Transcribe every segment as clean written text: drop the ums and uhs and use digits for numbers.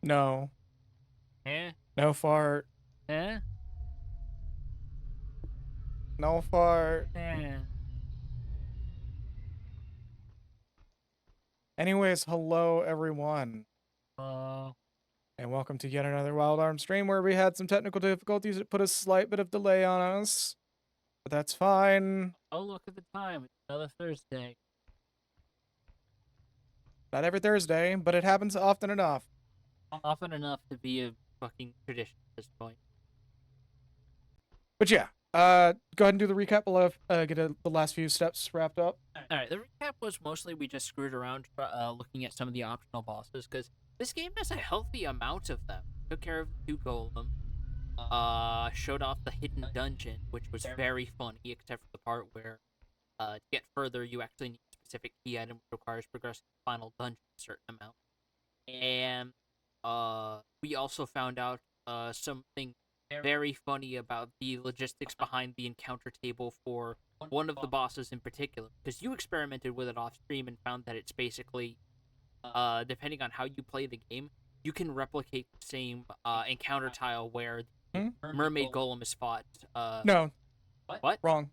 No. Eh? No fart. Eh? No fart. Eh? Anyways, hello everyone, Uh, and welcome to yet another Wild Arm stream where we had some technical difficulties that put a slight bit of delay on us. But that's fine. oh, look at the time. It's another Thursday. Not every Thursday, but it happens often enough. Often enough to be a fucking tradition at this point. But yeah, go ahead and do the recap. We'll get the last few steps wrapped up. Alright, the recap was mostly we just screwed around looking at some of the optional bosses, because this game has a healthy amount of them. Took care of the 2 golem, showed off the hidden dungeon, which was very funny, except for the part where to get further you actually need a specific key item, which requires progressing the final dungeon a certain amount. And we also found out something very funny about the logistics behind the encounter table for one of the bosses in particular, because you experimented with it off stream and found that it's basically, depending on how you play the game, you can replicate the same encounter tile where the mermaid golem is fought. No. What? Wrong.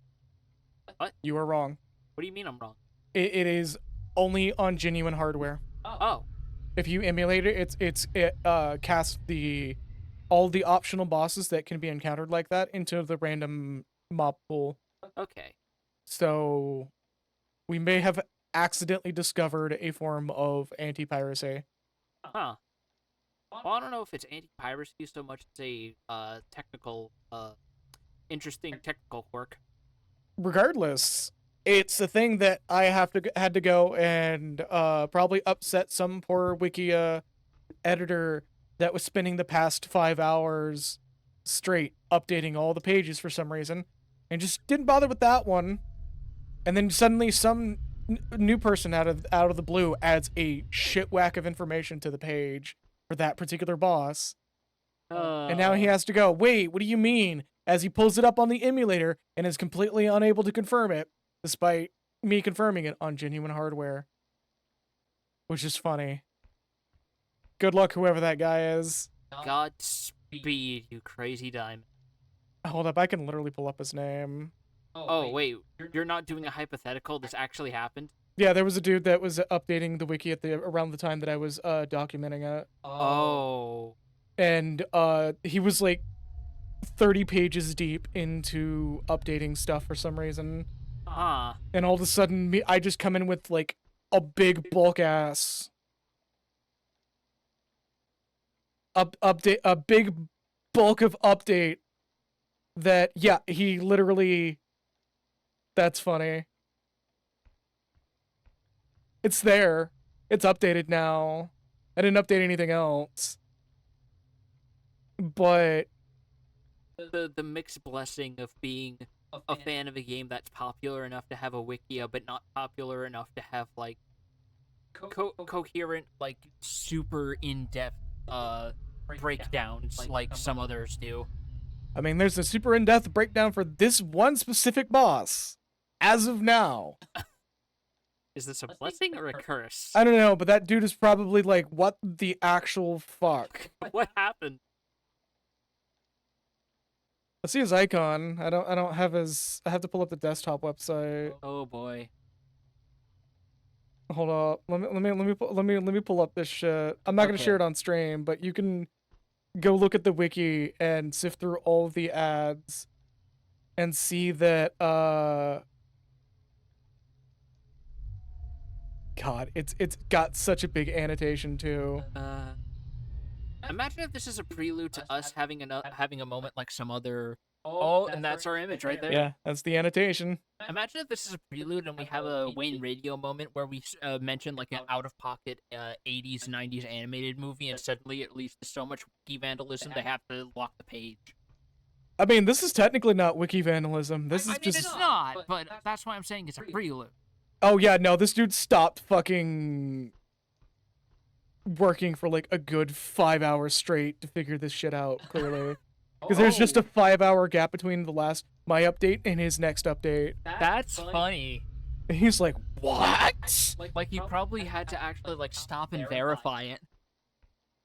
What? You are wrong. What do you mean I'm wrong? It is only on genuine hardware. Oh. If you emulate it, it casts all the optional bosses that can be encountered like that into the random mob pool. Okay. So we may have accidentally discovered a form of anti-piracy. Huh. Well, I don't know if it's anti-piracy so much as a technical, interesting technical quirk. Regardless, it's a thing that I had to go and probably upset some poor Wikia editor that was spending the past 5 hours straight updating all the pages for some reason, and just didn't bother with that one. And then suddenly some new person out of the blue adds a shit whack of information to the page for that particular boss. And now he has to go, wait, what do you mean? As he pulls it up on the emulator and is completely unable to confirm it, despite me confirming it on genuine hardware. Which is funny. Good luck, whoever that guy is. Godspeed, you crazy diamond. Hold up, I can literally pull up his name. Oh, wait, you're not doing a hypothetical? This actually happened? Yeah, there was a dude that was updating the wiki at around the time that I was documenting it. Oh. And he was like 30 pages deep into updating stuff for some reason. Huh. And all of a sudden, I just come in with like a big bulk ass update, a big bulk of update that, yeah, he literally, that's funny. It's there. It's updated now. I didn't update anything else. But the mixed blessing of being a fan of a game that's popular enough to have a wikia, but not popular enough to have like coherent, like super in-depth breakdowns like some others do. I mean, there's a super in-depth breakdown for this one specific boss as of now. Is this a blessing or a curse? I don't know, but that dude is probably like, what the actual fuck? What happened? Let's see his icon. I don't have his. I have to pull up the desktop website. Oh boy. Hold up. Let me pull up this shit. I'm not gonna share it on stream, but you can go look at the wiki and sift through all of the ads and see that God, it's got such a big annotation too. Imagine if this is a prelude to us having a moment like some other. Oh, and that's our image right there. Yeah, that's the annotation. Imagine if this is a prelude and we have a Wayne Radio moment where we mention like an out-of-pocket 80s, 90s animated movie, and suddenly it leads to so much wiki vandalism they have to lock the page. I mean, this is technically not wiki vandalism. This is just. It's not, but that's why I'm saying it's a prelude. Oh yeah, no, this dude stopped fucking working for like a good 5 hours straight to figure this shit out, clearly. Because there's just a 5-hour gap between my update and his next update. That's funny. And he's like, what? Like you probably had to actually like stop and verify it.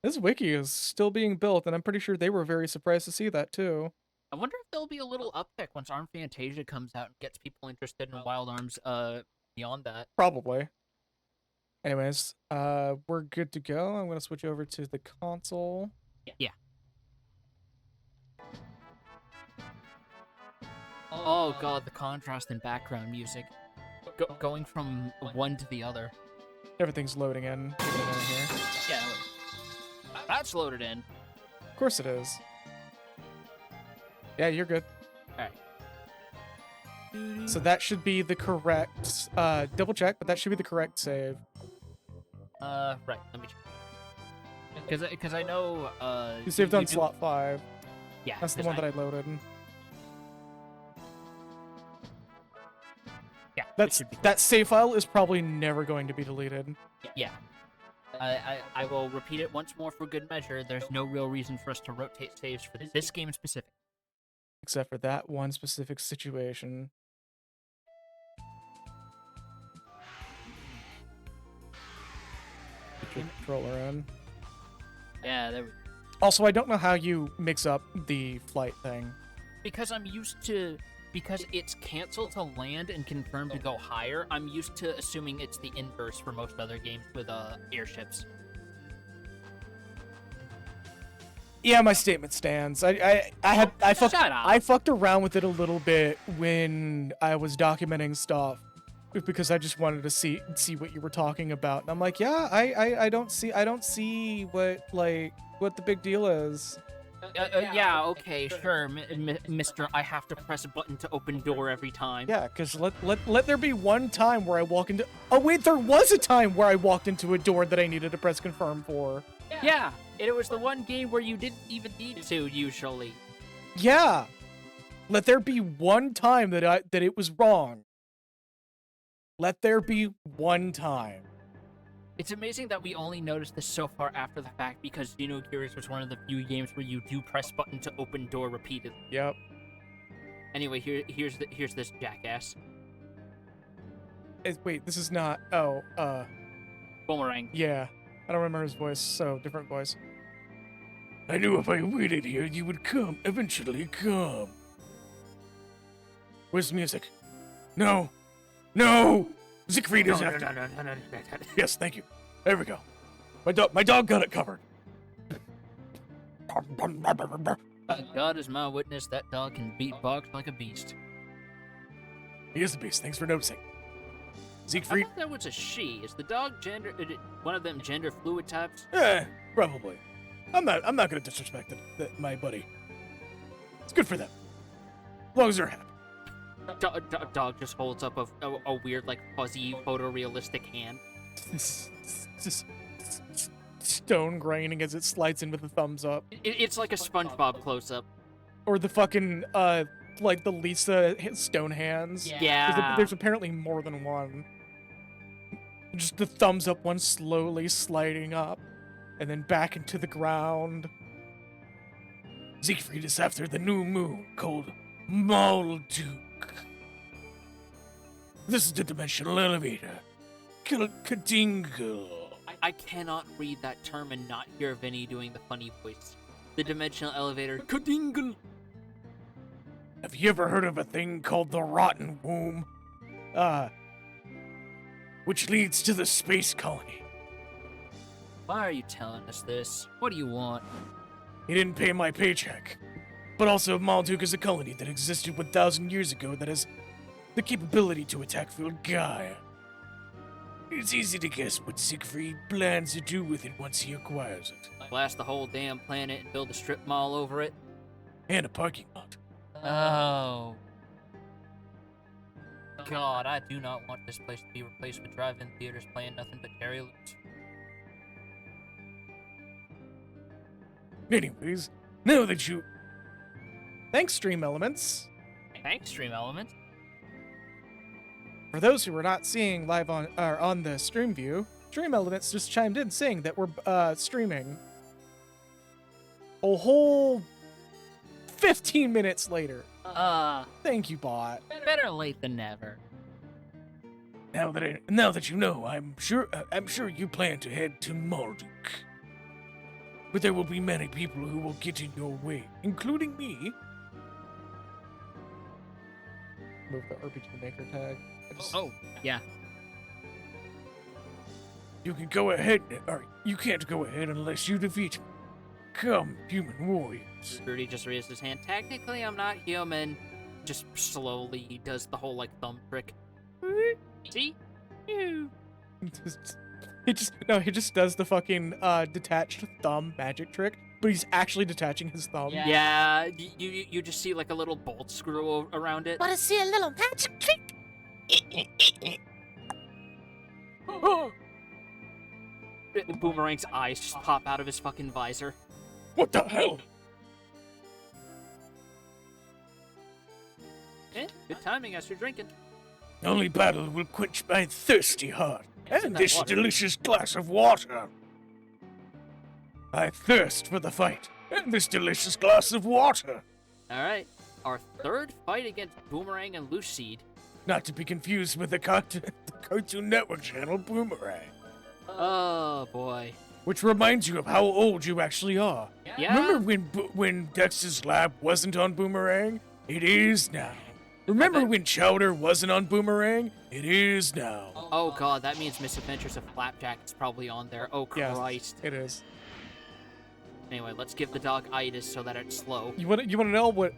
This wiki is still being built, and I'm pretty sure they were very surprised to see that too. I wonder if there'll be a little uptick once Arm Fantasia comes out and gets people interested in Wild Arms beyond that. Probably. Anyways, we're good to go. I'm gonna switch over to the console. Yeah. Oh god, the contrast in background music. Going from one to the other. Everything's loading in. Here. Yeah. That's loaded in. Of course it is. Yeah, you're good. Alright. So that should be the correct, double check, but that should be the correct save. Right, let me check. Because I know, You saved on slot 5. Yeah. That's the one that I loaded. Yeah. That save file is probably never going to be deleted. Yeah. I will repeat it once more for good measure. There's no real reason for us to rotate saves for this game specific. Except for that one specific situation. Put your controller in. Yeah, there we go. Also, I don't know how you mix up the flight thing. Because it's canceled to land and confirmed to go higher, I'm used to assuming it's the inverse for most other games with airships. Yeah, my statement stands. I fucked around with it a little bit when I was documenting stuff because I just wanted to see what you were talking about. And I'm like, yeah, I don't see what the big deal is. Yeah, okay, sure, Mr. I have to press a button to open door every time. Yeah, because let there be one time where I walk into... Oh, wait, there was a time where I walked into a door that I needed to press confirm for. Yeah, it was the one game where you didn't even need to, usually. Yeah. Let there be one time that it was wrong. Let there be one time. It's amazing that we only noticed this so far after the fact because Xenogears was one of the few games where you do press button to open door repeatedly. Yep. Anyway, here's this jackass. Wait, this is not... Boomerang. Yeah. I don't remember his voice, so different voice. I knew if I waited here, you would eventually come. Where's the music? No! Siegfried is after. No. Yes, thank you. There we go. My dog got it covered. God is my witness, that dog can beatbox like a beast. He is a beast. Thanks for noticing. Siegfried? I thought that was a she. Is the dog one of them gender fluid types? Probably. I'm not gonna disrespect my buddy. It's good for them. As long as they're happy. Dog just holds up a weird, like, fuzzy, photorealistic hand. Just stone graining as it slides in with a thumbs up. It's like a SpongeBob close-up. Or the fucking, like the Lisa stone hands. Yeah. There's apparently more than one. Just the thumbs up one slowly sliding up, and then back into the ground. Siegfried is after the new moon called Malduk. This is the dimensional elevator. Kadingle. I cannot read that term and not hear Vinny doing the funny voice. The dimensional elevator. Kadingle. Have you ever heard of a thing called the Rotten Womb? Which leads to the space colony. Why are you telling us this? What do you want? He didn't pay my paycheck. But also, Malduk is a colony that existed 1,000 years ago that has the capability to attack Gaia. It's easy to guess what Siegfried plans to do with it once he acquires it. Blast the whole damn planet and build a strip mall over it? And a parking lot. Oh. God, I do not want this place to be replaced with drive-in theaters playing nothing but Terry Loops. Anyways, now that you... Thanks, Stream Elements. Thanks, Stream Element. For those who are not seeing live on the stream view, Stream Elements just chimed in saying that we're streaming a whole 15 minutes later. Thank you, bot. Better late than never. Now that you know, I'm sure you plan to head to Malduk. but there will be many people who will get in your way, including me. Move the RPG Maker tag. Oh, yeah. You can go ahead, or you can't go ahead unless you defeat me. Come, human warriors. Rudy just raised his hand. Technically, I'm not human. Just slowly does the whole, like, thumb trick. See? Ew. He just does the fucking detached thumb magic trick, but he's actually detaching his thumb. Yeah, you just see, like, a little bolt screw around it. Want to see a little magic trick? Boomerang's eyes just pop out of his fucking visor. What the hell? Good timing as you're drinking. Only battle will quench my thirsty heart, Isn't and that this water? delicious glass of water. I thirst for the fight, and this delicious glass of water. Alright, our third fight against Boomerang and Loose Seed. Not to be confused with the Cartoon Network channel Boomerang. Oh, boy. Which reminds you of how old you actually are. Yeah? Remember when Dex's Lab wasn't on Boomerang? It is now. Remember bet- when Chowder wasn't on Boomerang? It is now. Oh god, that means Misadventures of Flapjack is probably on there. Oh Yes. Christ. It is. Anyway, let's give the dog itis so that it's slow. You want to know what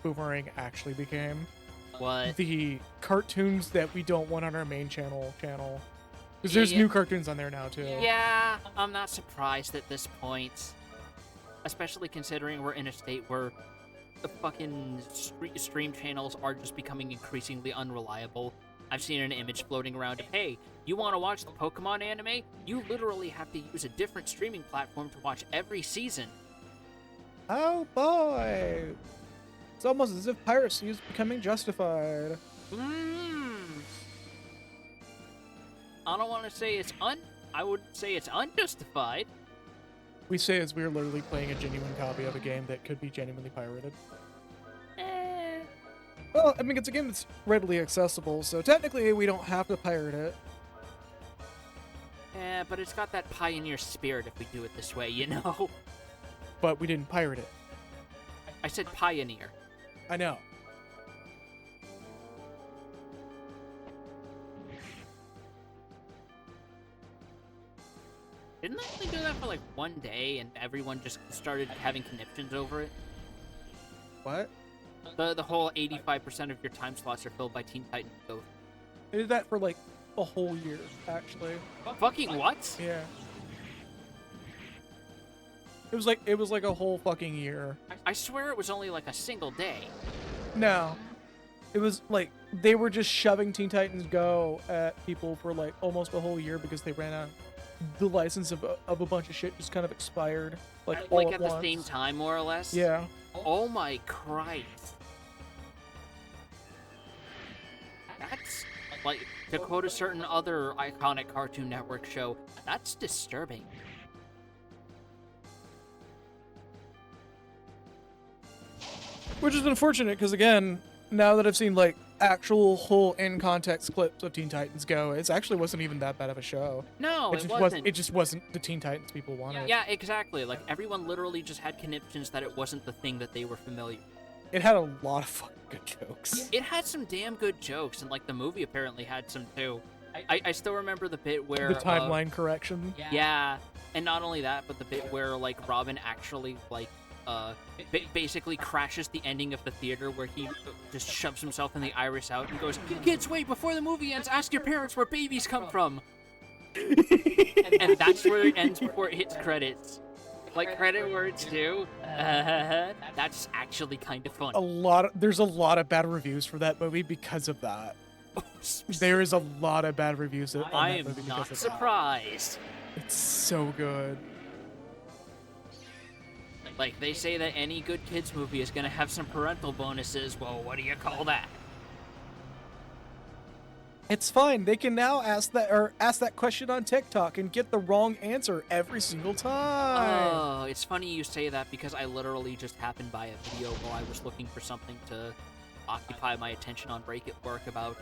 Boomerang actually became? What? The cartoons that we don't want on our main channel. Because there's Yeah. new cartoons on there now too. Yeah, I'm not surprised at this point. Especially considering we're in a state where the fucking stream channels are just becoming increasingly unreliable. I've seen an image floating around of, hey, you want to watch the Pokemon anime? You literally have to use a different streaming platform to watch every season. Oh boy! It's almost as if piracy is becoming justified. I don't want to say it's I would say it's unjustified. We say as we're literally playing a genuine copy of a game that could be genuinely pirated. Well, I mean, it's a game that's readily accessible, so technically we don't have to pirate it. Yeah, but it's got that pioneer spirit if we do it this way, you know? But we didn't pirate it. I said pioneer. I know. Didn't they only do that for like one day and everyone just started having conniptions over it? What? The whole 85% of your time slots are filled by Teen Titans Go. They did that for like a whole year, actually. Fucking what? Yeah. It was like a whole fucking year. I swear it was only like a single day. No. It was like they were just shoving Teen Titans Go at people for like almost a whole year because they ran out. The license of a bunch of shit just kind of expired. Like all Like at the once. same time, more or less? Yeah. Oh my Christ. That's, like, to quote a certain other iconic Cartoon Network show, that's disturbing. Which is unfortunate because again, now that I've seen like actual whole in context clips of Teen Titans Go, it actually wasn't even that bad of a show. No, it just wasn't. It just wasn't the Teen Titans people wanted. Yeah, exactly. Like, everyone literally just had conniptions that it wasn't the thing that they were familiar with. It had a lot of fucking good jokes. It had some damn good jokes, and, like, the movie apparently had some, too. I still remember the bit where... The timeline correction. Yeah, and not only that, but the bit where, like, Robin actually, like, basically crashes the ending of the theater where he just shoves himself in the iris out and goes, "Kids, wait, before the movie ends, ask your parents where babies come from." And that's where it ends before it hits credits. Like, credit where it's due. That's actually kind of fun. There's a lot of bad reviews for that movie because of that. There is a lot of bad reviews on I that am movie because not of that. surprised. It's so good. Like, they say that any good kids movie is gonna have some parental bonuses. Well, what do you call that? It's fine. They can now ask that question on TikTok and get the wrong answer every single time. Oh, it's funny you say that because I literally just happened by a video while I was looking for something to occupy my attention on break at work about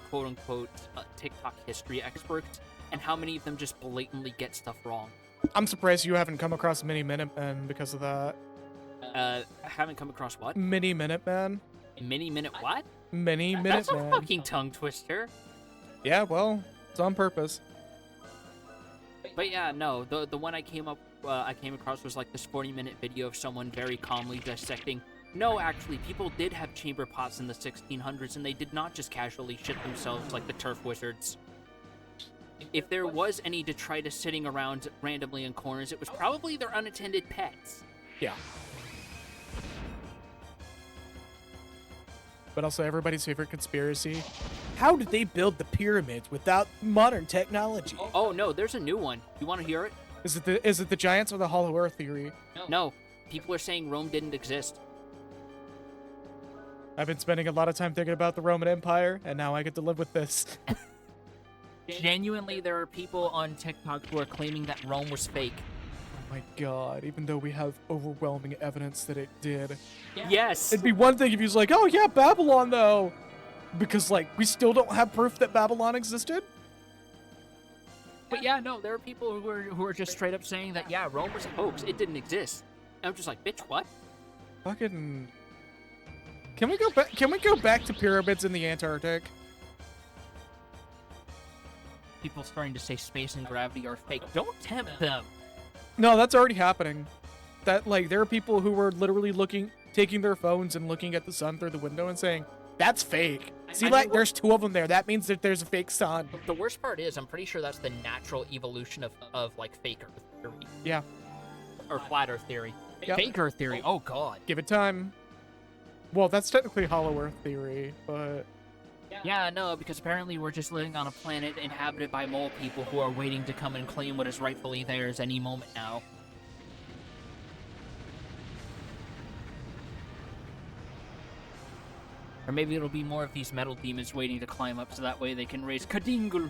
quote-unquote TikTok history experts and how many of them just blatantly get stuff wrong. I'm surprised you haven't come across Mini Minutemen because of that. Haven't come across what? Mini Minutemen? Mini Minute what? Mini That's a Minutemen. fucking tongue twister. Yeah, well, it's on purpose. But yeah, no, the one I came across was like this 40-minute video of someone very calmly dissecting. No, actually, people did have chamber pots in the 1600s, and they did not just casually shit themselves like the turf wizards. If there was any detritus sitting around randomly in corners, it was probably their unattended pets. Yeah. But also everybody's favorite conspiracy. How did they build the pyramids without modern technology? Oh no, there's a new one. You want to hear it? Is it the giants or the hollow earth theory? No, people are saying Rome didn't exist. I've been spending a lot of time thinking about the Roman Empire, and now I get to live with this. Genuinely, there are people on TikTok who are claiming that Rome was fake. Oh my god, even though we have overwhelming evidence that it did. Yes! It'd be one thing if he was like, oh yeah, Babylon though! Because, like, we still don't have proof that Babylon existed? But yeah, no, there are people who are just straight up saying that, yeah, Rome was a hoax. It didn't exist. And I'm just like, bitch, what? Fucking... Can we go back to pyramids in the Antarctic? People starting to say space and gravity are fake. Don't tempt them. No, that's already happening. That, like, there are people who were literally taking their phones and looking at the sun through the window and saying, that's fake. See, like, there's two of them there. That means that there's a fake sun. The worst part is, I'm pretty sure that's the natural evolution of like, fake Earth theory. Yeah. Or flat Earth theory. Yep. Fake Earth theory, oh god. Give it time. Well, that's technically hollow earth theory, but... Yeah, no, because apparently we're just living on a planet inhabited by mole people who are waiting to come and claim what is rightfully theirs any moment now. Or maybe it'll be more of these metal demons waiting to climb up so that way they can raise Kadingle.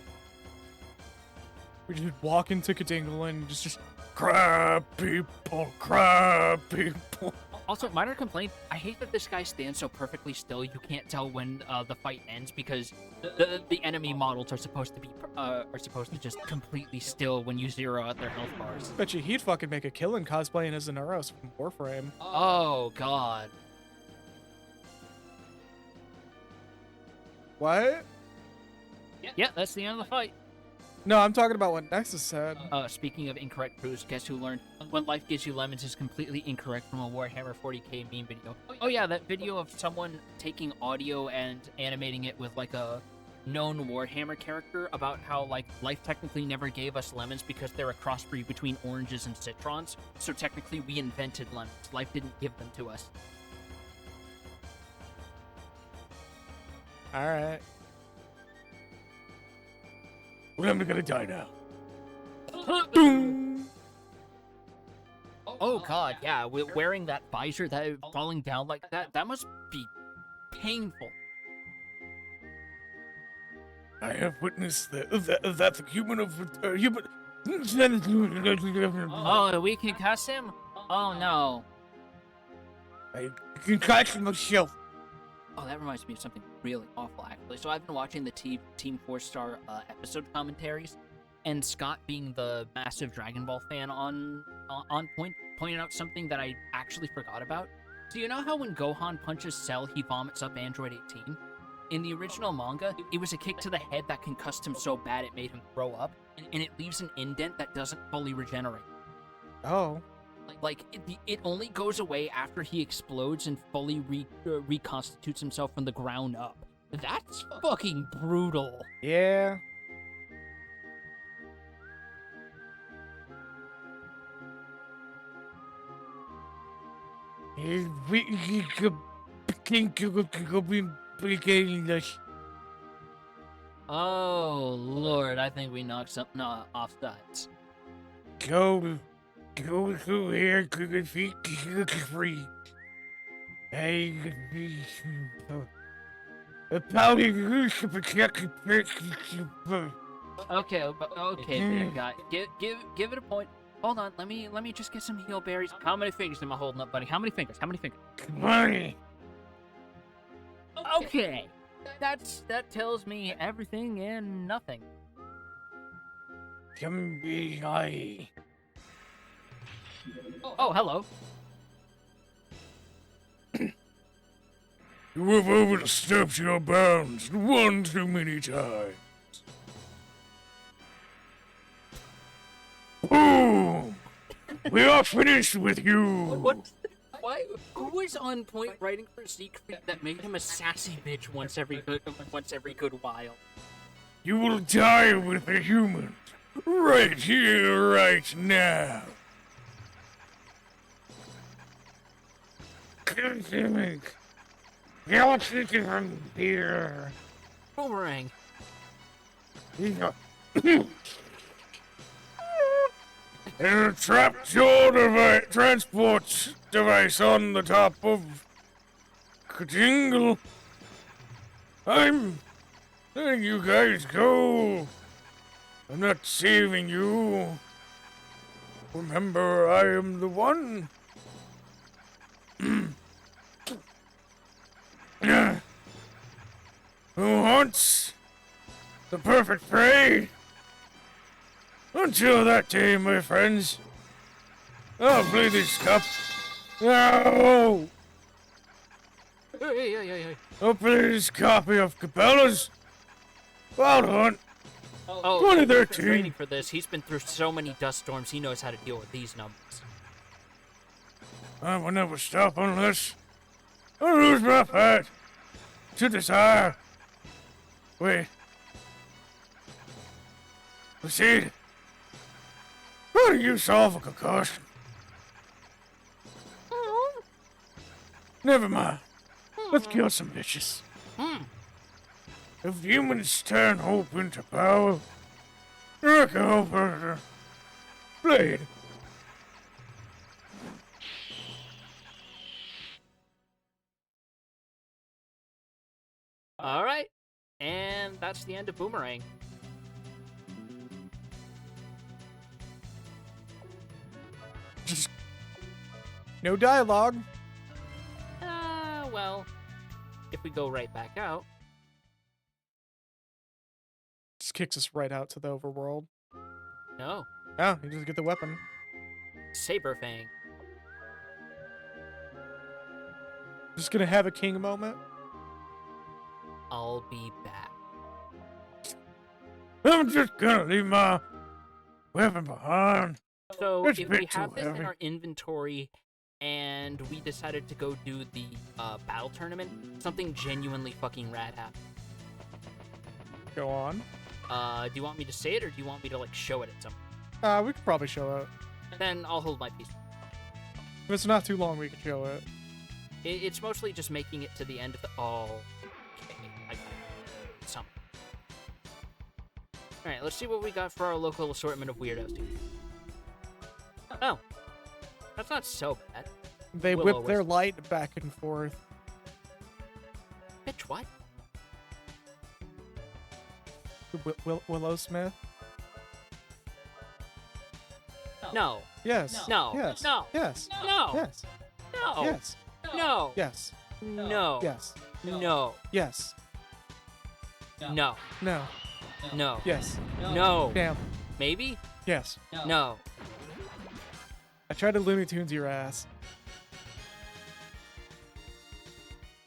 We just walk into Kadingle and just crab people. Also, minor complaint, I hate that this guy stands so perfectly still you can't tell when the fight ends because the enemy models are supposed to just completely still when you zero out their health bars. Bet you he'd fucking make a killing cosplaying as an Eros from Warframe. Oh god. What? Yeah, that's the end of the fight. No, I'm talking about what Nexus said. Speaking of incorrect proofs, guess who learned When Life Gives You Lemons is completely incorrect from a Warhammer 40k meme video. Oh yeah, that video of someone taking audio and animating it with like a known Warhammer character about how like life technically never gave us lemons because they're a crossbreed between oranges and citrons. So technically we invented lemons. Life didn't give them to us. Alright. Well, I'm gonna die now. Boom! Oh god, yeah, wearing that visor, that falling down like that must be painful. I have witnessed that the human of human. Oh, we can cuss him? Oh no. I can catch myself. Oh, that reminds me of something really awful, actually. So I've been watching the Team 4-Star episode commentaries, and Scott, being the massive Dragon Ball fan on point, pointed out something that I actually forgot about. So you know how when Gohan punches Cell, he vomits up Android 18? In the original manga, it was a kick to the head that concussed him so bad it made him throw up, and it leaves an indent that doesn't fully regenerate. Oh. Like, it only goes away after he explodes and fully reconstitutes himself from the ground up. That's fucking brutal. Yeah. Oh, Lord, I think we knocked something off sides. Go through here, good feet, free. Hey, Okay, big guy. Give it a point. Hold on, let me just get some heal berries. How many fingers am I holding up, buddy? How many fingers? Okay. That tells me everything and nothing. Come be high. Oh, hello. You have overstepped your bounds one too many times. Boom! We are finished with you! What? Why? Who was on point writing for Siegfried that made him a sassy bitch once every good while? You will die with the humans. Right here, right now. Here. Boomerang. A trapdoor transport device on the top of Kajingle. I'm letting you guys go. I'm not saving you. Remember, I am the one. Who hunts the perfect prey? Until that day, my friends, I'll play this cup. No! Hey. I'll play this copy of Capella's Wild Hunt Oh, 2013. training for this. He's been through so many dust storms. He knows how to deal with these numbers. I will never stop unless I lose my fight to desire. Wait. Proceed. How do you solve a concussion? Never mind. Let's kill some bitches. If humans turn hope into power, I can hope for Blade. All right, and that's the end of Boomerang. Just no dialogue. Well, if we go right back out. Just kicks us right out to the overworld. No. Oh, you just get the weapon. Saberfang. Just gonna have a king moment. I'll be back. I'm just gonna leave my weapon behind. So, It's a if bit we have too this in heavy. our inventory and we decided to go do the battle tournament, something genuinely fucking rad happened. Go on. Do you want me to say it or do you want me to, like, show it at some? We could probably show it. Then I'll hold my peace. If it's not too long, we could show it. It's mostly just making it to the end of the. Oh, okay. I got it. Some. All right, let's see what we got for our local assortment of weirdos, dude. Oh, that's not so bad. They Willow whip their was- light back and forth. Bitch, what? Willow Smith? No. Yes. No. Yes. No. Yes. No. Yes. No. Yes. No. Yes. No. Yes. No. Yes. No. No. No. Yes. No. Damn. Maybe? Yes. No. I tried to Looney Tunes your ass.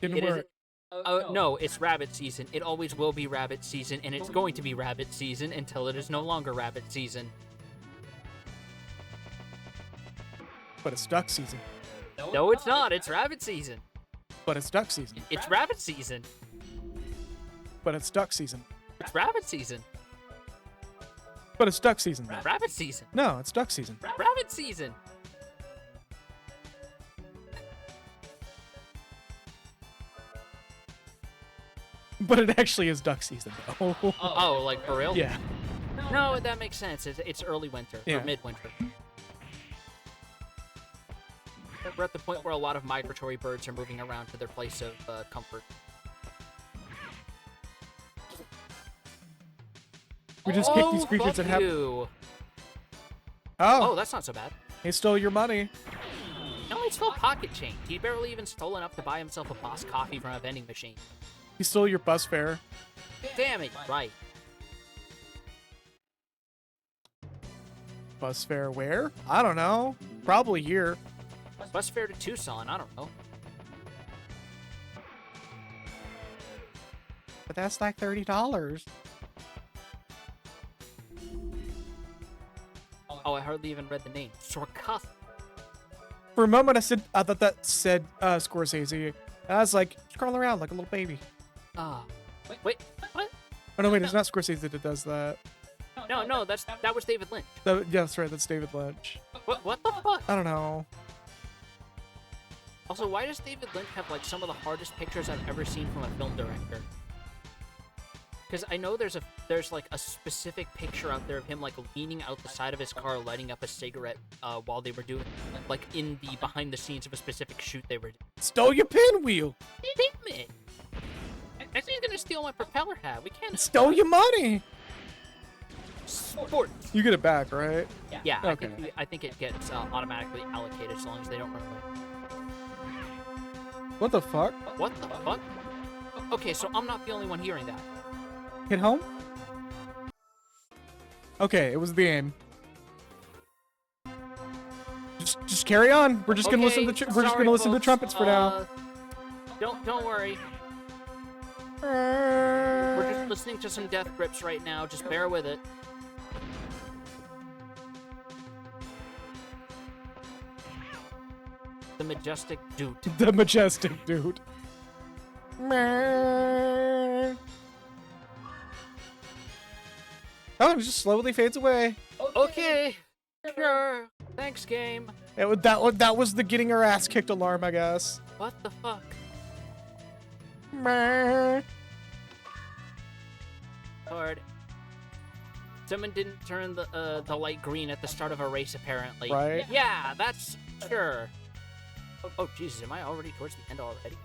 Didn't It work. isn't. Oh, no, it's rabbit season. It always will be rabbit season, and it's going to be rabbit season until it is no longer rabbit season. But it's duck season. No, it's not. It's rabbit season. But it's duck season. It's rabbit season. But it's duck season. It's rabbit season. But it's duck season. Rabbit season. No, it's duck season. Rabbit season. But it actually is duck season, though. Oh, like for real? Yeah. No, that makes sense. It's early winter Yeah. or midwinter. We're at the point where a lot of migratory birds are moving around to their place of comfort. We just kick these creatures fuck that have. you. Oh, Oh, that's not so bad. he stole your money. No, he stole pocket change. He barely even stole enough to buy himself a Boss coffee from a vending machine. He stole your bus fare. Damn it, right. Bus fare where? I don't know. probably here. Bus fare to Tucson, I don't know. But that's like $30. Oh, I hardly even read the name. Sorcuff. For a moment, I thought that said Scorsese. And I was like, crawl around like a little baby. Ah. Wait, what? Oh no, wait, it's not Scorsese that does that. No, that was David Lynch. Yeah, that's right. That's David Lynch. What the fuck? I don't know. Also, why does David Lynch have like some of the hardest pictures I've ever seen from a film director? Because I know there's like a specific picture out there of him like leaning out the side of his car, lighting up a cigarette while they were doing like in the behind the scenes of a specific shoot they were doing. Stole your pinwheel. Damn it! I think he's gonna steal my propeller hat. We can't. Stole your money. Sports. You get it back, right? Yeah. Okay. I think it gets automatically allocated as long as they don't run away. What the fuck? What the fuck? Okay, so I'm not the only one hearing that. Hit home? Okay, it was the aim. Just carry on. We're just gonna listen to we're just gonna listen to trumpets for now. Don't worry. We're just listening to some death grips right now. Just bear with it. The majestic dude. The majestic dude. Oh, it just slowly fades away. Okay. Sure. Thanks, game. That was the getting her ass kicked alarm, I guess. What the fuck? Lord. Someone didn't turn the light green at the start of a race, apparently. Right? Yeah, that's sure. Oh, Jesus, am I already towards the end already?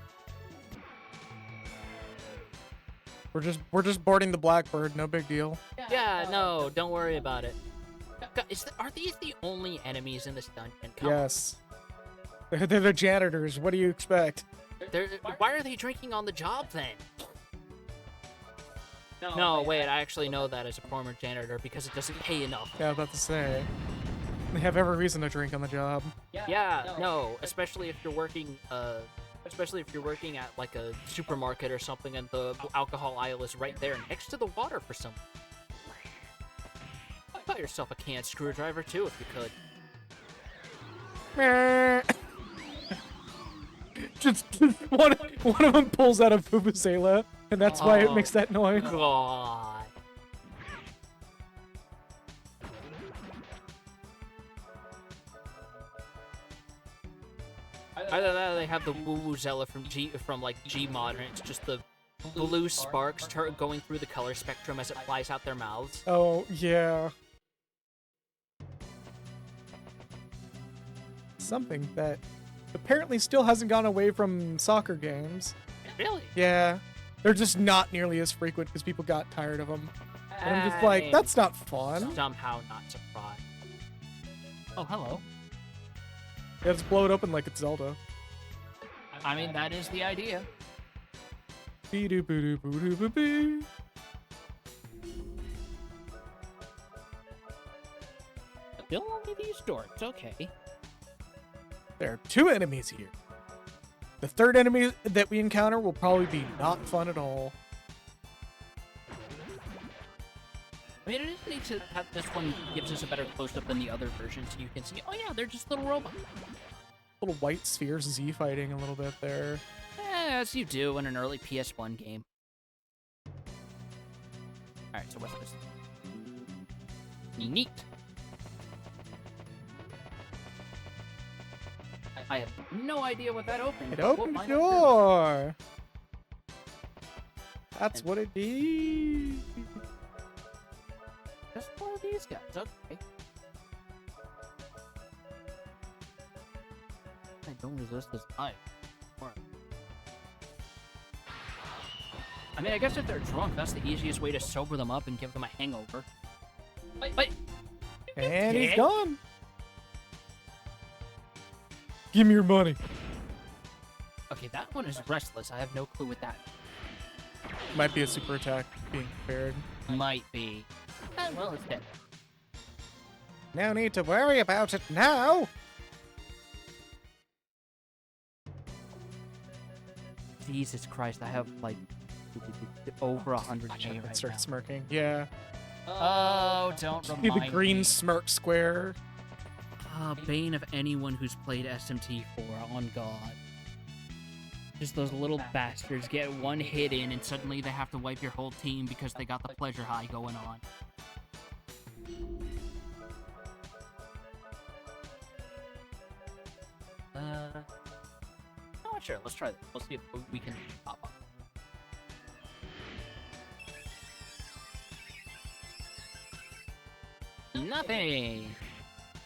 We're just boarding the Blackbird, no big deal. Yeah, no, don't worry about it. God, are these the only enemies in this dungeon? Come Yes. They're the janitors. What do you expect? Why are they drinking on the job then? No, wait, I actually know that as a former janitor because it doesn't pay enough. Yeah, I was about to say. They have every reason to drink on the job. Yeah, no, especially if you're working at like a supermarket or something and the alcohol aisle is right there next to the water for some. Buy yourself a canned screwdriver too if you could. just one of them pulls out a vuvuzela, and that's why it makes that noise. God. Either that or they have the vuvuzela from Gmod, and it's just the blue sparks going through the color spectrum as it flies out their mouths. Oh, yeah. Something that apparently still hasn't gone away from soccer games. Really? Yeah. They're just not nearly as frequent because people got tired of them. And I'm just like, that's not fun. Somehow not surprised. Oh, hello. Yeah, just blow it open like it's Zelda. I mean, that is the idea. Be-do-boo-doo-boo-doo-boo-boo. Still only these dorks, okay. There are 2 enemies here. The 3rd enemy that we encounter will probably be not fun at all. I mean, it is neat to have this one gives us a better close-up than the other version, so you can see, oh yeah, they're just little robots. Little white spheres Z fighting a little bit there. As you do in an early PS1 game. Alright, so what's this? Neat. I have no idea what that opened. It but we'll opened the find out soon. door. That's what it did. Just one of these guys, okay. I don't resist this knife. I mean, I guess if they're drunk, that's the easiest way to sober them up and give them a hangover. But And he's gone. Give me your money. okay, that one is restless. I have no clue what that Might be a super attack being prepared. might be. Well, it's dead. No need to worry about it now. Jesus Christ, I have like over 100K right Start now. smirking. Yeah. Oh, don't See remind the green me. smirk square. Bane of anyone who's played SMT4, on God. Just those little bastards get one hit in and suddenly they have to wipe your whole team because they got the pleasure high going on. Oh, sure, let's try this. Let's see if we can pop up. Nothing!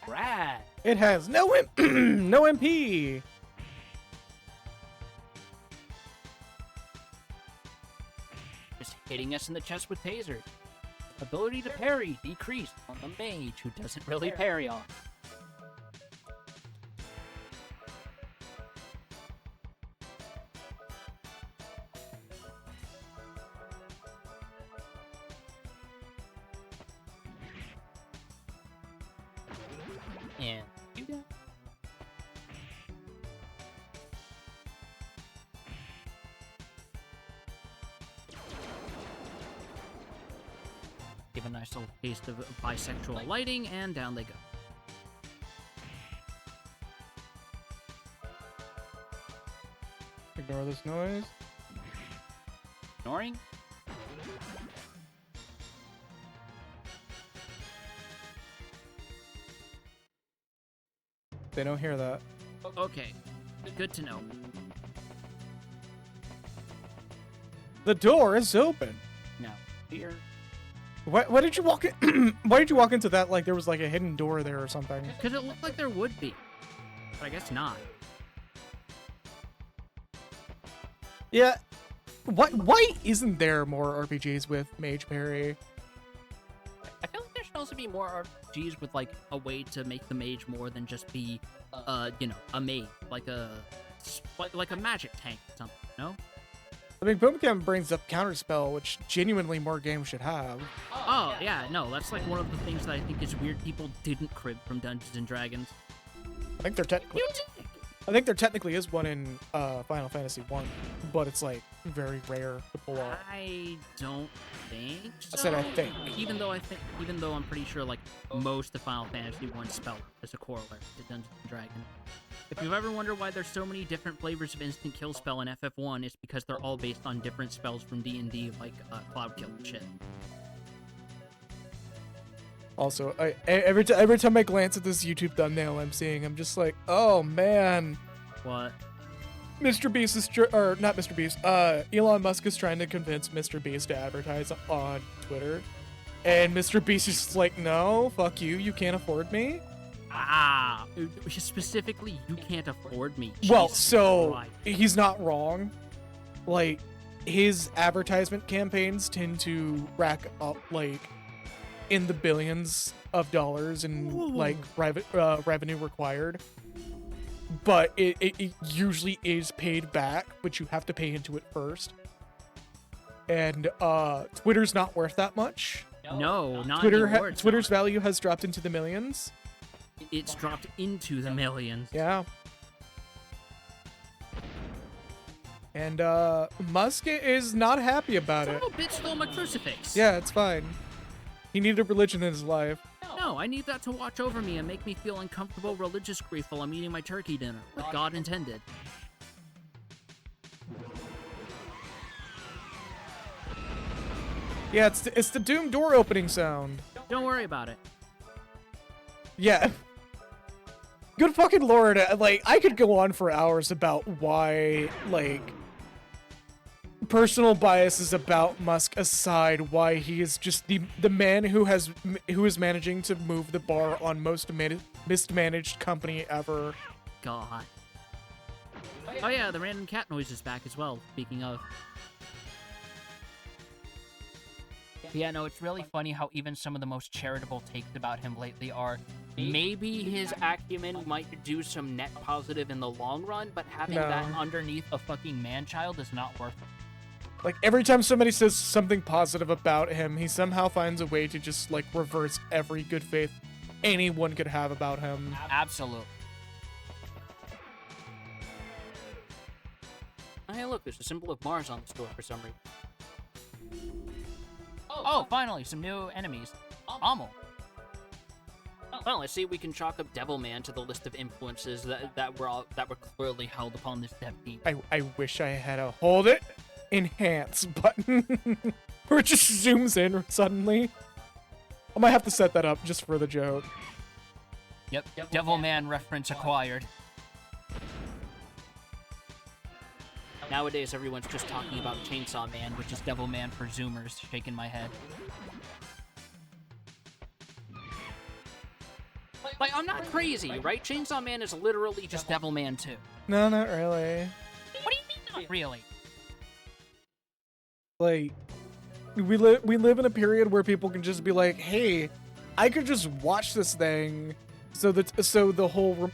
Rad! It has no no MP. Just hitting us in the chest with tasers. Ability to parry decreased on the mage who doesn't really parry off. And you go. Give a nice little taste of bisexual lighting, and down they go. Ignore this noise. Ignoring? They don't hear that. Okay, good to know. The door is open. Now, here. Why did you walk in? Why did you walk into that like there was like a hidden door there or something? Because it looked like there would be. But I guess not. Yeah. Why isn't there more RPGs with mage parry? I feel like there should also be more RPGs with like a way to make the mage more than just be, you know, a mage, like a magic tank or something. No. I mean, Boomcam brings up Counterspell, which genuinely more games should have. Oh yeah, no, that's like one of the things that I think is weird. People didn't crib from Dungeons and Dragons. I think there technically is one in Final Fantasy 1, but it's like very rare to pull off. I don't think so. I said I think. Even though I'm pretty sure like most of Final Fantasy 1 spell is a corollary to Dungeons and Dragons. If you've ever wondered why there's so many different flavors of instant kill spell in FF1, it's because they're all based on different spells from D&D, like Cloud Kill and shit. Also, every time I glance at this YouTube thumbnail I'm seeing, I'm just like, oh man, What? Mr. Beast is or not Mr. Beast. Elon Musk is trying to convince Mr. Beast to advertise on Twitter, and Mr. Beast is just like, no, fuck you, you can't afford me. Specifically, you can't afford me. Well, Jesus so Christ. he's not wrong. Like, his advertisement campaigns tend to rack up like in the billions of dollars in like revenue required. But it usually is paid back, but you have to pay into it first. And Twitter's not worth that much. No, not anymore. It's Twitter's not. value has dropped into the millions. It's dropped into the millions. Yeah. And Musk is not happy about it. Son of a bitch stole my crucifix. Yeah, it's fine. He needed religion in his life. No, I need that to watch over me and make me feel uncomfortable religious grief while I'm eating my turkey dinner, like God intended. Yeah, it's the Doom door opening sound. Don't worry about it. Yeah. Good fucking lord, like, I could go on for hours about why, like, personal biases about Musk aside, why he is just the man who is managing to move the bar on most mismanaged company ever. God. Oh yeah, the random cat noise is back as well, speaking of. Yeah, no, it's really funny how even some of the most charitable takes about him lately are maybe his acumen might do some net positive in the long run, but having that underneath a fucking man-child is not worth it. Like, every time somebody says something positive about him, he somehow finds a way to just, like, reverse every good faith anyone could have about him. Absolutely. Hey, look, there's a symbol of Mars on the store for some reason. Oh, finally, some new enemies. Almo. Well, I see we can chalk up Devilman to the list of influences that were clearly held upon this dev team. I wish I had a hold it, enhance button, where it just zooms in suddenly. I might have to set that up just for the joke. Yep, Devilman reference acquired. Nowadays, everyone's just talking about Chainsaw Man, Which is Devilman for Zoomers, shaking my head. Like, I'm not crazy, right? Chainsaw Man is literally just Devilman 2. No, not really. What do you mean not really? Like, we live in a period where people can just be like, hey, I could just watch this thing, so the whole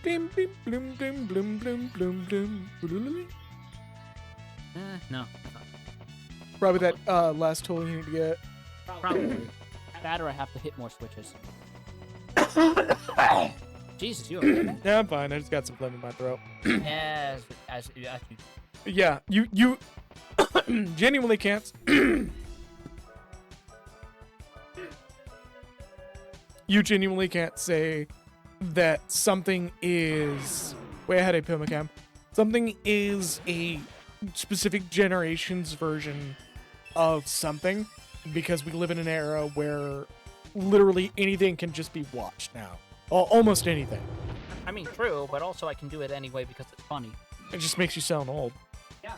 blim blim bloom bloom bloom bloom bloom bloom. No. Probably that last tool you need to get. Probably. That or I have to hit more switches. Jesus, you okay? Yeah, I'm fine. I just got some phlegm in my throat. as you... Yeah, you genuinely can't. You genuinely can't say that something is. Wait, I had a Pimacam. Something is a specific generation's version of something because we live in an era where literally anything can just be watched now. Almost anything. I mean, true, but also I can do it anyway because it's funny. It just makes you sound old.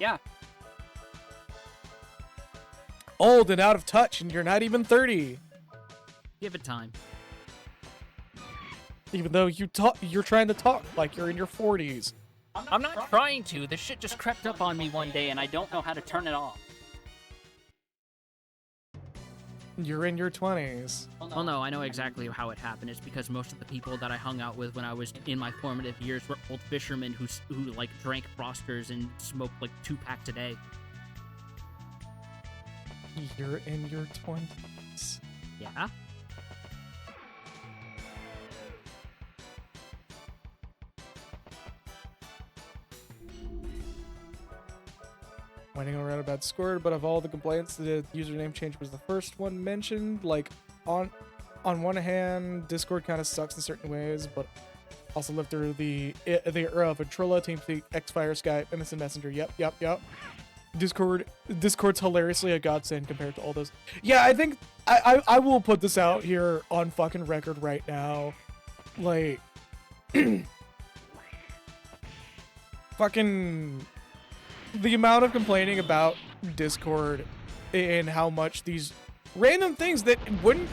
Yeah. Old and out of touch, and you're not even 30. Give it time. Even though you're trying to talk like you're in your 40s. I'm not trying to. This shit just crept up on me one day, and I don't know how to turn it off. You're in your 20s. Well, no, I know exactly how it happened. It's because most of the people that I hung out with when I was in my formative years were old fishermen who like drank Frosters and smoked like 2 packs a day. You're in your 20s. Yeah. Whining around about Discord, but of all the complaints, the username change was the first one mentioned. Like, on one hand, Discord kind of sucks in certain ways, but also lived through the era of Ventrilla, TeamSpeak, Xfire, Skype, MSN Messenger. Yep. Discord's hilariously a godsend compared to all those. Yeah, I think I will put this out here on fucking record right now. Like, fucking the amount of complaining about Discord and how much these random things that wouldn't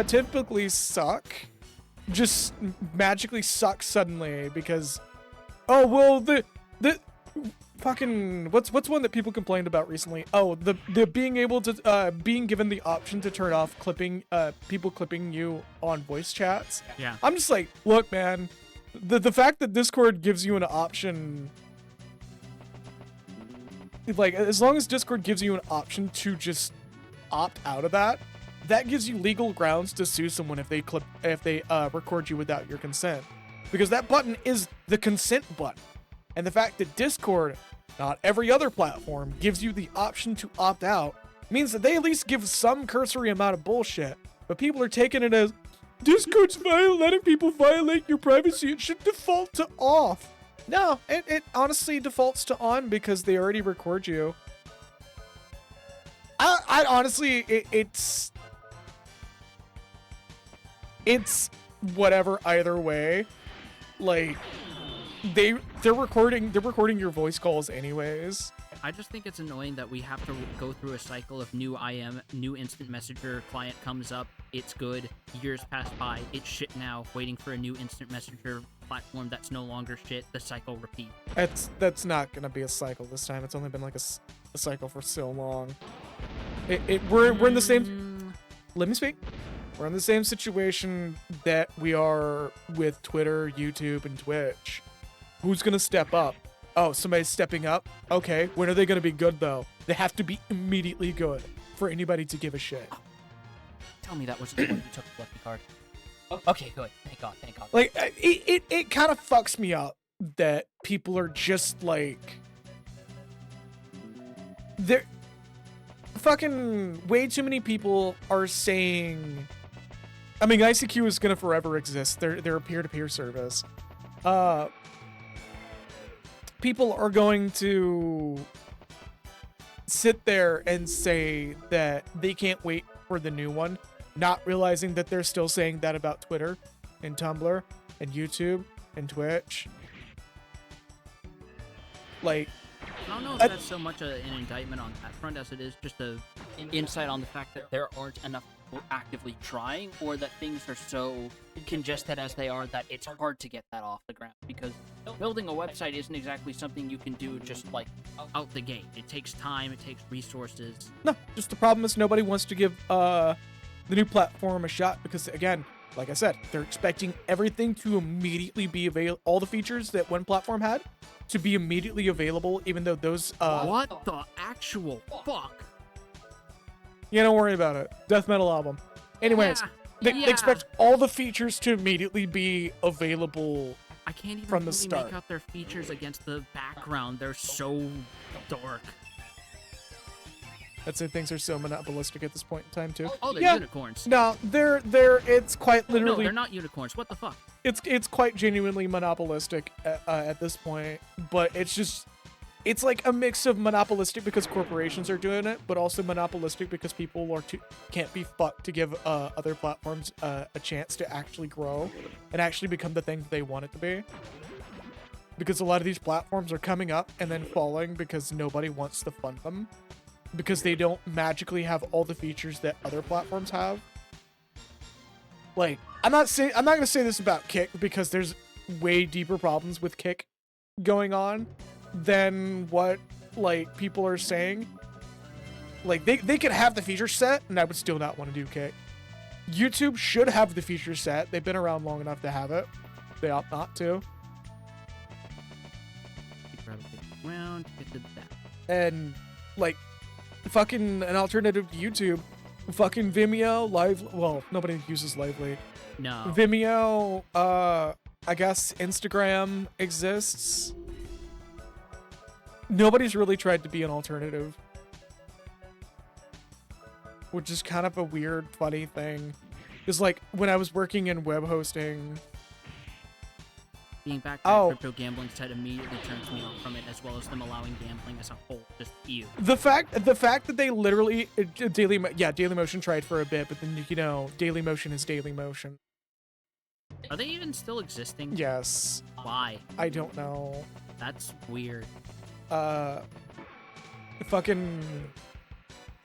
typically suck just magically suck suddenly because, oh well, the fucking what's one that people complained about recently? Oh, the being able to being given the option to turn off people clipping you on voice chats. Yeah. I'm just like, look, man, the fact that Discord gives you an option, like, as long as Discord gives you an option to just opt out of that, that gives you legal grounds to sue someone if they record you without your consent, because that button is the consent button. And the fact that Discord, not every other platform, gives you the option to opt out means that they at least give some cursory amount of bullshit. But people are taking it as, Discord's letting people violate your privacy. It should default to off. No, it honestly defaults to on because they already record you. I honestly, it's whatever either way. Like, they're recording your voice calls anyways. I just think it's annoying that we have to go through a cycle of new instant messenger client comes up, it's good, years pass by, it's shit now, waiting for a new instant messenger platform that's no longer shit, the cycle repeats. That's not gonna be a cycle this time. It's only been like a cycle for so long. We're in the same. Let me speak. We're in the same situation that we are with Twitter, YouTube, and Twitch. Who's gonna step up? Oh, somebody's stepping up? Okay, when are they gonna be good though? They have to be immediately good for anybody to give a shit. Tell me that wasn't the one you took the lucky card. Okay, good. Thank God. Like, it kind of fucks me up that people are just like, they're fucking way too many people are saying, I mean, ICQ is gonna forever exist. They're a peer-to-peer service. People are going to sit there and say that they can't wait for the new one, not realizing that they're still saying that about Twitter and Tumblr and YouTube and Twitch. Like, I don't know if that's so much an indictment on that front as it is just a insight on the fact that there aren't enough people actively trying, or that things are so congested as they are that it's hard to get that off the ground. Because building a website isn't exactly something you can do just like out the gate. It takes time, it takes resources. no, just the problem is nobody wants to give the new platform a shot because, again, like I said, they're expecting everything to immediately be available. All the features that one platform had to be immediately available, even though those What the actual fuck? yeah, don't worry about it. Death metal album. Anyways, they expect all the features to immediately be available. I can't even from the really start. make out their features against the background. They're so dark. I'd say things are so monopolistic at this point in time too. Oh, they're Yeah. unicorns. No, they're it's quite No, literally they're not unicorns. What the fuck? it's quite genuinely monopolistic at this point, but it's like a mix of monopolistic because corporations are doing it, but also monopolistic because people can't be fucked to give other platforms a chance to actually grow and actually become the thing they want it to be. Because a lot of these platforms are coming up and then falling because nobody wants to fund them, because they don't magically have all the features that other platforms have. Like, I'm not gonna say this about Kick because there's way deeper problems with Kick going on than what like people are saying. Like, they could have the feature set and I would still not want to do Kick. YouTube should have the feature set. They've been around long enough to have it. They opt not to. Round, get to that. And like, fucking an alternative to YouTube, fucking Vimeo, well, nobody uses Lively. No. Vimeo, I guess Instagram exists. Nobody's really tried to be an alternative, which is kind of a weird, funny thing. Because, like, when I was working in web hosting, Being back to the crypto gambling side immediately turns me off from it, as well as them allowing gambling as a whole. Just ew. the fact that they literally Dailymotion tried for a bit, but then Dailymotion is Dailymotion. Are they even still existing? Yes, Why? I don't know. That's weird. Fucking.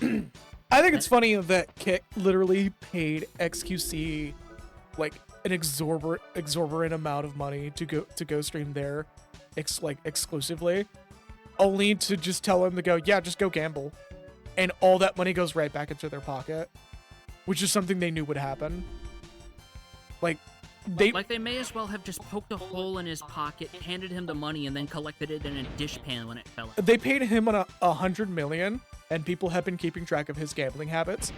I think it's funny that Kick literally paid XQC like an exorbitant amount of money to go stream there, exclusively, only to just tell them to go, yeah, just go gamble, and all that money goes right back into their pocket, which is something they knew would happen. Like, they may as well have just poked a hole in his pocket, handed him the money, and then collected it in a dishpan when it fell out. They paid him on $100 million, and people have been keeping track of his gambling habits,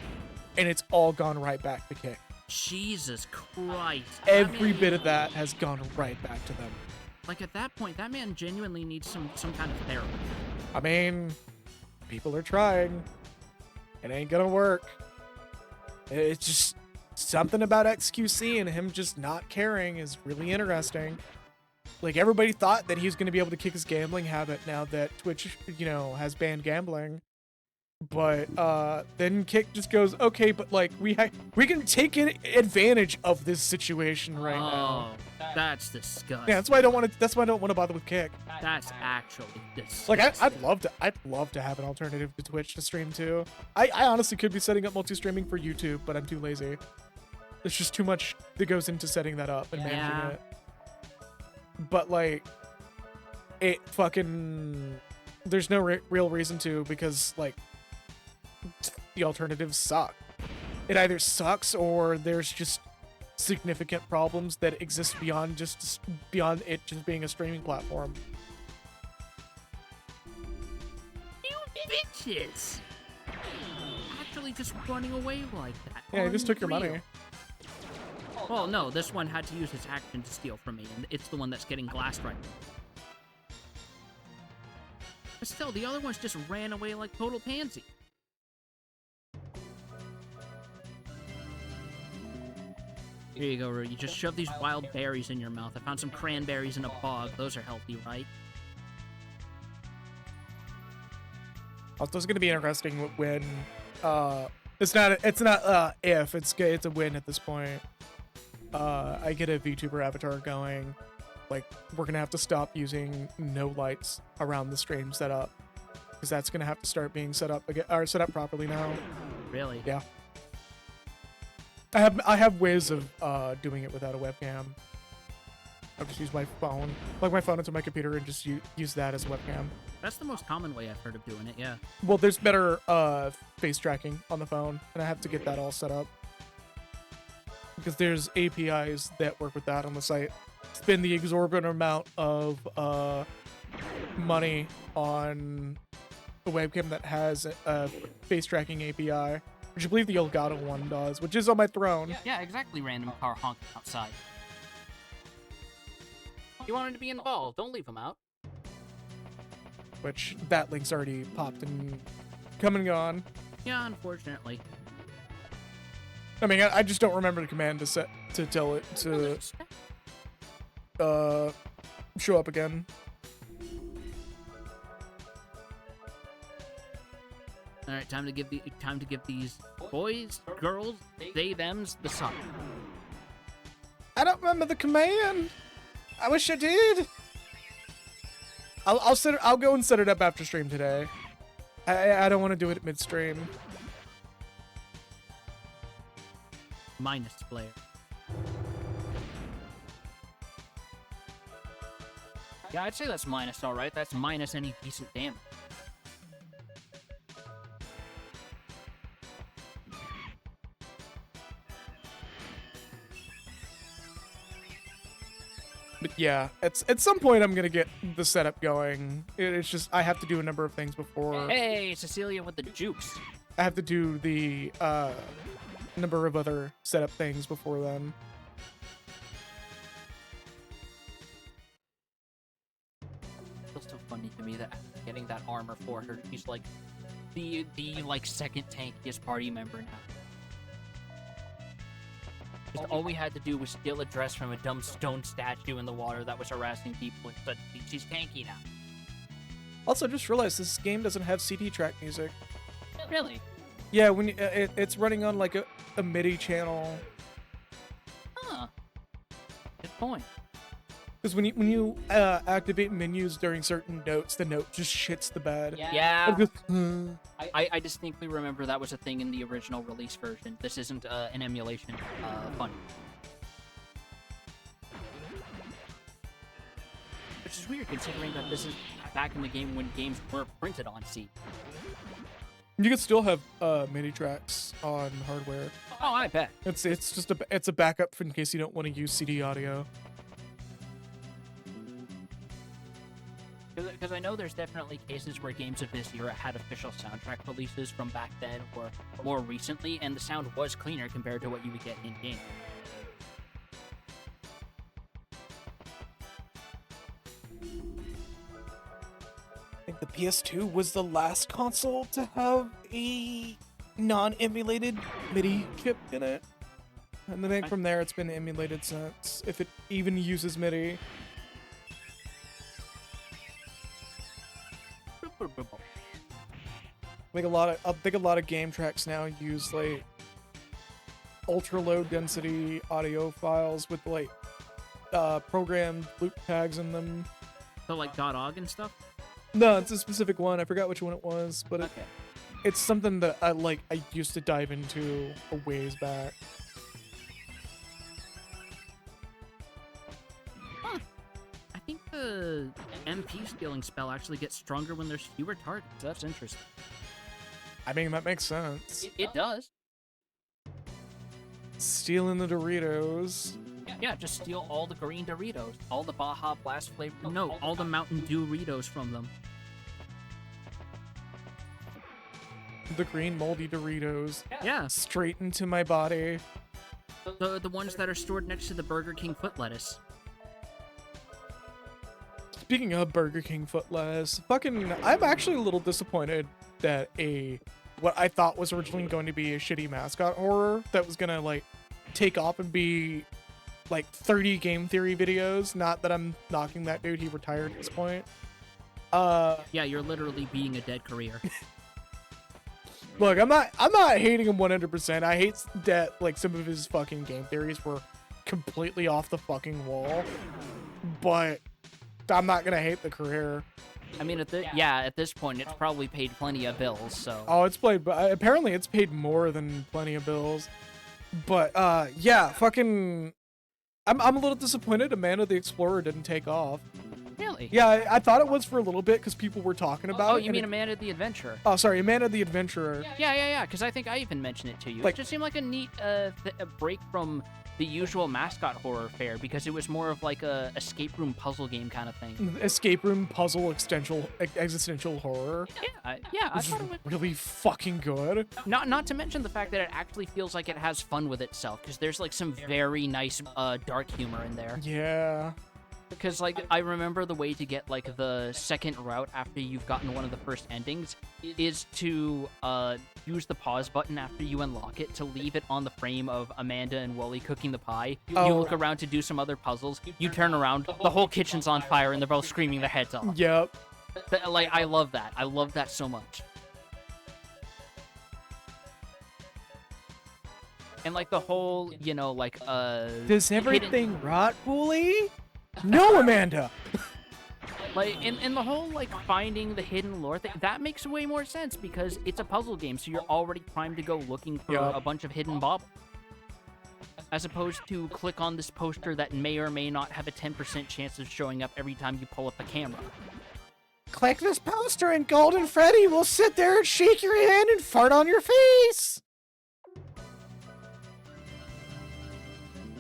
and it's all gone right back to Kick. Jesus Christ. Every bit of that has gone right back to them. Like, at that point, that man genuinely needs some kind of therapy. I mean, people are trying. It ain't gonna work. It's just something about XQC and him just not caring is really interesting. Like, everybody thought that he was gonna be able to kick his gambling habit now that Twitch, has banned gambling. But then Kick just goes, okay, but like we can take advantage of this situation right now. Oh, that's disgusting. Yeah, that's why I don't want to bother with Kick. That's actually disgusting. Like, I'd love to have an alternative to Twitch to stream to. I honestly could be setting up multi-streaming for YouTube, but I'm too lazy. There's just too much that goes into setting that up and managing it. But like, it fucking, there's no real reason to, because like, the alternatives suck. It either sucks or there's just significant problems that exist beyond it just being a streaming platform. You bitches! Actually just running away like that. Yeah, he just took your Unreal. money. Well, no, this one had to use his action to steal from me, and it's the one that's getting glassed right now. But still, the other ones just ran away like total pansy. Here you go, Rue. You just shove these wild berries in your mouth. I found some cranberries in a bog. Those are healthy, right? Also, it's gonna be interesting when it's not if it's a win at this point. I get a VTuber avatar going. Like, we're gonna have to stop using no lights around the stream setup because that's gonna have to start being set up again or set up properly now. Really? Yeah. I have ways of doing it without a webcam. I'll just use my phone, plug my phone into my computer, and just use that as a webcam. That's the most common way I've heard of doing it, yeah. Well, there's better face tracking on the phone, and I have to get that all set up because there's APIs that work with that on the site. Spend the exorbitant amount of money on a webcam that has a face tracking API, which I believe the Elgato one does, which is on my throne. Yeah, exactly, random car honking outside. You wanted to be involved. Don't leave him out. Which that link's already popped and come and gone. Yeah, unfortunately. I mean, I just don't remember the command to tell it to show up again. All right, time to give these boys, girls, they, them's the sun. I don't remember the command. I wish I did. I'll go and set it up after stream today. I don't want to do it at midstream. Minus player. Yeah, I'd say that's minus, all right. That's minus any decent damage. But yeah, at some point I'm gonna get the setup going. It's just I have to do a number of things before. Hey, Cecilia with the jukes. I have to do the number of other setup things before then. It's so funny to me that getting that armor for her, she's like the like second tankiest party member now. Just all we had to do was steal a dress from a dumb stone statue in the water that was harassing people, but she's tanky now. Also, I just realized this game doesn't have CD track music. Really? Yeah, when it's running on like a MIDI channel. Huh. Good point. Because when you activate menus during certain notes, the note just shits the bed. Yeah. It just, I distinctly remember that was a thing in the original release version. This isn't an emulation fun. Which is weird considering that this is back in the game when games were printed on CD. You can still have MIDI tracks on hardware. Oh, I bet. It's just a backup in case you don't want to use CD audio. Because I know there's definitely cases where games of this era had official soundtrack releases from back then or more recently, and the sound was cleaner compared to what you would get in-game. I think the PS2 was the last console to have a non-emulated MIDI chip in it. And I think from there it's been emulated since, if it even uses MIDI. I think a lot of game tracks now use like ultra low density audio files with like programmed loop tags in them. So like .ogg and stuff? No, it's a specific one. I forgot which one it was, but Okay. it's something that I used to dive into a ways back. Huh. I think the MP stealing spell actually gets stronger when there's fewer targets. That's interesting. I mean, that makes sense. It does. Stealing the Doritos. Yeah, just steal all the green Doritos. All the Baja Blast flavor. No, all the Mountain Dew Doritos from them. The green moldy Doritos. Yeah, Straight into my body. the ones that are stored next to the Burger King foot lettuce. Speaking of Burger King footless, I'm actually a little disappointed that what I thought was originally going to be a shitty mascot horror that was gonna like take off and be like 30 game theory videos. Not that I'm knocking that dude, he retired at this point. Yeah, you're literally being a dead career. Look, I'm not hating him 100%. I hate that like some of his fucking game theories were completely off the fucking wall, but I'm not gonna hate the career. I mean, at this point, it's probably paid plenty of bills. So. Oh, apparently it's paid more than plenty of bills. But yeah, fucking, I'm a little disappointed Amanda the Explorer didn't take off. Really? Yeah, I thought it was for a little bit because people were talking about it. Oh, you mean Amanda the Adventurer? Oh, sorry, Amanda the Adventurer. Yeah, because I think I even mentioned it to you. Like- It just seemed like a neat a break from the usual mascot horror fare because it was more of like a escape room puzzle game kind of thing. Escape room puzzle existential horror. I Which is thought it was really fucking good. not to mention the fact that it actually feels like it has fun with itself because there's like some very nice dark humor in there. Yeah. Because, like, I remember the way to get, like, the second route after you've gotten one of the first endings is to use the pause button after you unlock it to leave it on the frame of Amanda and Wooly cooking the pie. You Oh. look around to do some other puzzles. You turn around, the whole kitchen's on fire, and they're both screaming their heads off. Yep. Like, I love that. I love that so much. And, like, the whole, you know, like, Does everything rot, Wooly? No, Amanda. Like, and the whole, like, finding the hidden lore thing, that makes way more sense because it's a puzzle game, so you're already primed to go looking for Yup. a bunch of hidden baubles. As opposed to click on this poster that may or may not have a 10% chance of showing up every time you pull up a camera. Click this poster and Golden Freddy will sit there and shake your hand and fart on your face.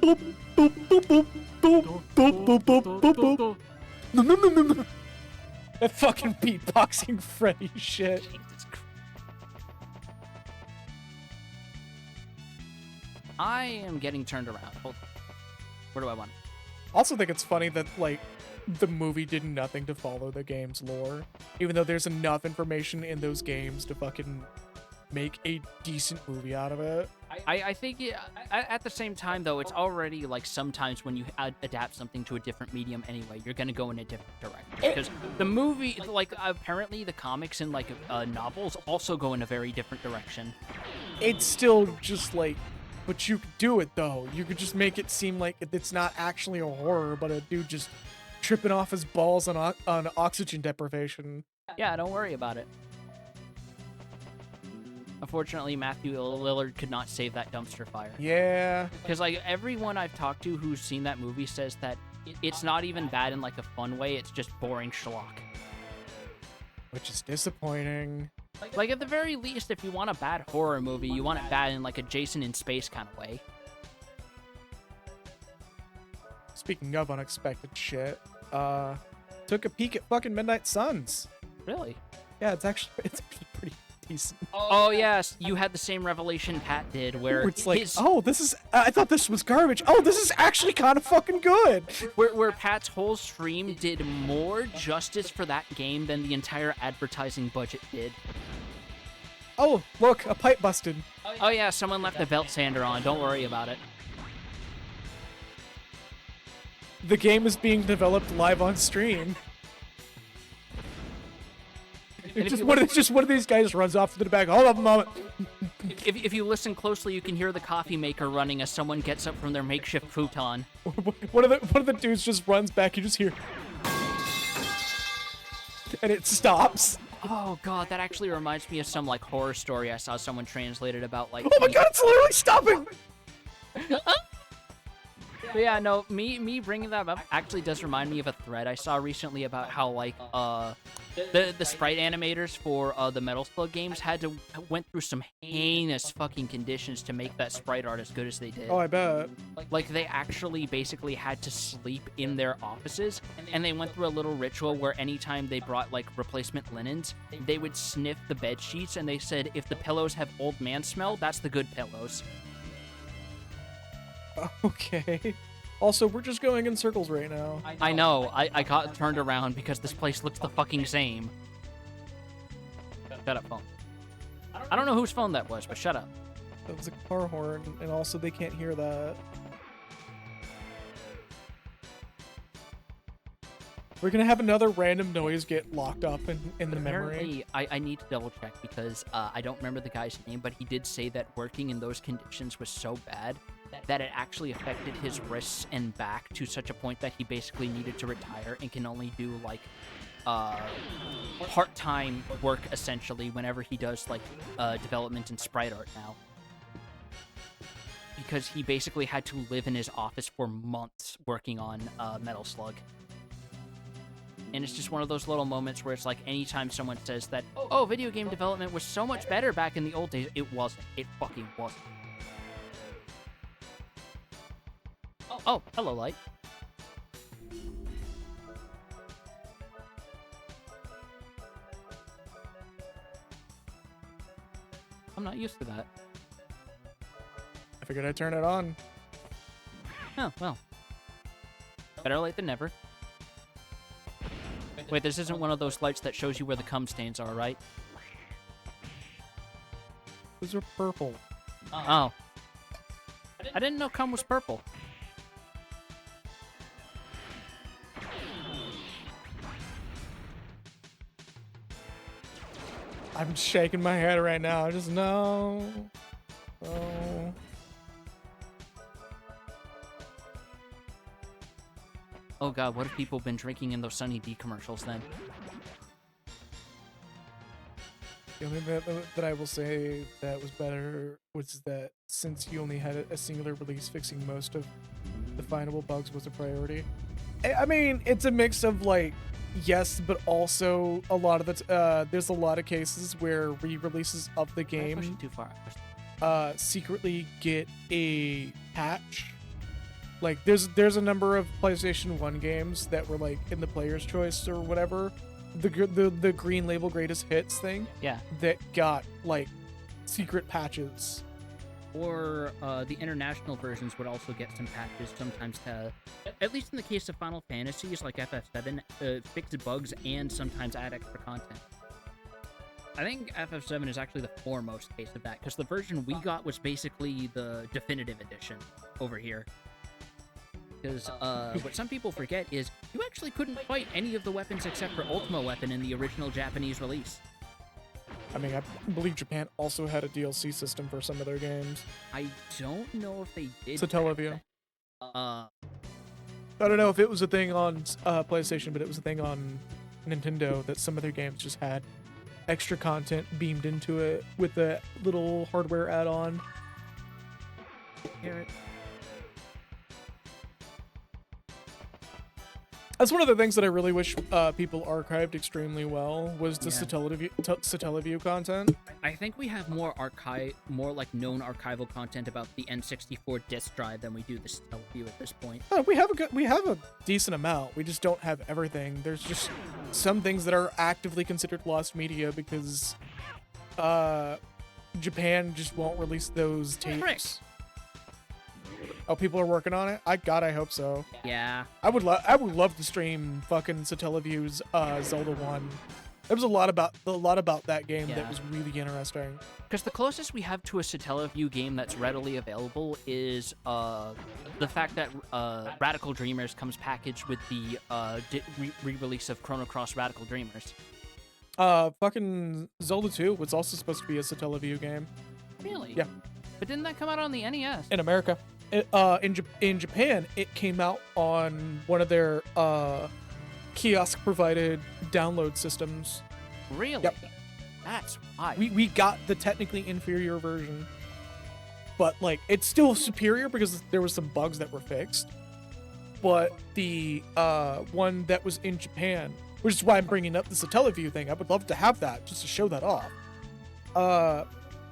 Boop, boop, boop, boop, boop, boop, boop, boop, boop, boop. No, no, no, no, no. That fucking beatboxing Freddy shit. Jesus Christ. I am getting turned around. Hold on. Where do I want it? Also think it's funny that, like, the movie did nothing to follow the game's lore. Even though there's enough information in those games to fucking make a decent movie out of it. I think at the same time, though, it's already, like, sometimes when you adapt something to a different medium anyway, you're going to go in a different direction. Because the movie, like, apparently the comics and, like, novels also go in a very different direction. It's still just, like, but you could do it, though. You could just make it seem like it's not actually a horror, but a dude just tripping off his balls on oxygen deprivation. Yeah, don't worry about it. Unfortunately, Matthew Lillard could not save that dumpster fire. Yeah. Because, like, everyone I've talked to who's seen that movie says that it's not even bad in, like, a fun way. It's just boring schlock. Which is disappointing. Like, at the very least, if you want a bad horror movie, you want it bad in, like, a Jason in Space kind of way. Speaking of unexpected shit, took a peek at fucking Midnight Suns. Really? Yeah, it's pretty decent. Oh, yes, you had the same revelation Pat did, where It's like, oh, this is, I thought this was garbage. Oh, this is actually kind of fucking good. where Pat's whole stream did more justice for that game than the entire advertising budget did. Oh, look, a pipe busted. Oh yeah, someone left the belt sander on. Don't worry about it. The game is being developed live on stream. It's just one of these guys runs off to the back. Hold up a moment. If you listen closely, you can hear the coffee maker running as someone gets up from their makeshift futon. One of the dudes just runs back. You just hear, and it stops. Oh god, that actually reminds me of some like horror story I saw someone translated about like. Oh my god, it's literally stopping. But yeah, no, me bringing that up actually does remind me of a thread I saw recently about how like the sprite animators for the Metal Slug games went through some heinous fucking conditions to make that sprite art as good as they did. Oh, I bet. Like they actually basically had to sleep in their offices, and they went through a little ritual where anytime they brought like replacement linens, they would sniff the bed sheets, and they said if the pillows have old man smell, that's the good pillows. Okay. Also, we're just going in circles right now. I know. I got turned around because this place looks the fucking same. Shut up, phone. I don't know whose phone that was, but shut up. That was a car horn, and also they can't hear that. We're gonna have another random noise get locked up in the memory. Apparently, I need to double check because I don't remember the guy's name, but he did say that working in those conditions was so bad that it actually affected his wrists and back to such a point that he basically needed to retire and can only do like part-time work essentially whenever he does like development and sprite art now. Because he basically had to live in his office for months working on Metal Slug. And it's just one of those little moments where it's like anytime someone says that, oh, video game development was so much better back in the old days, it wasn't. It fucking wasn't. Oh, hello, Light. I'm not used to that. I figured I'd turn it on. Oh, well. Better late than never. Wait, this isn't one of those lights that shows you where the cum stains are, right? Those are purple. Oh. I didn't know cum was purple. I'm shaking my head right now. I just no. Oh. Oh god, what have people been drinking in those Sunny D commercials then? The only thing that I will say that was better was that since you only had a singular release, fixing most of the findable bugs was a priority. I mean, it's a mix of like, yes, but also a lot of the there's a lot of cases where re-releases of the game Pushing too far. secretly get a patch. Like there's a number of PlayStation 1 games that were like in the player's choice or whatever, the green label greatest hits thing. Yeah. That got like secret patches. Or the international versions would also get some patches sometimes to, at least in the case of Final Fantasies like FF7, fix bugs and sometimes add extra content. I think FF7 is actually the foremost case of that, because the version we got was basically the definitive edition over here. Because what some people forget is you actually couldn't fight any of the weapons except for Ultima Weapon in the original Japanese release. I mean, I believe Japan also had a DLC system for some of their games. I don't know if they did. Satellaview. Uh, I don't know if it was a thing on PlayStation, but it was a thing on Nintendo that some of their games just had extra content beamed into it with a little hardware add-on. That's one of the things that I really wish people archived extremely well was the Satellaview content. I think we have more like known archival content about the N64 disk drive than we do the Satellaview at this point. We have a decent amount. We just don't have everything. There's just some things that are actively considered lost media because Japan just won't release those tapes. Frick. Oh, people are working on it? I hope so. Yeah. I would love to stream fucking Satellaview's Zelda 1. There was a lot about that game that was really interesting. Because the closest we have to a Satellaview game that's readily available is the fact that Radical Dreamers comes packaged with the re-release of Chrono Cross Radical Dreamers. Fucking Zelda 2 was also supposed to be a Satellaview game. Really? Yeah. But didn't that come out on the NES? In America. In Japan, it came out on one of their kiosk-provided download systems. Really? Yep. That's why. We got the technically inferior version, but like it's still superior because there was some bugs that were fixed. But the one that was in Japan, which is why I'm bringing up the Satellaview thing, I would love to have that just to show that off.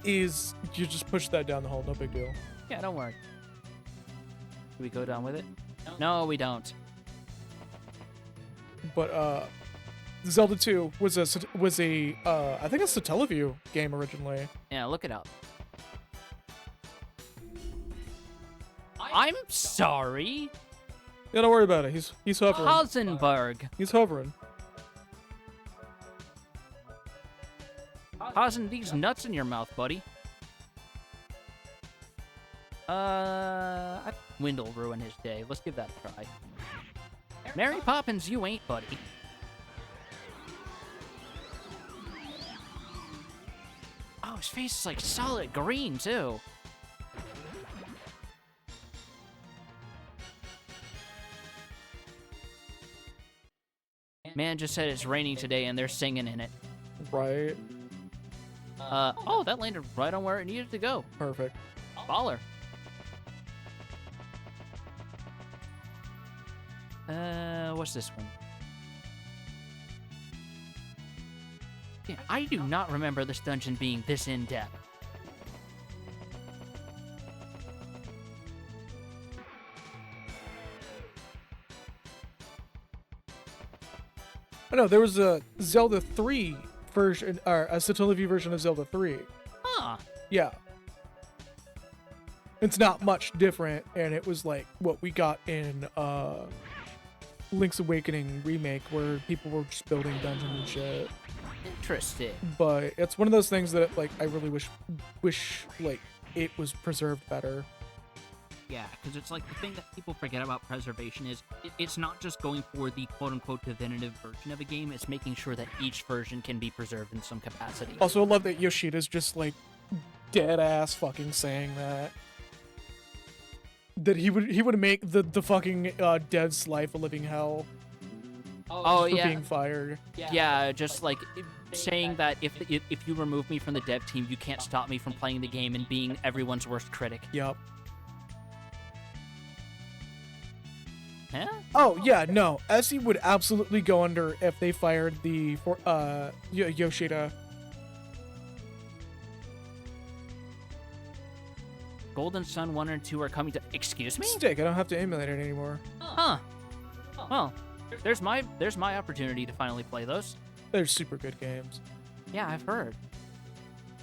Is you just push that down the hole, no big deal. Yeah, don't worry. Do we go down with it? No, we don't. But Zelda 2 was a I think a Satellaview game originally. Yeah, look it up. I'm sorry. Yeah, don't worry about it. He's hovering. Hasenberg. He's hovering. Causing these nuts in your mouth, buddy. Wind will ruin his day. Let's give that a try. Mary Poppins, you ain't, buddy. Oh, his face is like solid green, too. Man just said it's raining today and they're singing in it. Right. Oh, that landed right on where it needed to go. Perfect. Baller. What's this one? Yeah, I do not remember this dungeon being this in-depth. I know there was a Zelda 3 version, or a Satellaview version of Zelda 3. Huh. Yeah. It's not much different, and it was like what we got in Link's Awakening remake, where people were just building dungeons and shit. Interesting. But it's one of those things that like I really wish like it was preserved better. Yeah, because it's like the thing that people forget about preservation is it's not just going for the quote-unquote definitive version of a game, it's making sure that each version can be preserved in some capacity. Also, I love that Yoshida's just like dead ass fucking saying that he would make the fucking dev's life a living hell. Oh, for yeah. being fired. Yeah, just like saying that if you remove me from the dev team, you can't stop me from playing the game and being everyone's worst critic. Yep. Huh? Oh yeah, no. SE would absolutely go under if they fired the Yoshida. Golden Sun 1 and 2 are coming to... Excuse me? Stick, I don't have to emulate it anymore. Huh. Well, there's my opportunity to finally play those. They're super good games. Yeah, I've heard.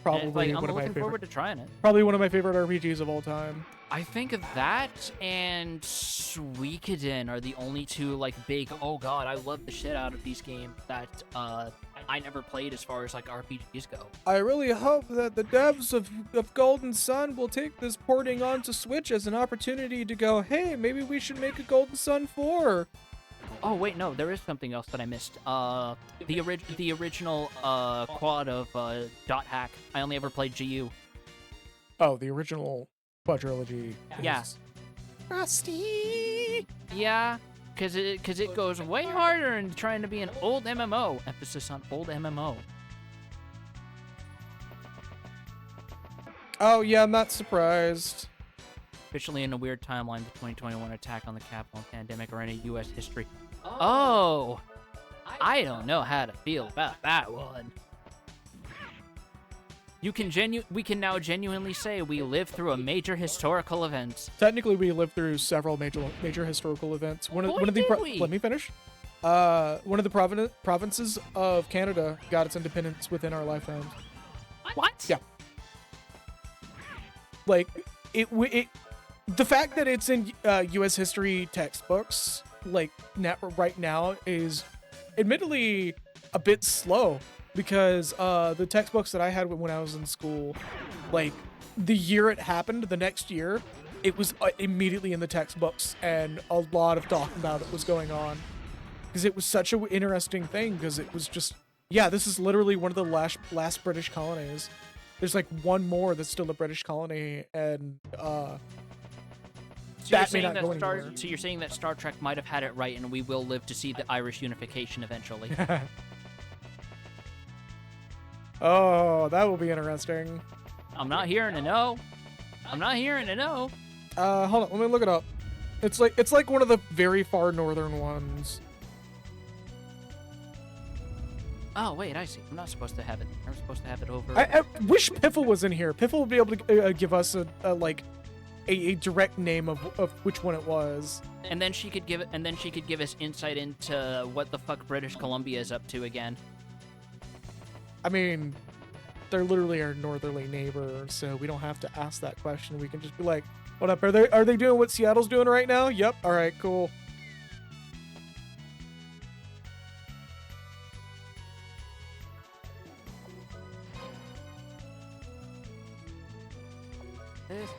Probably I'm one of my looking forward favorite. to trying it. Probably one of my favorite RPGs of all time. I think that and Suikoden are the only two like big. Oh god, I love the shit out of these games that I never played as far as like RPGs go. I really hope that the devs of Golden Sun will take this porting onto Switch as an opportunity to go, hey, maybe we should make a Golden Sun 4. Oh wait, no, there is something else that I missed. The original quad of Dot Hack. I only ever played GU. Oh, the original quadrilogy. Yeah. Rusty. Yeah, because it goes way harder in trying to be an old MMO. Emphasis on old MMO. Oh yeah, I'm not surprised. Officially in a weird timeline, the 2021 attack on the Capitol pandemic or any U.S. history. Oh, I don't know how to feel about that one. We can now genuinely say we lived through a major historical event. Technically, we lived through several major historical events. One of the did we? let me finish. One of the provinces of Canada got its independence within our lifetimes. What? Yeah. Like it the fact that it's in U.S. history textbooks like right now is admittedly a bit slow because the textbooks that I had when I was in school, like the year it happened, the next year, it was immediately in the textbooks and a lot of talk about it was going on because it was such an interesting thing because it was just, yeah, this is literally one of the last British colonies. There's like one more that's still a British colony and So that may not go anywhere. So you're saying that Star Trek might have had it right, and we will live to see the Irish unification eventually. Oh, that will be interesting. I'm not hearing a no. I'm not hearing a no. Hold on, let me look it up. It's like one of the very far northern ones. Oh wait, I see. I'm not supposed to have it. I'm supposed to have it over. I wish Piffle was in here. Piffle would be able to give us a direct name of which one it was. And then she could give us insight into what the fuck British Columbia is up to again. I mean, they're literally our northerly neighbor, so we don't have to ask that question. We can just be like, "What up? Are they doing what Seattle's doing right now?" Yep. All right. Cool. this?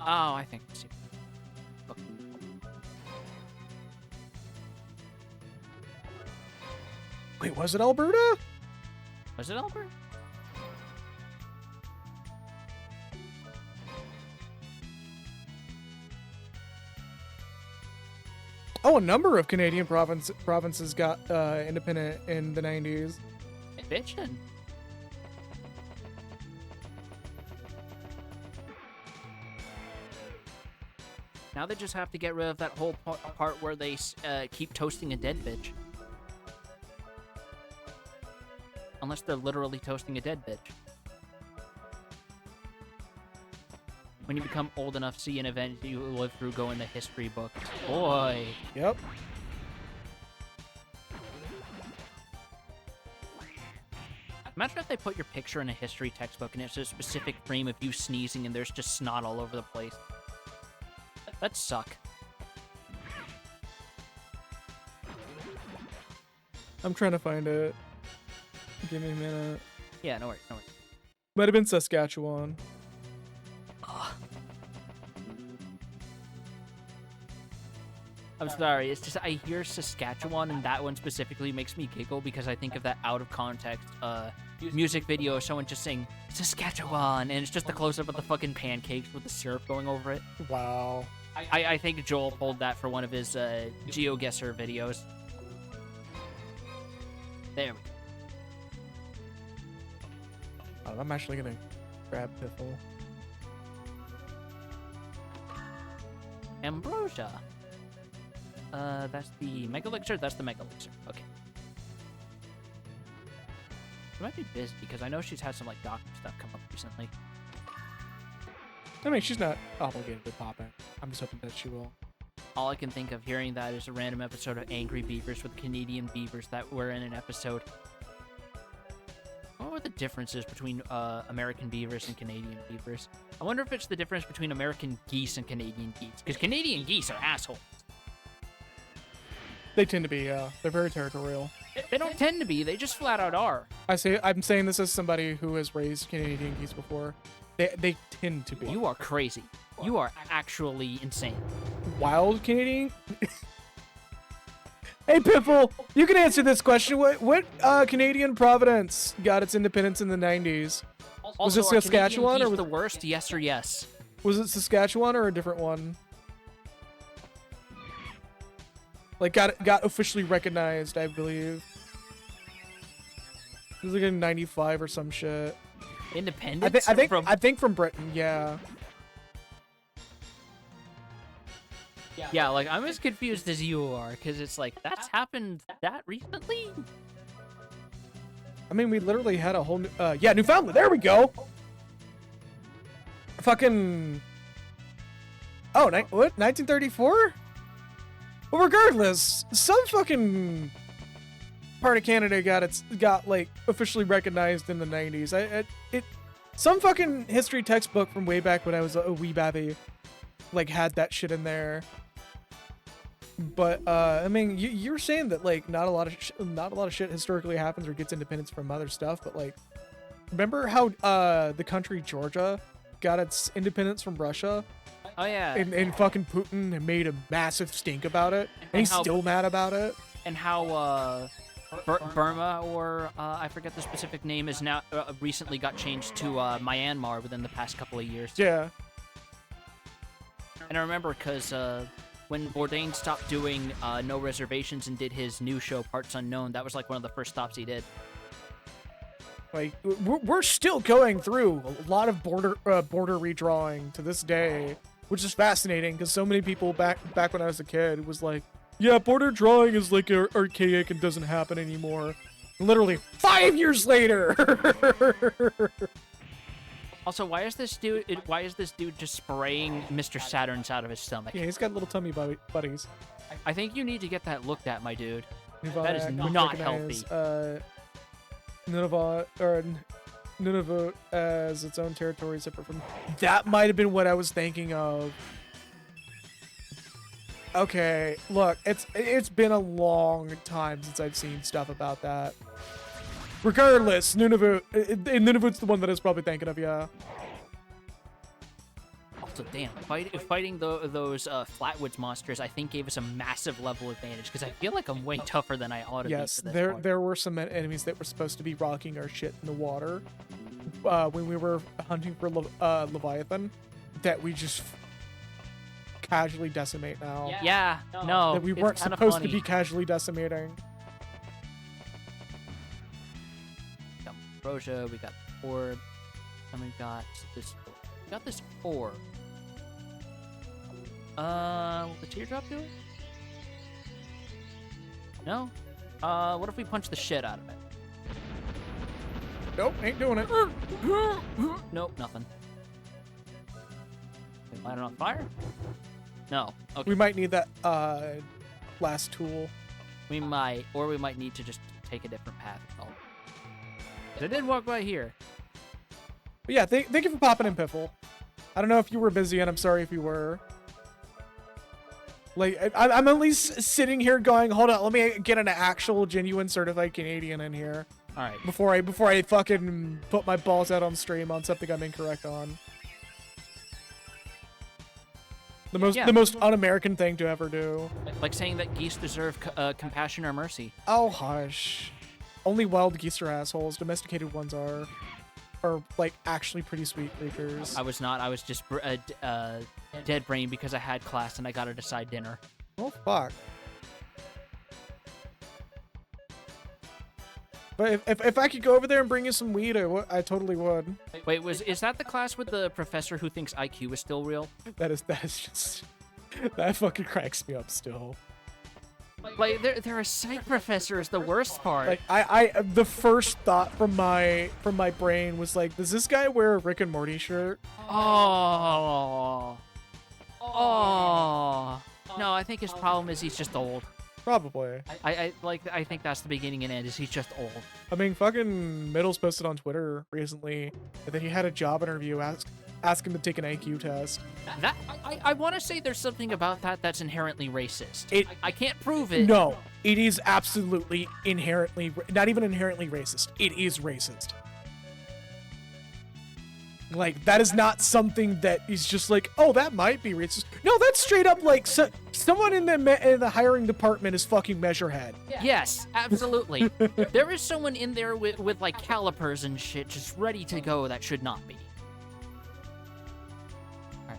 Oh, I think I see. Okay. Wait, was it Alberta? Was it Albert? Oh, a number of Canadian provinces got independent in the 90s. Bitchin'. Now they just have to get rid of that whole part where they keep toasting a dead bitch. Unless they're literally toasting a dead bitch. When you become old enough to see an event you live through go in the history book. Boy. Yep. Imagine if they put your picture in a history textbook and it's a specific frame of you sneezing and there's just snot all over the place. That'd suck. I'm trying to find it. Give me a minute. Yeah, no worries, no worries. Might have been Saskatchewan. I'm sorry, it's just I hear Saskatchewan and that one specifically makes me giggle because I think of that out of context music video of someone just saying Saskatchewan and it's just the close-up of the fucking pancakes with the syrup going over it. Wow. I think Joel pulled that for one of his GeoGuessr videos. There we go. I'm actually gonna grab Piffle. Ambrosia. That's the Mega Elixir? That's the Mega Elixir. Okay. She might be busy because I know she's had some, like, doctor stuff come up recently. I mean, she's not obligated to pop in. I'm just hoping that she will. All I can think of hearing that is a random episode of Angry Beavers with Canadian beavers that were in an episode. What were the differences between American beavers and Canadian beavers? I wonder if it's the difference between American geese and Canadian geese. Because Canadian geese are assholes. They tend to be, they're very territorial. They don't tend to be. They just flat out are. I'm saying this as somebody who has raised Canadian geese before. They tend to be. You are crazy. You are actually insane. Wild Canadian? Hey, Piffle, you can answer this question. What Canadian province got its independence in the 90s? Was it Also, are Saskatchewan, Canadian or geese was the worst? Yes or yes? Was it Saskatchewan or a different one? Like got officially recognized, I believe. It was like in '95 or some shit. Independence? I think from Britain, yeah. Yeah, like, I'm as confused as you are, because it's like, that's happened that recently? I mean, we literally had a whole new, yeah, Newfoundland, there we go! Fucking... Oh, what, 1934? Well, regardless, some fucking part of Canada got like, officially recognized in the 90s. Some fucking history textbook from way back when I was a wee babby, like, had that shit in there. But I mean, you're saying that like not a lot of shit historically happens or gets independence from other stuff, but like, remember how the country Georgia got its independence from Russia? Oh yeah. And fucking Putin made a massive stink about it, and he's still mad about it. And how Burma, or I forget the specific name, is now recently got changed to Myanmar within the past couple of years. Yeah. And I remember because when Bourdain stopped doing No Reservations and did his new show, Parts Unknown, that was like one of the first stops he did. Like, we're still going through a lot of border redrawing to this day, which is fascinating because so many people back when I was a kid was like, yeah, border drawing is like archaic and doesn't happen anymore. Literally 5 years later. Also, why is this dude just spraying Mr. Saturns out of his stomach? Yeah, he's got little tummy buddies. I think you need to get that looked at, my dude. Nunavut, That is not healthy. Nunavut as its own territory separate from... That might have been what I was thinking of. Okay, look, it's been a long time since I've seen stuff about that. Regardless, Nunavut's the one that I was probably thinking of, yeah. Also, damn, fighting those Flatwoods monsters, I think gave us a massive level advantage because I feel like I'm way tougher than I ought to Yes, be. Yes, there were some enemies that were supposed to be rocking our shit in the water when we were hunting for Leviathan that we just casually decimate now. Yeah, no, That we it's weren't kinda supposed to funny. be casually decimating. We got Ambrosia, we got the orb, and we got this orb. Will the teardrop do it? No? What if we punch the shit out of it? Nope, ain't doing it. Nope, nothing. We light it on fire? No. Okay. We might need that last tool. We might need to just take a different path. Oh. I did walk by here. But yeah, thank you for popping in, Piffle. I don't know if you were busy, and I'm sorry if you were. Like, I'm at least sitting here going, hold on, let me get an actual, genuine, certified Canadian in here. All right. Before I fucking put my balls out on stream on something I'm incorrect on. The most un-American thing to ever do. Like saying that geese deserve compassion or mercy. Oh, hush. Only wild geese are assholes. Domesticated ones are like actually pretty sweet creatures. I was not. I was just dead brain because I had class and I got to decide dinner. Oh, fuck. But if I could go over there and bring you some weed, I totally would. Wait, is that the class with the professor who thinks IQ is still real? That is just... That fucking cracks me up still. Like, they're a psych professor is the worst part. Like, I the first thought from my brain was like, does this guy wear a Rick and Morty shirt? Oh. No, I think his problem is he's just old. Probably. I think that's the beginning and end is he's just old. I mean, fucking Middles posted on Twitter recently that he had a job interview, ask him to take an IQ test. That I want to say there's something about that that's inherently racist. I can't prove it. No, it is absolutely inherently, not even inherently racist. It is racist. Like, that is not something that is just like, oh, that might be racist. No, that's straight up like someone in the hiring department is fucking Measurehead. Yes, absolutely. There is someone in there with like calipers and shit just ready to go that should not be.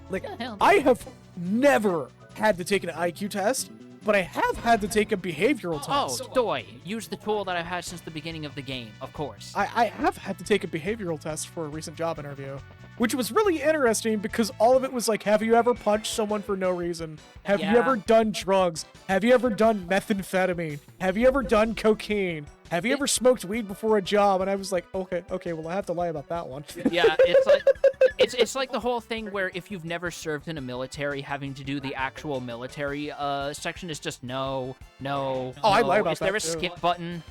Like, I have never had to take an IQ test, but I have had to take a behavioral test. Oh, doy. Use the tool that I've had since the beginning of the game, of course. I have had to take a behavioral test for a recent job interview, which was really interesting because all of it was like, have you ever punched someone for no reason? Have you ever done drugs? Have you ever done methamphetamine? Have you ever done cocaine? Have you ever smoked weed before a job? And I was like, okay, well, I have to lie about that one. Yeah, it's like it's like the whole thing where if you've never served in a military, having to do the actual military section is just no. Oh, I lie about Is there that a too. skip button?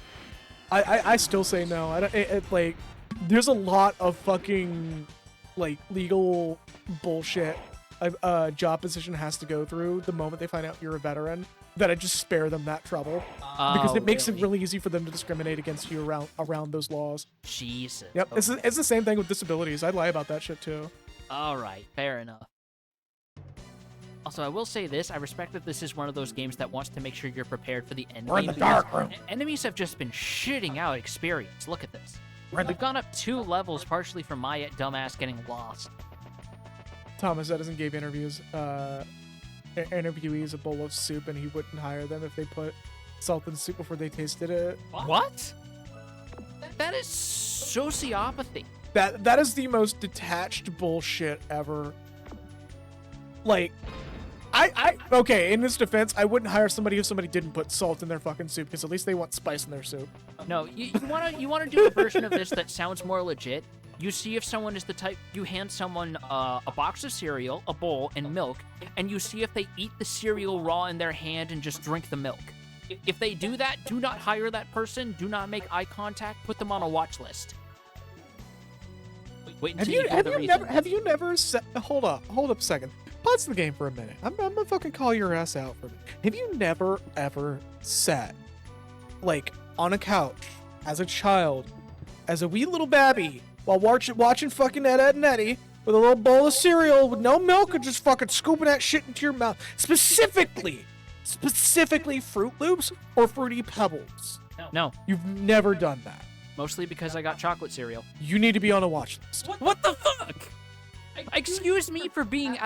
I still say no. I don't. Like, there's a lot of fucking like legal bullshit a job position has to go through the moment they find out you're a veteran. That I just spare them that trouble because it makes it really easy for them to discriminate against you around those laws. Jesus. Yep, Okay. it's the same thing with disabilities. I lie about that shit too. All right, fair enough. Also, I will say this: I respect that this is one of those games that wants to make sure you're prepared for the enemy. We're in the because dark room. Enemies have just been shitting out experience. Look at this. We've gone up 2 levels partially from my dumbass getting lost. Thomas Edison gave interviewees a bowl of soup and he wouldn't hire them if they put salt in soup before they tasted it. What? That is sociopathy. That is the most detached bullshit ever. Like, okay, in this defense, I wouldn't hire somebody if somebody didn't put salt in their fucking soup because at least they want spice in their soup. No, you wanna do a version of this that sounds more legit. You see if someone is the type, you hand someone a box of cereal, a bowl, and milk, and you see if they eat the cereal raw in their hand and just drink the milk. If they do that, do not hire that person, do not make eye contact, put them on a watch list. Wait until you hear the reason. Have you never said, hold up a second. pause the game for a minute. I'm gonna fucking call your ass out for a minute. Have you never ever sat like on a couch as a child, as a wee little babby, while watching fucking Ed, Ed and Eddie with a little bowl of cereal with no milk and just fucking scooping that shit into your mouth? Specifically Fruit Loops or Fruity Pebbles? No, You've never done that. mostly because I got chocolate cereal. You need to be on a watch list. What the fuck? Excuse me for being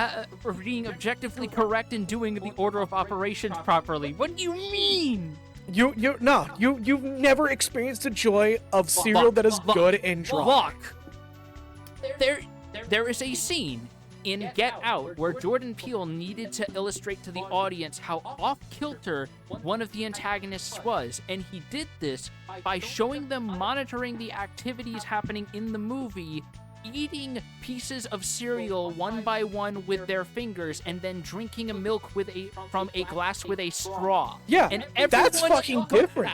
objectively correct in doing the order of operations properly. What do you mean? You've never experienced the joy of cereal that is good and dry. Look, there is a scene in Get Out where Jordan Peele needed to illustrate to the audience how off-kilter one of the antagonists was, and he did this by showing them monitoring the activities happening in the movie, eating pieces of cereal one by one with their fingers, and then drinking a milk from a glass with a straw. Yeah, and that's everyone fucking took different.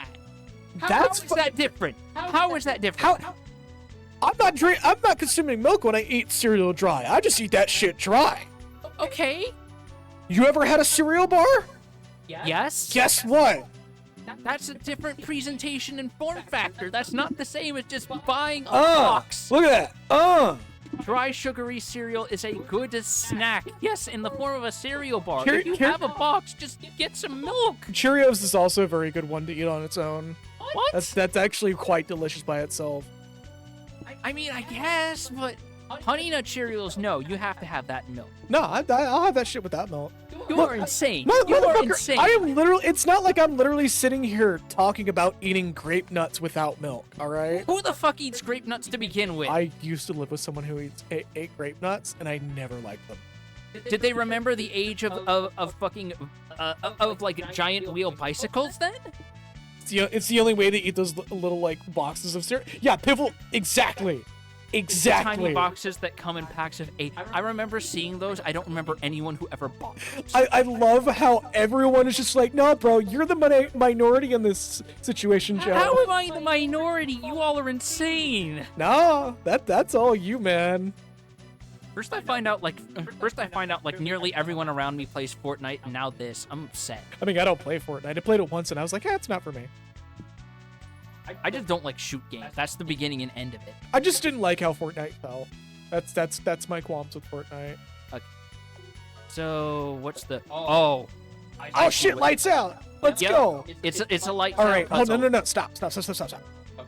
that. How is That's that different? How is that different? I'm not consuming milk when I eat cereal dry. I just eat that shit dry. Okay. You ever had a cereal bar? Yes. Guess what? That's a different presentation and form factor. That's not the same as just buying a Uh, box. look at that. Dry sugary cereal is a good snack. Yes, in the form of a cereal bar. Here- If you here- have a box, just get some milk. Cheerios is also a very good one to eat on its own. What? That's actually quite delicious by itself. I mean, I guess, but Honey Nut Cheerios, no, you have to have that in milk. No, I'll have that shit without milk. You Look, are insane. Motherfucker, You are insane. I am literally. It's not like I'm literally sitting here talking about eating grape nuts without milk. All right. Who the fuck eats grape nuts to begin with? I used to live with someone who ate grape nuts, and I never liked them. Did they remember the age of fucking of like giant wheel bicycles then? It's the only way to eat those little like boxes of cereal. Yeah, pivotal. Exactly. The Exactly. tiny boxes that come in packs of 8. I remember seeing those. I don't remember anyone who ever bought those. I love how everyone is just like, no, bro, you're the minority in this situation, Joe. How am I the minority? You all are insane. No, that's all you, man. First I find out like nearly everyone around me plays Fortnite, and now this. I'm upset. I mean, I don't play Fortnite. I played it once, and I was like, it's not for me. I just don't like shoot games. That's the beginning and end of it. I just didn't like how Fortnite fell. That's my qualms with Fortnite. So what's the? Oh. Oh shit! Lights out. Let's Yep. go. It's a light. All right. Oh puzzle. no! Stop!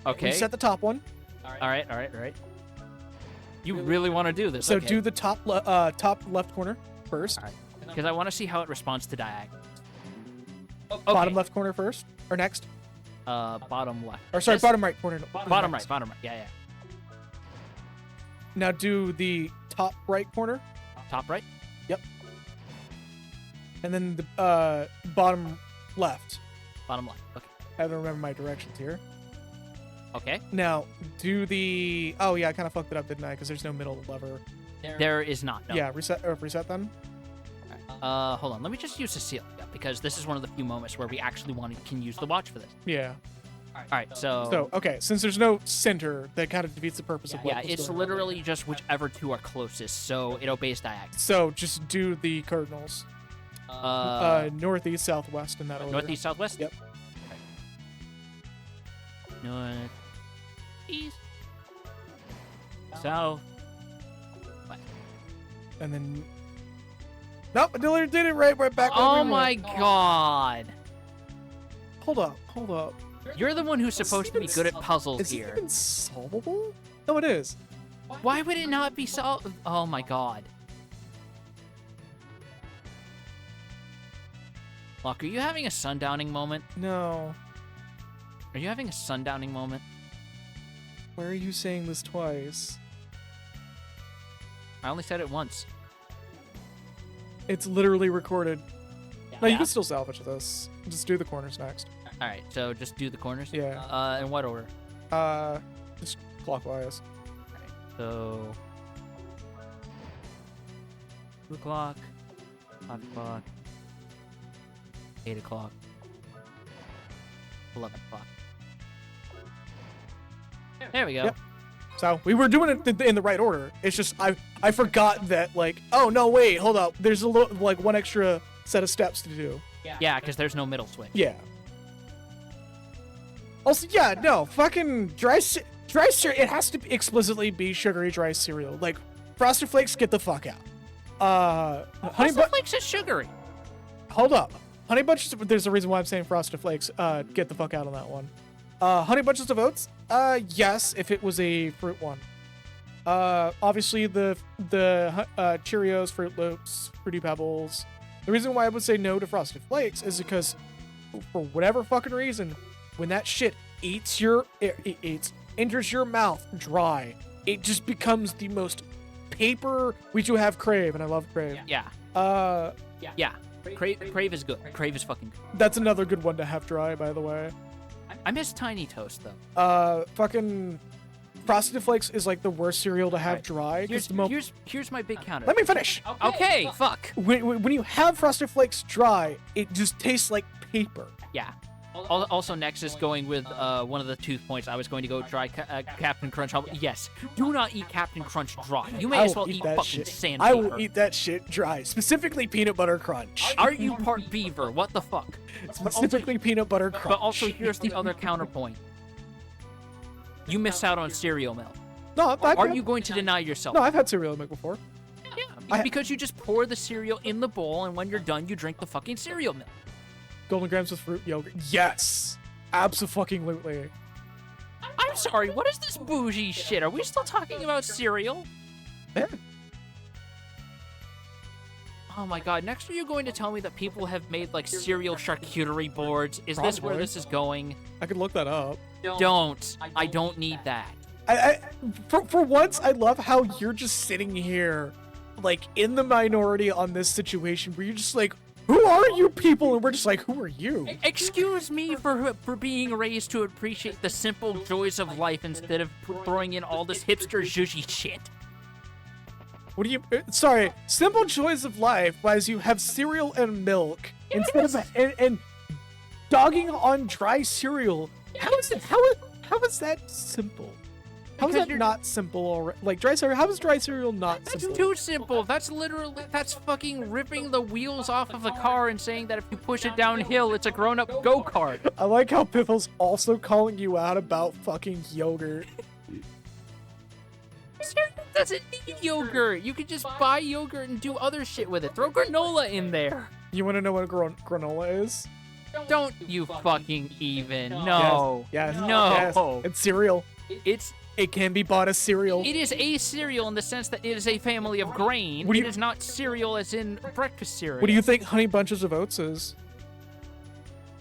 Okay. Reset the top one. All right. You really want to do this? So do the top left corner first. All right. Because I want to see how it responds to diagonal. Okay. Bottom left corner first, or next. Bottom left. Or sorry, This- bottom right corner. Bottom next. right. Yeah. Now do the top right corner, Top right. and then the bottom left. Bottom left. Okay. I have to remember my directions here. Okay. Now do the. Oh yeah, I kind of fucked it up, didn't I? Because there's no middle lever. There is not. No. Yeah, reset them. Hold on. Let me just use Cecilia because this is one of the few moments where we actually can use the watch for this. Yeah. All right. So. So okay, since there's no center, that kind of defeats the purpose of what Yeah, was it's going on. literally just whichever two are closest, so it obeys diagonal. So just do the cardinals. Northeast, southwest, in that order. Northeast, southwest. Yep. North, east, south. And then. Nope, I did it right back. Oh over my here. god! Hold up. You're the one who's supposed to be good at puzzles Is it here. even solvable? No, it is. Why would it not be solved? Oh my god. Locke, are you having a sundowning moment? No. Are you having a sundowning moment? Why are you saying this twice? I only said it once. It's literally recorded. No, you Yeah. can still salvage this. Just do the corners next. Alright, so just do the corners? Yeah. In what order? Just clockwise. Alright, so 2 o'clock, 5 o'clock, 8 o'clock, 11 o'clock. There we go. Yep. So we were doing it in the right order. It's just I forgot that, like, oh, no, wait, hold up. There's a little, like, one extra set of steps to do. Yeah, because there's no middle switch. Yeah. Also, yeah, no, fucking dry cereal, it has to explicitly be sugary dry cereal. Like, Frosted Flakes, get the fuck out. Honey Frosted Flakes is sugary. Hold up. Honey Bunches, there's a reason why I'm saying Frosted Flakes, get the fuck out on that one. Honey Bunches of Oats, yes, if it was a fruit one. Obviously the Cheerios, Fruit Loops, Fruity Pebbles. The reason why I would say no to Frosted Flakes is because, for whatever fucking reason, when that shit enters your mouth dry, it just becomes the most paper. We do have Crave, and I love Crave. Yeah. Yeah. Crave is good. Crave is fucking good. That's another good one to have dry, by the way. I miss Tiny Toast though. Fucking Frosted Flakes is like the worst cereal to have dry. Here's my big counter. Let me finish. Okay, fuck. When you have Frosted Flakes dry, it just tastes like paper. Yeah. Also, next is going with one of the 2 points. I was going to go try Captain Crunch. Yes, do not eat Captain Crunch dry. You may as well eat fucking shit. sandpaper. I will eat that shit dry. Specifically peanut butter crunch. Are you part beaver? What the fuck? Specifically peanut butter crunch. But also, here's the other counterpoint. You miss out on cereal milk. No, Are you going to deny yourself? No, I've had cereal milk before. Yeah, because you just pour the cereal in the bowl, and when you're done, you drink the fucking cereal milk. Golden Grams with fruit yogurt. Yes. Abso-fucking-lutely. I'm sorry, what is this bougie shit? Are we still talking about cereal? Yeah. Oh my god, next are you going to tell me that people have made, like, cereal charcuterie boards? Is this where Probably. this is going? I could look that up. Don't. I don't need that. For once, I love how you're just sitting here, like, in the minority on this situation where you're just like, who are you people? And we're just like, who are you? Excuse me for being raised to appreciate the simple joys of life instead of throwing in all this hipster zhuzhy shit. What do you... Sorry. Simple joys of life, as you have cereal and milk instead of... And dogging on dry cereal. How is that simple? How is that not simple already? Like, dry cereal... How is dry cereal not That's simple? too simple. That's fucking ripping the wheels off of a car and saying that if you push it downhill, it's a grown-up go-kart. I like how Piffle's also calling you out about fucking yogurt. Cereal doesn't need yogurt. You can just buy yogurt and do other shit with it. Throw granola in there. You want to know what a granola is? Don't you fucking even. No. Yes. No. Yes. It's cereal. It can be bought as cereal. It is a cereal in the sense that it is a family of grain. It is not cereal as in breakfast cereal. What do you think Honey Bunches of Oats is?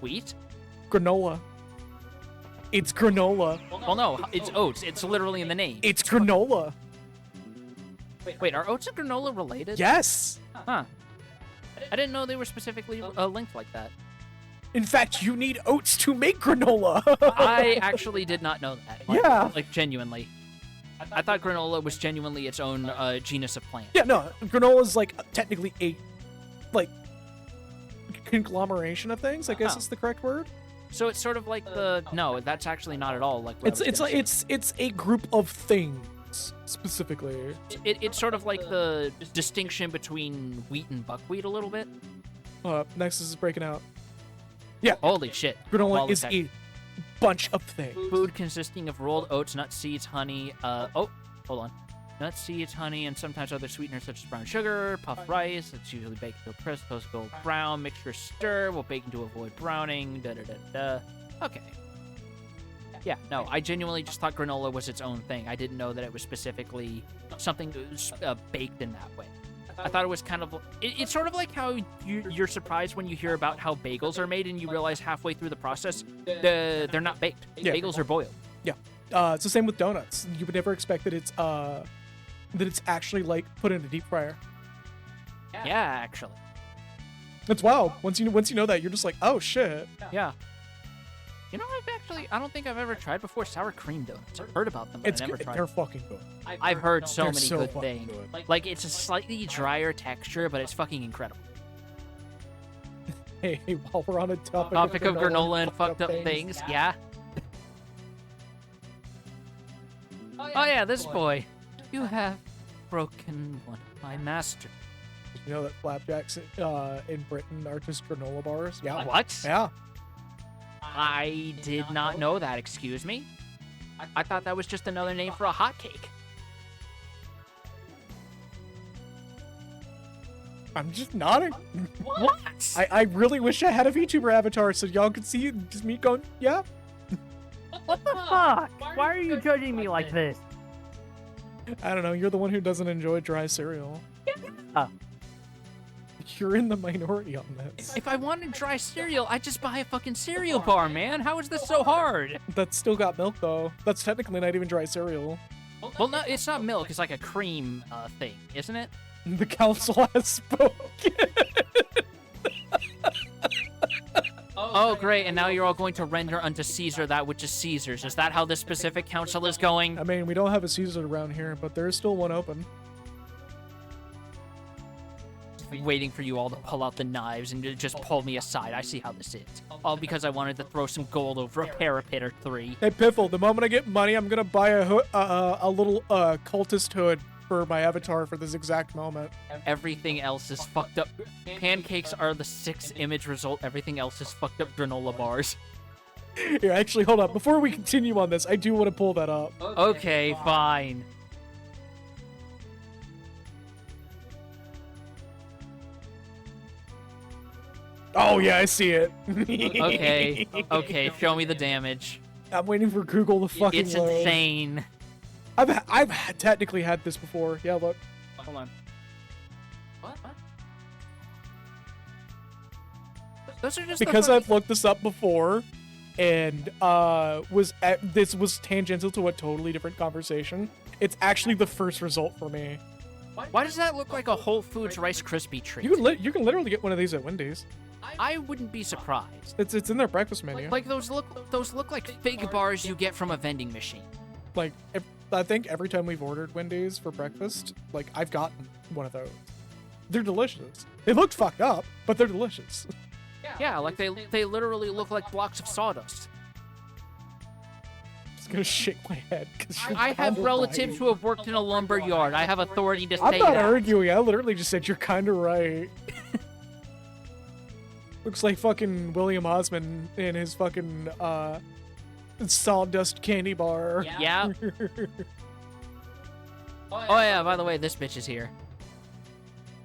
Wheat? Granola. It's granola. Well, no, it's oats. It's literally in the name. It's granola. Wait, are oats and granola related? Yes. Huh. I didn't know they were specifically linked like that. In fact, you need oats to make granola. I actually did not know that. Yeah. Like, genuinely. I thought granola was genuinely its own genus of plant. Yeah, no. Granola is like technically a conglomeration of things. I guess is the correct word. So it's sort of like the... No, that's actually not at all like what It's a group of things specifically. It's sort of like the distinction between wheat and buckwheat a little bit. Nexus is breaking out. Yeah. Holy shit. Granola is a bunch of things. Food consisting of rolled oats, nuts, seeds, honey, hold on. Nuts, seeds, honey, and sometimes other sweeteners such as brown sugar, puffed rice. It's usually baked to a crisp, post gold brown. Mixture stir. Will bake to avoid browning. Okay. Yeah, no, I genuinely just thought granola was its own thing. I didn't know that it was specifically something that was baked in that way. I thought it was kind of... It's sort of like how you're surprised when you hear about how bagels are made and you realize halfway through the process they're not baked. Yeah. Bagels are boiled. Yeah. It's the same with donuts. You would never expect that it's actually like put in a deep fryer. Yeah, actually. That's wild. Once you know that, you're just like, oh shit. Yeah. You know, I don't think I've ever tried before sour cream donuts. I've heard about them, but It's I never good. tried They're them. fucking good. I've heard so They're many so good fucking things. good. Like, it's a slightly drier texture, but it's fucking incredible. Hey, while we're on a Topic of granola and fucked up things, yeah. Oh yeah, this boy. You have broken one of my masters. You know that flapjacks in Britain are just granola bars? Yeah. What? Yeah. I did not know that, excuse me. I thought that was just another name for a hotcake. I'm just nodding. What? I really wish I had a VTuber avatar so y'all could see just me going, yeah. What the fuck? Why are you judging me like this? I don't know. You're the one who doesn't enjoy dry cereal. Yeah. You're in the minority on this. If I wanted dry cereal, I'd just buy a fucking cereal bar, man. How is this so hard? That's still got milk, though. That's technically not even dry cereal. Well, no, it's not milk. It's like a cream thing, isn't it? The council has spoken. Oh, great. And now you're all going to render unto Caesar that which is Caesar's. Is that how this specific council is going? I mean, we don't have a Caesar around here, but there is still one open. Waiting for you all to pull out the knives and to just pull me aside. I see how this is. All because I wanted to throw some gold over a parapet or three. Hey, Piffle, the moment I get money, I'm gonna buy a little cultist hood for my avatar for this exact moment. Everything else is fucked up. Pancakes are the 6 image result. Everything else is fucked up granola bars. Here, actually, hold up. Before we continue on this, I do want to pull that up. Okay, fine. Oh, yeah, I see it. Okay, okay, show me the damage. I'm waiting for Google to fucking It's load. insane. I've technically had this before. Yeah, look. Hold on. What? Those are just Because the I've looked this up before, and this was tangential to a totally different conversation. It's actually the first result for me. Why does that look like a Whole Foods Rice Krispie treat? You can literally get one of these at Wendy's. I wouldn't be surprised. It's in their breakfast menu. Like those look like fig bars you get from a vending machine. Like I think every time we've ordered Wendy's for breakfast, like I've gotten one of those. They're delicious. They look fucked up, but they're delicious. Yeah, like they literally look like blocks of sawdust. I'm just gonna shake my head because I have relatives who have worked in a lumber yard. I have authority to I'm say not that. arguing. I literally just said you're kind of right. Looks like fucking William Osmond in his fucking sawdust candy bar. Yeah. Oh yeah, by the way, this bitch is here.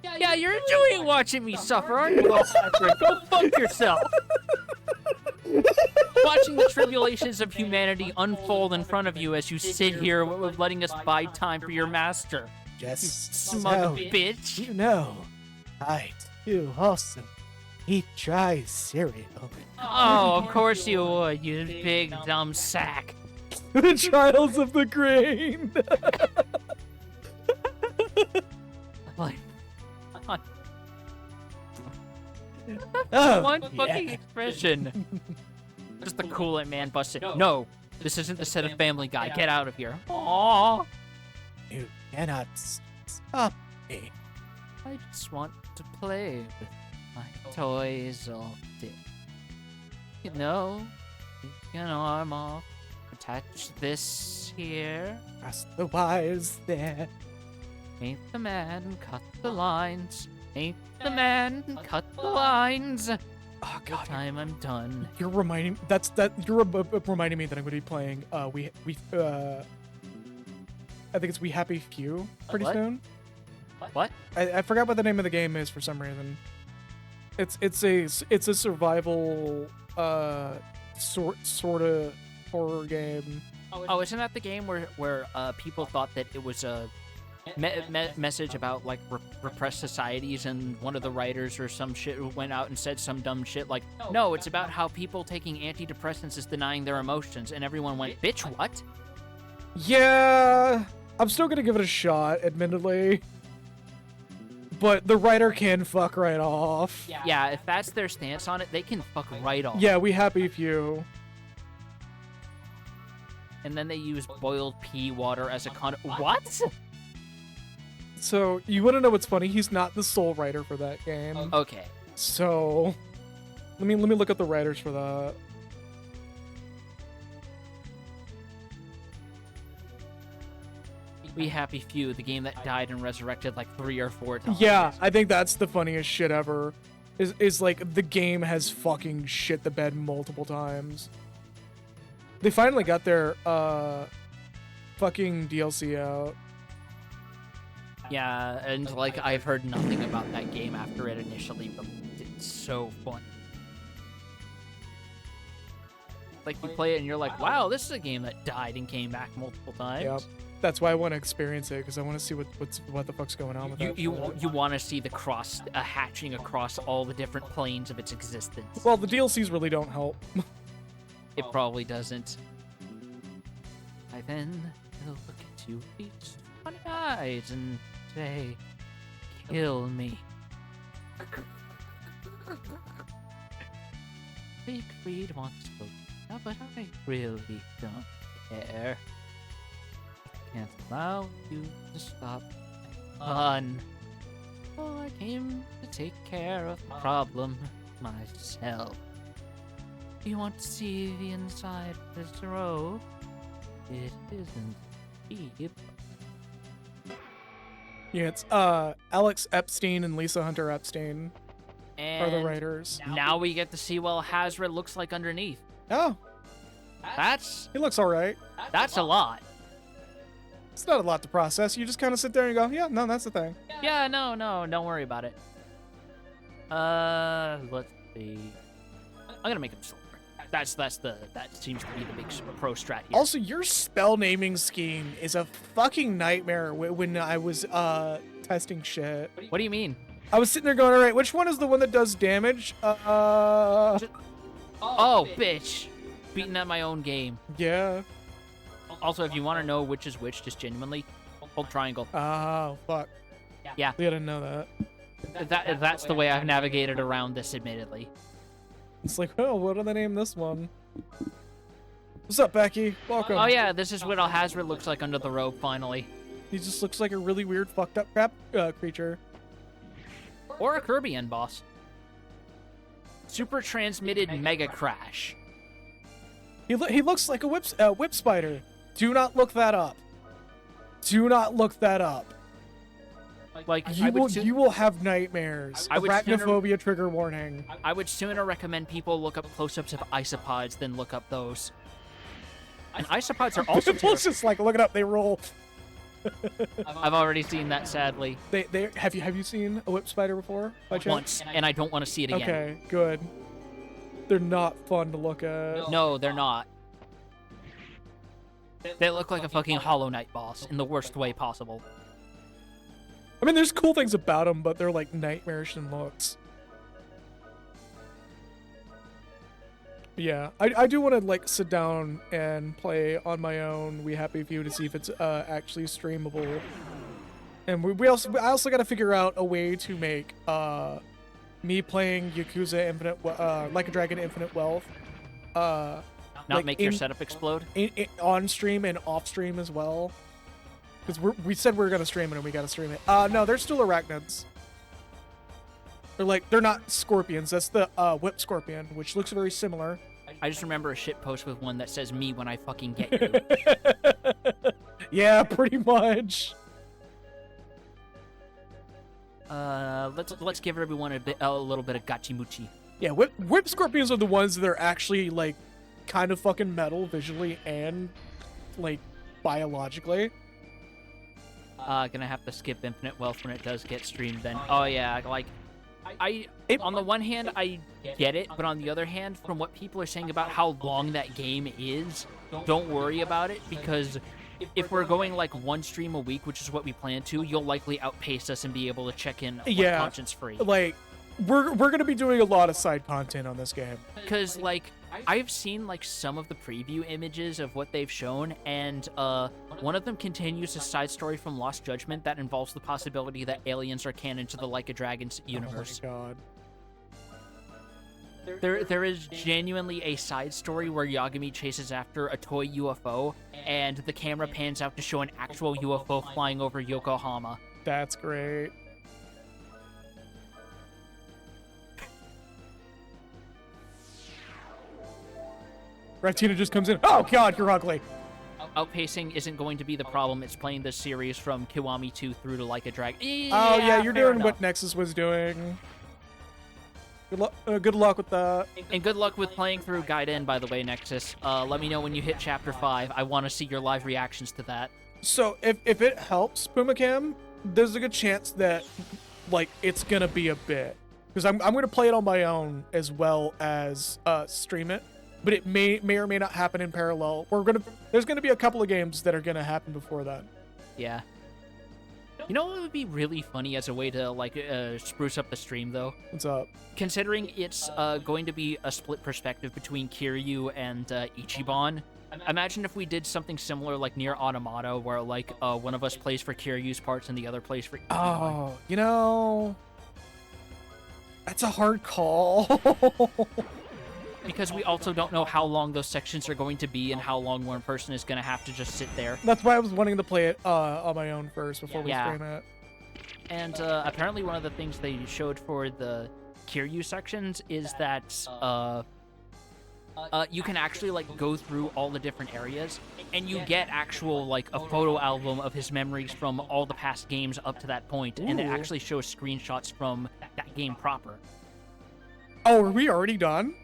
Yeah, you're enjoying watching me suffer, aren't you, Patrick? Go fuck yourself. Watching the tribulations of humanity unfold in front of you as you sit here letting us buy time for your master. Just Smug bitch. you know, I too also eat dry cereal. Oh, of course you would, you big dumb sack. The trials of the grain. Like, Oh, one fucking yeah. expression. Just the coolant man busted. No, this isn't the set of Family Guy. Get out of here. Aww. You cannot stop me. I just want to play with my toys all day. You know, take an arm off, attach this here. Cross the wires there. Ain't the man, cut the lines. Ain't the man, cut the lines. Oh The god, time I'm done. you're reminding reminding me that I'm going to be playing I think it's We Happy Few pretty What? soon. What? I forgot what the name of the game is for some reason. It's a survival sort of horror game. Oh, isn't that the game where people thought that it was a message about like repressed societies, and one of the writers or some shit went out and said some dumb shit like, no, it's about how people taking antidepressants is denying their emotions, and everyone went, bitch, what? Yeah, I'm still gonna give it a shot, admittedly. But the writer can fuck right off. Yeah, if that's their stance on it, they can fuck right off. Yeah, We Happy Few. And then they use boiled pea water as a What? So you want to know what's funny? He's not the sole writer for that game. Okay. So let me look at the writers for that. We Happy Few, the game that died and resurrected like 3 or 4 times. Yeah, I think that's the funniest shit ever. Is like the game has fucking shit the bed multiple times. They finally got their fucking DLC out. Yeah, and like I've heard nothing about that game after it initially released. It's so fun. Like you play it and you're like, wow, this is a game that died and came back multiple times. Yep. That's why I want to experience it, because I want to see what the fuck's going on with it. You want to see the hatching across all the different planes of its existence. Well, the DLCs really don't help. It probably doesn't. I then look at you with these funny eyes and say, kill me. Siegfried wants to go, but I really don't care. Can't allow you to stop my fun. Oh, I came to take care of the problem myself. Do you want to see the inside of this robe? It isn't deep. Yeah, it's Alex Epstein and Lisa Hunter Epstein are the And writers. now we get to see what Hazred looks like underneath. Oh, That's he looks all right. a lot. It's not a lot to process. You just kind of sit there and go, yeah, no, that's the thing. Yeah, no, don't worry about it. Let's see. I'm gonna make him silver. That seems to be the big pro strat here. Also, your spell naming scheme is a fucking nightmare when I was testing shit. What do you mean? I was sitting there going, all right, which one is the one that does damage? Oh, bitch. Beating at my own game. Yeah. Also, if you want to know which is which, just genuinely, hold triangle. Oh, fuck. Yeah. I didn't know that. That's the way I've navigated around this, admittedly. It's like, oh, what do they name this one? What's up, Becky? Welcome. Oh yeah, this is what Hazred looks like under the robe, finally. He just looks like a really weird, fucked up creature. Or a Kirby end boss. Super transmitted Mega Crash. He looks like a whip spider. Do not look that up. Do not look that up. Like You will have nightmares. I would Arachnophobia trigger warning. I would sooner recommend people look up close-ups of isopods than look up those. And isopods are also People just like look it up. They roll. I've already seen that, sadly. They have you seen a whip spider before by chance? Once, and I don't want to see it again. Okay, good. They're not fun to look at. No, they're not. They look like a fucking Hollow Knight boss in the worst way possible. I mean, there's cool things about them, but they're like nightmarish in looks. Yeah, I do want to like sit down and play on my own We Happy Few to see if it's actually streamable. And I also got to figure out a way to make me playing Yakuza Infinite Like a Dragon Infinite Wealth Not like make your setup explode. On stream and off stream as well. Because we said we were gonna stream it and we gotta stream it. No, they're still arachnids. They're not scorpions. That's the whip scorpion, which looks very similar. I just remember a shit post with one that says "me when I fucking get you." Yeah, pretty much. Let's give everyone a little bit of gachimuchi. Yeah, whip scorpions are the ones that are actually like kind of fucking metal visually and like biologically. Gonna have to skip Infinite Wealth when it does get streamed then. Oh yeah, like on the one hand I get it, but on the other hand, from what people are saying about how long that game is, don't worry about it, because if we're going like one stream a week, which is what we plan to, you'll likely outpace us and be able to check in conscience free. Like we're gonna be doing a lot of side content on this game. Because like I've seen like some of the preview images of what they've shown, and one of them continues a side story from Lost Judgment that involves the possibility that aliens are canon to the Like a Dragon's universe. Oh my god. There is genuinely a side story where Yagami chases after a toy UFO, and the camera pans out to show an actual UFO flying over Yokohama. That's great. Ratina just comes in. Oh god, you're ugly. outpacing isn't going to be the problem. It's playing this series from Kiwami 2 through to Like a Dragon. Oh yeah, you're fair doing enough. what Nexus was doing. Good luck with that. And good luck with playing through Gaiden, by the way, Nexus. Let me know when you hit Chapter 5. I want to see your live reactions to that. So if it helps Pumakam, there's a good chance that like it's gonna be a bit, because I'm gonna play it on my own as well as stream it, but it may or may not happen in parallel. There's gonna be a couple of games that are gonna happen before that. Yeah. You know what would be really funny as a way to like spruce up the stream though? What's up? Considering it's going to be a split perspective between Kiryu and Ichiban. Imagine if we did something similar like Near Automata, where like one of us plays for Kiryu's parts and the other plays for Ichiban. Oh, you know, that's a hard call. Because we also don't know how long those sections are going to be and how long one person is going to have to just sit there. That's why I was wanting to play it on my own first before we Yeah. stream it. And apparently one of the things they showed for the Kiryu sections is that you can actually like go through all the different areas and you get actual like a photo album of his memories from all the past games up to that point, and it Ooh. actually shows screenshots from that game proper. Oh, are we already done?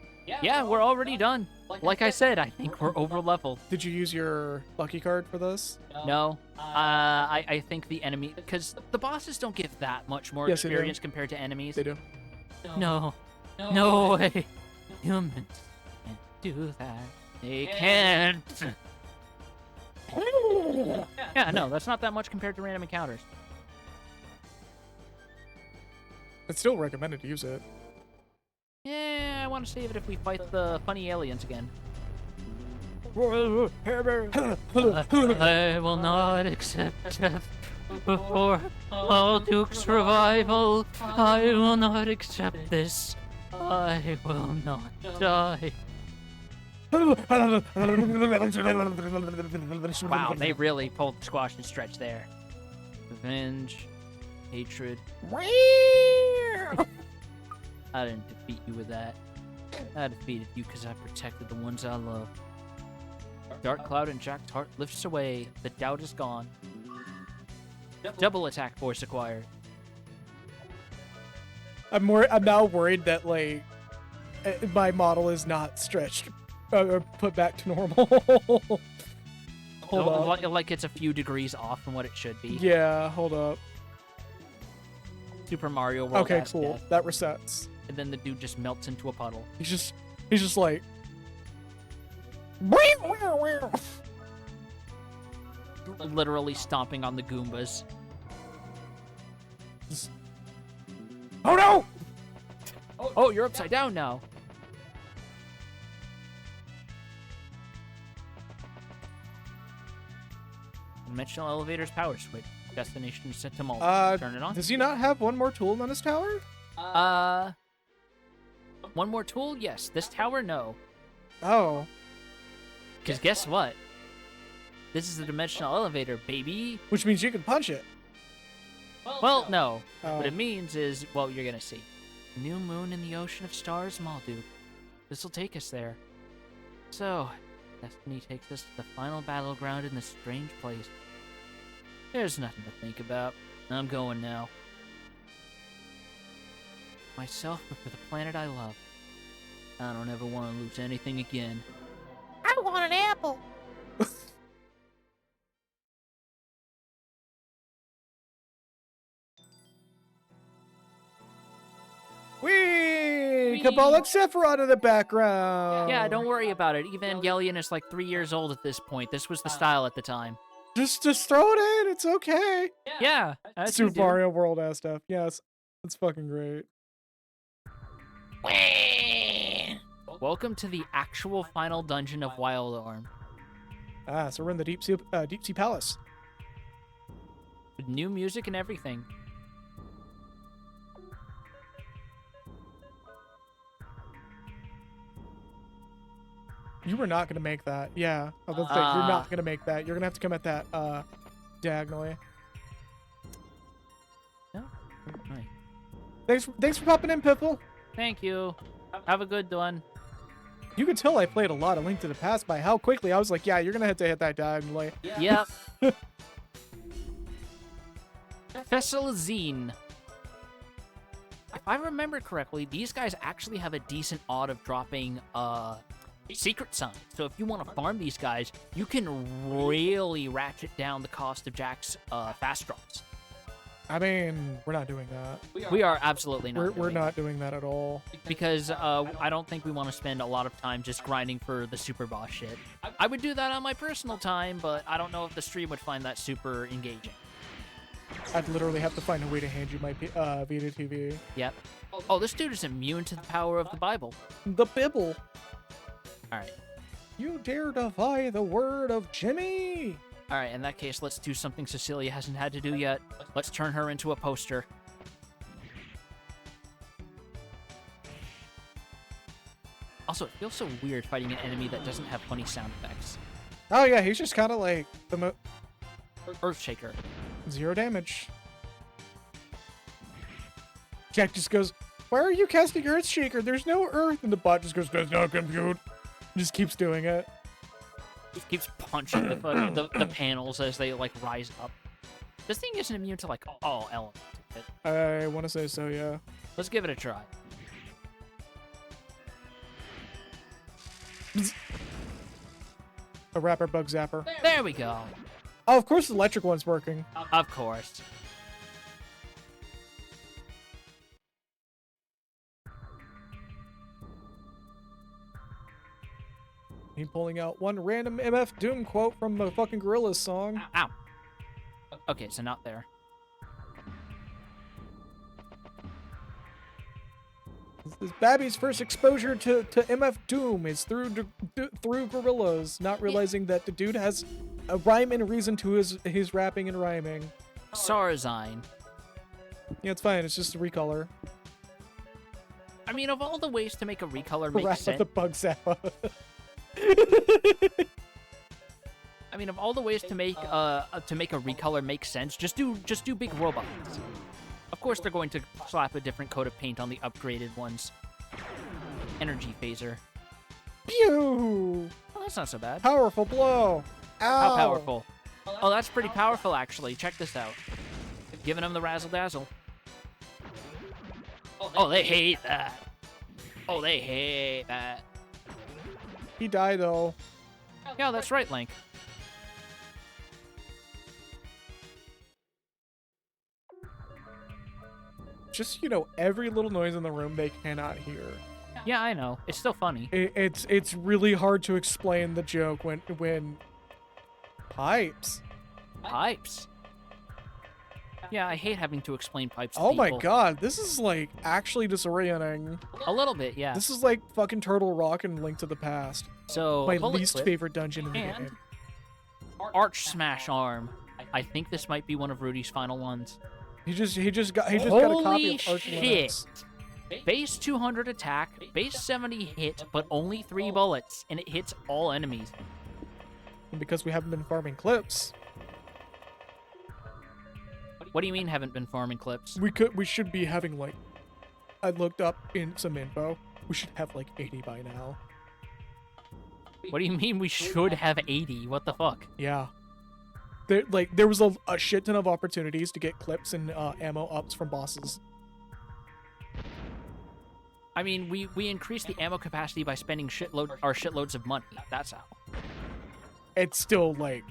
Yeah, we're already done. Like I said, I think we're over leveled. Did you use your lucky card for this? No, I think the enemy, because the bosses don't give that much more Yes, they do. experience compared to enemies. They do. No way. Humans can't do that. They can't. Yeah, no, that's not that much compared to random encounters. It's still recommended to use it. Yeah, I want to save it if we fight the funny aliens again. I will not accept death before Duke's revival. I will not accept this. I will not die. Wow, they really pulled the squash and stretch there. Revenge, hatred. I didn't defeat you with that. I defeated you because I protected the ones I love. Dark Cloud and Jack's heart lifts away. The doubt is gone. Double attack force acquired. I'm now worried that like my model is not stretched or put back to normal. Hold up. Like it's a few degrees off from what it should be. Yeah, hold up. Super Mario World. Okay, cool. Death. That resets. And then the dude just melts into a puddle. He's just like Literally stomping on the Goombas. oh no! Oh, you're upside down now. Dimensional elevator's power switch. Destination set to mall. Turn it on. Does he not have one more tool on his tower? One more tool? Yes. This tower? No. Oh. Because guess what? This is a dimensional elevator, baby. Which means you can punch it. Well, no. Oh. What it means is, well, you're gonna see. New moon in the ocean of stars, Malduke. This'll take us there. So, destiny takes us to the final battleground in this strange place. There's nothing to think about. I'm going now. Myself, but for the planet I love. I don't ever want to lose anything again. I want an apple. Whee! Kabbalah Sephiroth in the background. Yeah, don't worry about it. Evangelion is like 3 years old at this point. This was the style at the time. Just throw it in. It's okay. Yeah. That's Super Mario World ass stuff. Yes, it's fucking great. Welcome to the actual final dungeon of Wild Arm. Ah, so we're in the Deep Sea Palace. With new music and everything. You were not gonna make that. Yeah, I was gonna say you're not gonna make that. You're gonna have to come at that diagonally. No? Right. Thanks for popping in, Piffle. Thank you. Have a good one. You could tell I played a lot of Link to the Past by how quickly I was like, yeah, you're gonna have to hit that diagonally. Yep. Fesselzine. If I remember correctly, these guys actually have a decent odd of dropping secret signs. So if you want to farm these guys, you can really ratchet down the cost of Jack's fast drops. I mean, we're not doing that. We are absolutely not. We're not doing that at all. Because I don't think we want to spend a lot of time just grinding for the super boss shit. I would do that on my personal time, but I don't know if the stream would find that super engaging. I'd literally have to find a way to hand you my Vita TV. Yep. Oh, this dude is immune to the power of the Bible. The Bibble. Alright. You dare defy the word of Jimmy? Alright, in that case, let's do something Cecilia hasn't had to do yet. Let's turn her into a poster. Also, it feels so weird fighting an enemy that doesn't have funny sound effects. Oh yeah, he's just kind of like the Earthshaker. 0 damage. Jack just goes, "Why are you casting Earthshaker? There's no Earth." And the bot just goes, "Does not compute." Just keeps doing it. Just keeps punching the panels as they like rise up. This thing isn't immune to like all elements of it. I want to say so, yeah. Let's give it a try. A rapper bug zapper. There we go. Oh, of course the electric one's working. Of course. He pulling out one random MF Doom quote from the fucking Gorillaz song. Ow. Okay, so not there. This is Babby's first exposure to MF Doom is through Gorillaz, not realizing that the dude has a rhyme and reason to his rapping and rhyming. Sarazine. Yeah, it's fine. It's just a recolor. I mean, of all the ways to make a recolor make Rap sense. with the bug zapper. I mean, of all the ways to make a recolor make sense, just do big robots. Of course, they're going to slap a different coat of paint on the upgraded ones. Energy phaser. Pew! Oh, that's not so bad. Powerful blow. Ow! How powerful? Oh, that's pretty powerful, actually. Check this out. Giving them the razzle dazzle. Oh, they hate that. Oh, they hate that. He died though. Yeah, that's right, Link. Just, you know, every little noise in the room they cannot hear. Yeah, I know. It's still funny. It's really hard to explain the joke when pipes. Pipes. Yeah, I hate having to explain pipes to Oh my people. god, this is like actually disorienting. A little bit, yeah. This is like fucking Turtle Rock and Link to the Past. So, My bullet least clip favorite dungeon in the and game. Arch Smash Arm. I think this might be one of Rudy's final ones. He just got a copy of Arch shit. Linux. Base 200 attack, base 70 hit, but only 3 bullets, and it hits all enemies. And because we haven't been farming clips, What do you mean haven't been farming clips? we should be having like, I looked up in some info. We should have like 80 by now. What do you mean we should have 80? What the fuck? Yeah. There was a shit ton of opportunities to get clips and ammo ups from bosses. I mean, we increased the ammo capacity by spending shitloads of money. That's how. It's still like,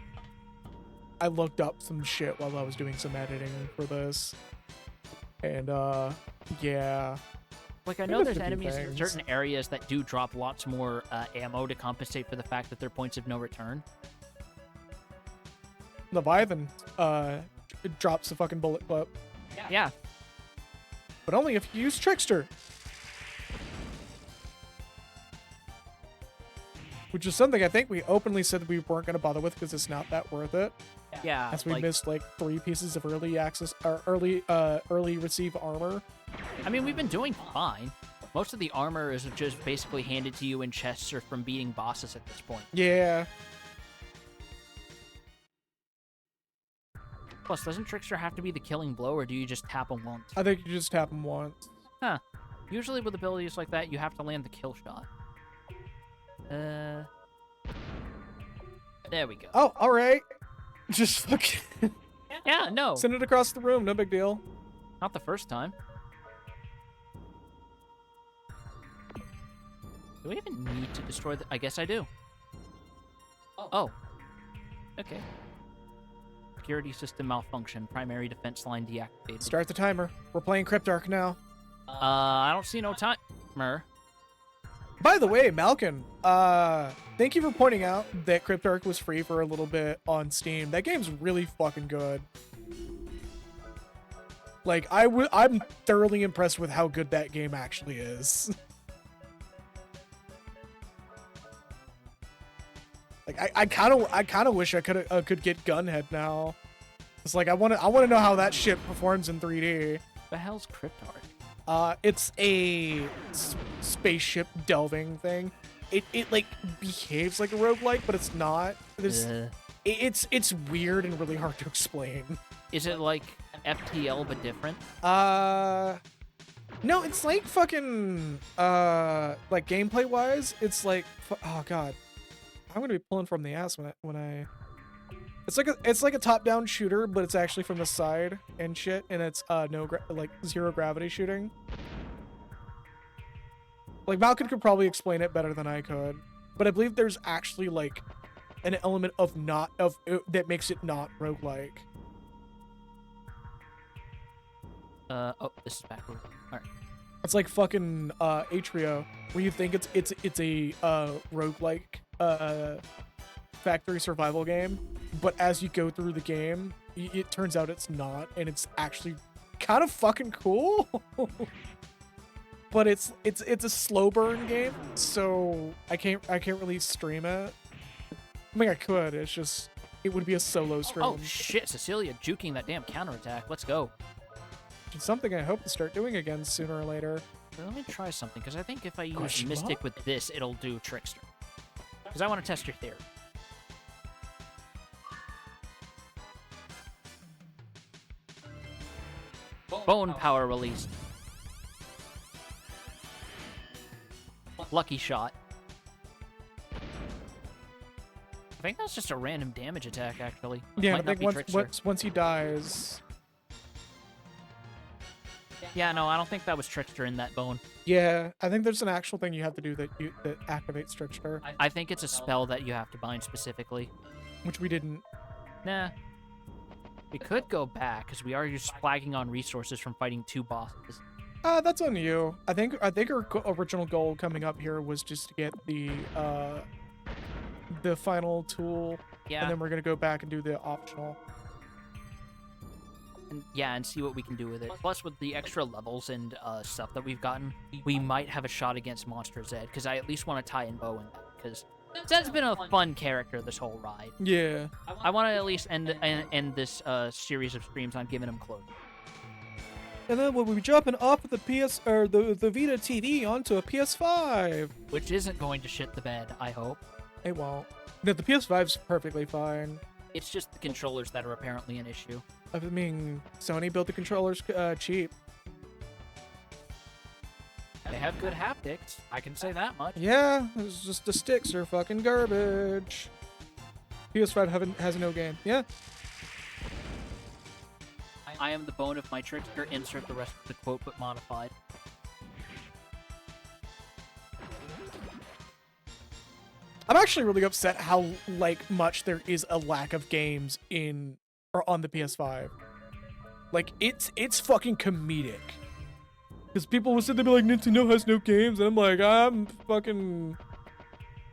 I looked up some shit while I was doing some editing for this. And yeah. Like, I know There's there's a few enemies in things. certain areas that do drop lots more ammo to compensate for the fact that they're points of no return. Leviathan drops a fucking bullet clip. Yeah. But only if you use Trickster. Which is something I think we openly said that we weren't going to bother with because it's not that worth it. Yeah. As we like, missed like 3 pieces of early access or early receive armor. I mean, we've been doing fine. Most of the armor is just basically handed to you in chests or from beating bosses at this point. Yeah. Plus, doesn't Trickster have to be the killing blow, or do you just tap him once? I think you just tap them once. Huh. Usually with abilities like that, you have to land the kill shot. There we go. Oh, all right. Just fucking Yeah, no, send it across the room. No big deal. not the first time. Do we even need to destroy the... I guess I do. Oh. Okay. Security system malfunction. Primary defense line deactivated. Start the timer. We're playing Cryptarch now. I don't see no timer. By the way, Malkin, thank you for pointing out that Cryptarch was free for a little bit on Steam. That game's really fucking good. Like, I'm thoroughly impressed with how good that game actually is. Like, I kind of wish I could get Gunhead now. It's like I want to know how that shit performs in 3D. The hell's Cryptarch? It's a spaceship delving thing. It like behaves like a roguelike, but it's not. It's weird and really hard to explain. Is it like FTL but different? No, it's like fucking like gameplay wise, it's like oh god, I'm gonna be pulling from the ass when I. It's like a top-down shooter, but it's actually from the side and shit, and it's like zero gravity shooting. Like Malcolm could probably explain it better than I could, but I believe there's actually like an element of that makes it not roguelike. Oh, this is backward. All right. It's like fucking Atrio, where you think it's a roguelike factory survival game, but as you go through the game, it turns out it's not, and it's actually kind of fucking cool. But it's a slow burn game, so I can't really stream it. I mean, I could. It's just it would be a solo stream. Oh shit, Cecilia juking that damn counterattack. Let's go. It's something I hope to start doing again sooner or later. Let me try something, because I think if I use Question Mystic mark? with this, it'll do Trickster. Because I want to test your theory. Bone power released. Lucky shot. I think that's just a random damage attack, actually. Yeah, Might I not think be Trickster. once he dies. Yeah, no, I don't think that was Trickster in that bone. Yeah, I think there's an actual thing you have to do that activates Trickster, I think it's a spell that you have to bind specifically. which we didn't. Nah. We could go back, because we are just flagging on resources from fighting 2 bosses. That's on you. I think our original goal coming up here was just to get the final tool, Yeah, and then we're gonna go back and do the optional. and see what we can do with it. Plus, with the extra levels and stuff that we've gotten, we might have a shot against Monster Zed, because I at least want to tie in Bo in that, because Zed's been a fun character this whole ride. Yeah. I want to at least end this series of streams on giving him closure. And then we'll be jumping off of the the Vita TV onto a PS5. Which isn't going to shit the bed, I hope. It won't. No, the PS5's perfectly fine. It's just the controllers that are apparently an issue. I mean, Sony built the controllers cheap. They have good haptics, I can say that much. Yeah, it's just the sticks are fucking garbage. PS5 has no game. Yeah. I am the bone of my Trickster, insert the rest of the quote but modified. I'm actually really upset how much there is a lack of games on the PS5. Like it's fucking comedic. Because people will sit there and be like, Nintendo has no games, and I'm like, I'm looking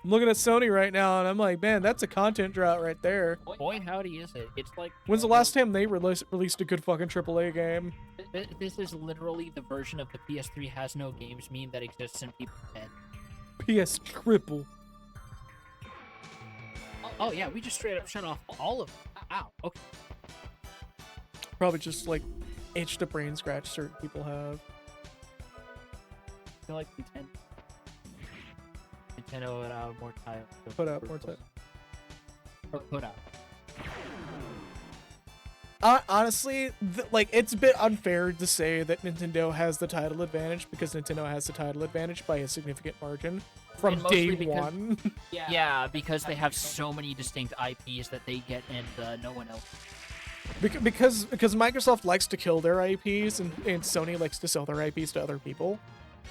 at Sony right now, and I'm like, man, that's a content drought right there. Boy, howdy is it. It's like... When's the last time they released a good fucking AAA game? This is literally the version of the PS3 has no games meme that exists in people's head. PS Triple. Oh yeah, we just straight up shut off all of them. Ow, okay. Probably just itched a brain scratch certain people have. I feel like Nintendo would have more time. Put out more time. Or put out. honestly, like, it's a bit unfair to say that Nintendo has the title advantage because Nintendo has the title advantage by a significant margin from And mostly day because- one. Yeah, because they have so many distinct IPs that they get and no one else. Because Microsoft likes to kill their IPs and Sony likes to sell their IPs to other people,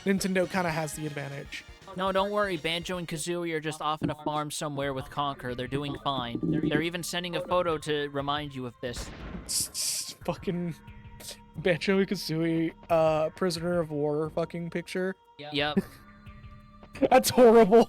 Nintendo kind of has the advantage. No, don't worry. Banjo and Kazooie are just off in a farm somewhere with Conker. They're doing fine. They're even sending a photo to remind you of this. Fucking Banjo Kazooie, prisoner of war fucking picture. Yep. That's horrible.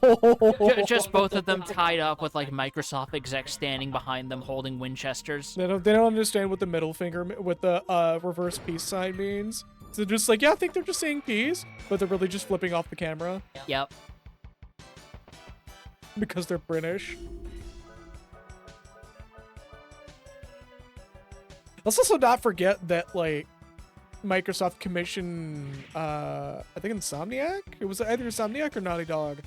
Just both of them tied up with like Microsoft execs standing behind them holding Winchesters. They don't understand what the middle finger with the reverse peace sign means. So they're just like, yeah, I think they're just saying peace, but they're really just flipping off the camera Yep. because they're British. Let's also not forget that, like, Microsoft commissioned, I think Insomniac? It was either Insomniac or Naughty Dog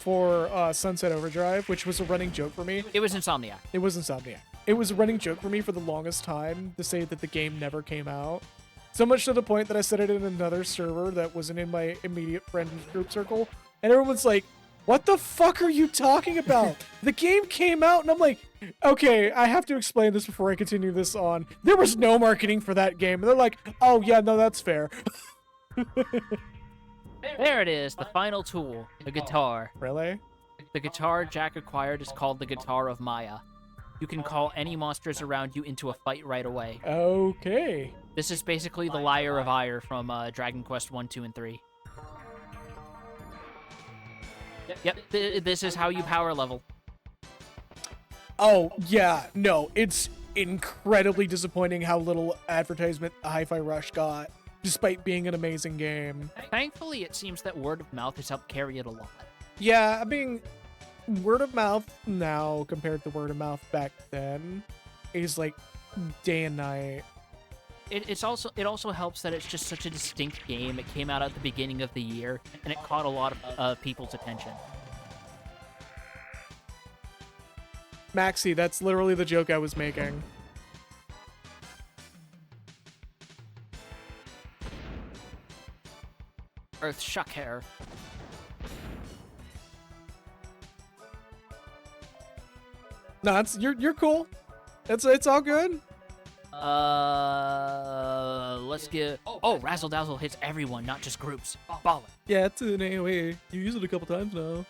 for Sunset Overdrive, which was a running joke for me. It was Insomniac. It was Insomniac. It was a running joke for me for the longest time to say that the game never came out. So much to the point that I said it in another server that wasn't in my immediate friend group circle. And everyone's like, what the fuck are you talking about? The game came out, and I'm like, okay, I have to explain this before I continue this on. There was no marketing for that game. And they're like, oh, yeah, no, that's fair. There it is, the final tool, the guitar. Really? The guitar Jack acquired is called the Guitar of Maya. You can call any monsters around you into a fight right away. Okay. This is basically the Lyre of Ire from Dragon Quest 1, 2, and 3. Yep, this is how you power level. Oh, yeah, no, it's incredibly disappointing how little advertisement Hi-Fi Rush got, despite being an amazing game. Thankfully, it seems that word of mouth has helped carry it a lot. Yeah, I mean, word of mouth now compared to word of mouth back then is like day and night. It also helps that it's just such a distinct game. It came out at the beginning of the year, and it caught a lot of people's attention. Maxi, that's literally the joke I was making. Earth Shuck Hair. No, you're cool. It's all good. Let's get... Oh, Razzle Dazzle hits everyone, not just groups. Baller. Yeah, it's an AoE. You used it a couple times now.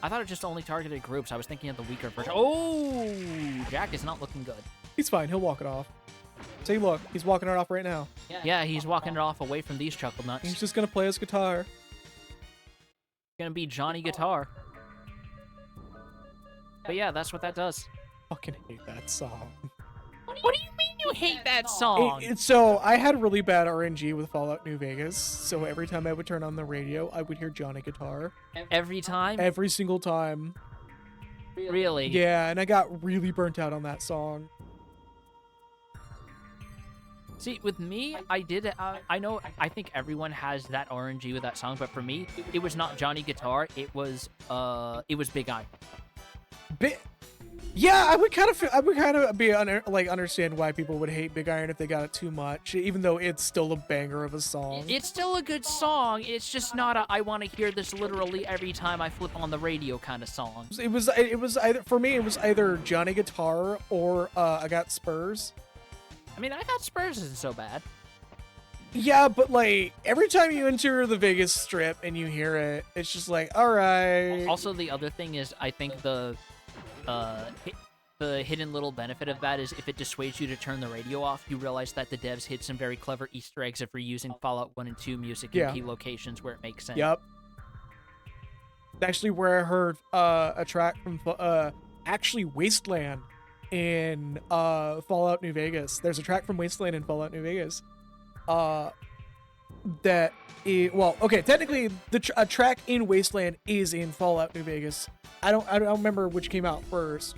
I thought it just only targeted groups. I was thinking of the weaker version. Oh, Jack is not looking good. He's fine. He'll walk it off. Take a look. He's walking it off right now. Yeah, he's walking it off away from these chuckle nuts. He's just gonna play his guitar. Gonna be Johnny Guitar. But yeah, that's what that does. Fucking hate that song. What do you mean you hate that song? So I had really bad RNG with Fallout New Vegas. So every time I would turn on the radio, I would hear Johnny Guitar. Every time? Every single time. Really? Yeah, and I got really burnt out on that song. See, with me, I think everyone has that RNG with that song, but for me, it was not Johnny Guitar, it was Big Eye. Yeah, I would kind of be understand why people would hate Big Iron if they got it too much, even though it's still a banger of a song. It's still a good song. It's just not a I want to hear this literally every time I flip on the radio kind of song. It was either for me. It was either Johnny Guitar or I Got Spurs. I mean, I Got Spurs isn't so bad. Yeah, but like every time you enter the Vegas Strip and you hear it, it's just like, all right. Also, the other thing is, I think the hidden little benefit of that is if it dissuades you to turn the radio off, you realize that the devs hid some very clever Easter eggs of reusing Fallout 1 and 2 music in key locations where it makes sense. Yep. Actually, where I heard a track from actually Wasteland in Fallout New Vegas. There's a track from Wasteland in Fallout New Vegas. Technically, a track in Wasteland is in Fallout New Vegas. I don't remember which came out first,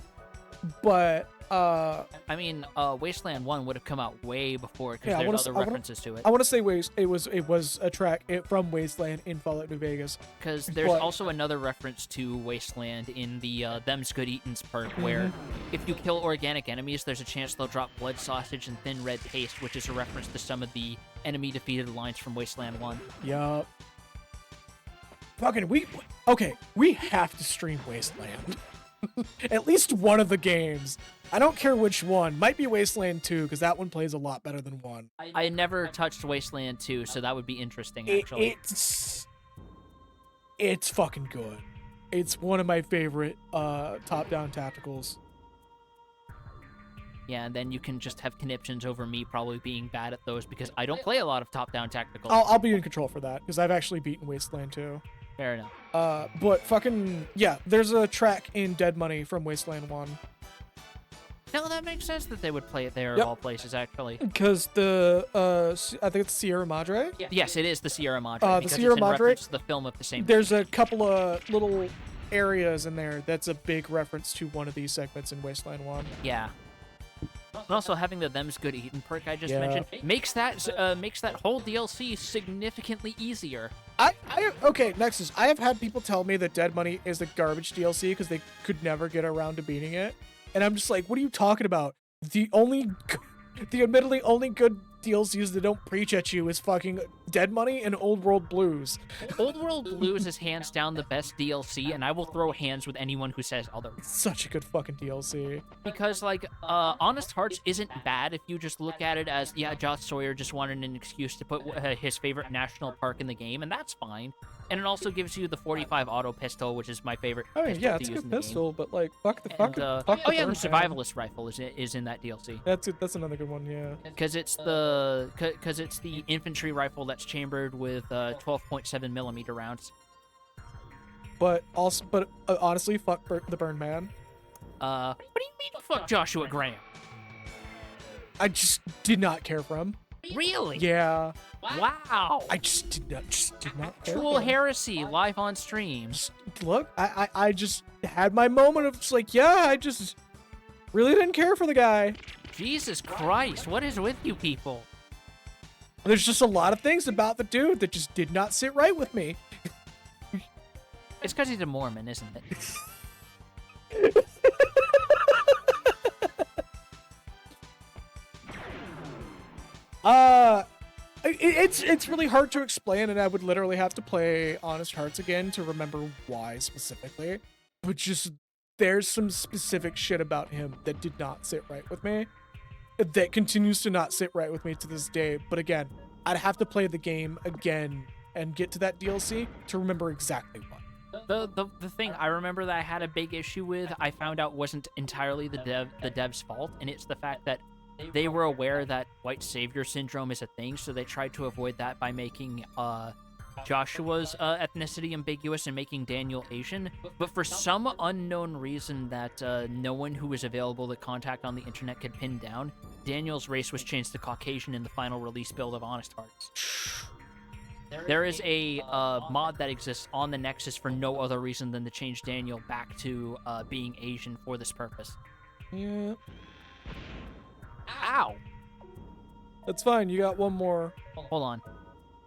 but I mean, Wasteland 1 would have come out way before because Yeah, there's other references to it. I want to say it was a track from Wasteland in Fallout New Vegas. Because there's but- also another reference to Wasteland in the Them's Good Eatin's perk, where Mm-hmm. if you kill organic enemies, there's a chance they'll drop blood sausage and thin red paste, which is a reference to some of the enemy defeated lines from Wasteland 1. Yup. Fucking we have to stream Wasteland. At least one of the games. I don't care which one. Might be Wasteland 2 because that one plays a lot better than 1. I never touched Wasteland 2, so that would be interesting, It- actually. it's fucking good. It's one of my favorite top-down tacticals. Yeah, and then you can just have conniptions over me probably being bad at those because I don't play a lot of top-down tacticals. I'll be in control for that because I've actually beaten Wasteland 2. Fair enough. But fucking yeah, there's a track in Dead Money from Wasteland 1. No, that makes sense that they would play it there of Yep. all places, actually. Because I think it's Sierra Madre. Yes, it is the Sierra Madre. The because Sierra it's in Madre- reference to the film of the same. There's a couple of little areas in there that's a big reference to one of these segments in Wasteland 1. Yeah. And also having the Them's Good Eatin' perk I just Yeah. mentioned makes that whole DLC significantly easier. Okay, next is I have had people tell me that Dead Money is a garbage DLC because they could never get around to beating it. And I'm just like, what are you talking about? The admittedly only good DLCs that don't preach at you is fucking Dead Money and Old World Blues. Old World Blues is hands down the best DLC, and I will throw hands with anyone who says otherwise. It's such a good fucking DLC. Because, like, Honest Hearts isn't bad if you just look at it as, yeah, Josh Sawyer just wanted an excuse to put his favorite national park in the game, and that's fine. And it also gives you the 45 auto pistol, which is my favorite I mean, pistol yeah, to it's a use good in the pistol, but like, fuck the game. fuck. And, fuck oh yeah, the burn man. survivalist rifle is in that DLC. That's another good one, yeah. Because it's the infantry rifle that's chambered with 12.7 millimeter rounds. But honestly, fuck the Burn Man. What do you mean fuck Joshua Graham? I just did not care for him. Really? Yeah, Wow. I just did not care. Actual for him. heresy live on stream. Look, I just had my moment of just like, yeah, I just really didn't care for the guy. Jesus Christ, what is with you people? There's just a lot of things about the dude that just did not sit right with me. It's because he's a Mormon, isn't it? It's really hard to explain, and I would literally have to play Honest Hearts again to remember why specifically. But just there's some specific shit about him that did not sit right with me, that continues to not sit right with me to this day. But again, I'd have to play the game again and get to that DLC to remember exactly why. The thing I remember that I had a big issue with, I found out wasn't entirely the dev's fault, and it's the fact that they were aware that white savior syndrome is a thing, so they tried to avoid that by making Joshua's ethnicity ambiguous and making Daniel Asian. But for some unknown reason that no one who was available to contact on the internet could pin down, Daniel's race was changed to Caucasian in the final release build of Honest Hearts. There is a mod that exists on the Nexus for no other reason than to change Daniel back to being Asian for this purpose. Yeah, Ow! that's fine. You got one more. Hold on.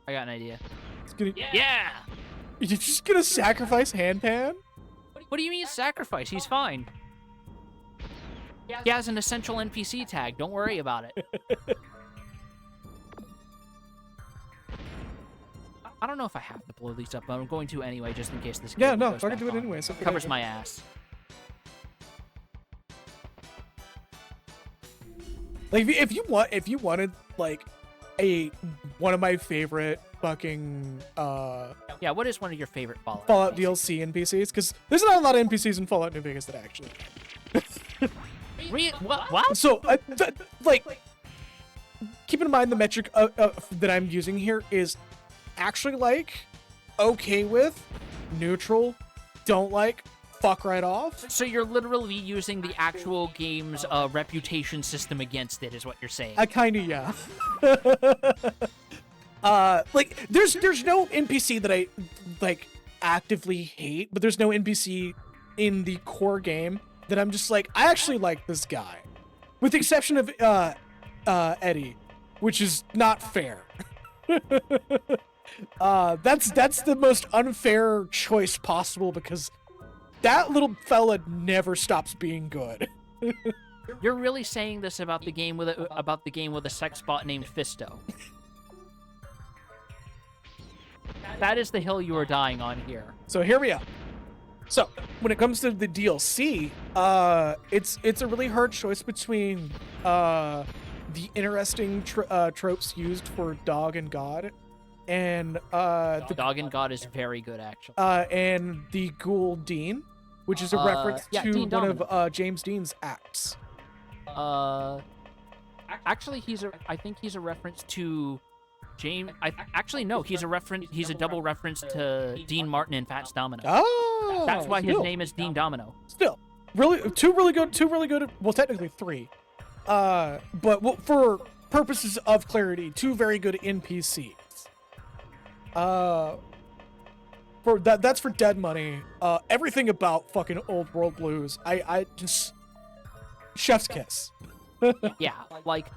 I got an idea. It's gonna, Yeah! You're just gonna sacrifice Handpan? What do you mean sacrifice? He's fine. He has an essential NPC tag. Don't worry about it. I don't know if I have to blow these up, but I'm going to anyway, just in case this. Yeah, game no, goes fucking back do it on. anyway. So Covers my ass. Like if you wanted like one of my favorite fucking Yeah, what is one of your favorite Fallout DLC NPCs? Because there's not a lot of NPCs in Fallout New Vegas that I actually What? So like keep in mind the metric that I'm using here is actually like, okay with, neutral, don't like, fuck right off. So you're literally using the actual game's reputation system against it, is what you're saying. I kinda, yeah. Like there's no NPC that I like actively hate, but there's no NPC in the core game that I'm just like, I actually like this guy. With the exception of Eddie, which is not fair. That's the most unfair choice possible because that little fella never stops being good. You're really saying this about the game with a sex bot named Fisto. That is the hill you are dying on here. So here we are. So when it comes to the DLC, it's a really hard choice between the interesting tropes used for Dog and God, and the Dog and God is very good, actually. and the Ghoul Dean, which is a reference yeah, to Dean one Domino. of James Dean's acts. Actually, I think he's a reference to James. No, he's a reference. He's a double reference to Dean Martin and Fats Domino. Oh, That's why his still. name is Dean Domino. Still, two really good. Well, technically three. But for purposes of clarity, two very good NPCs. That's for Dead Money. Everything about fucking Old World Blues, I just chef's kiss. Yeah, like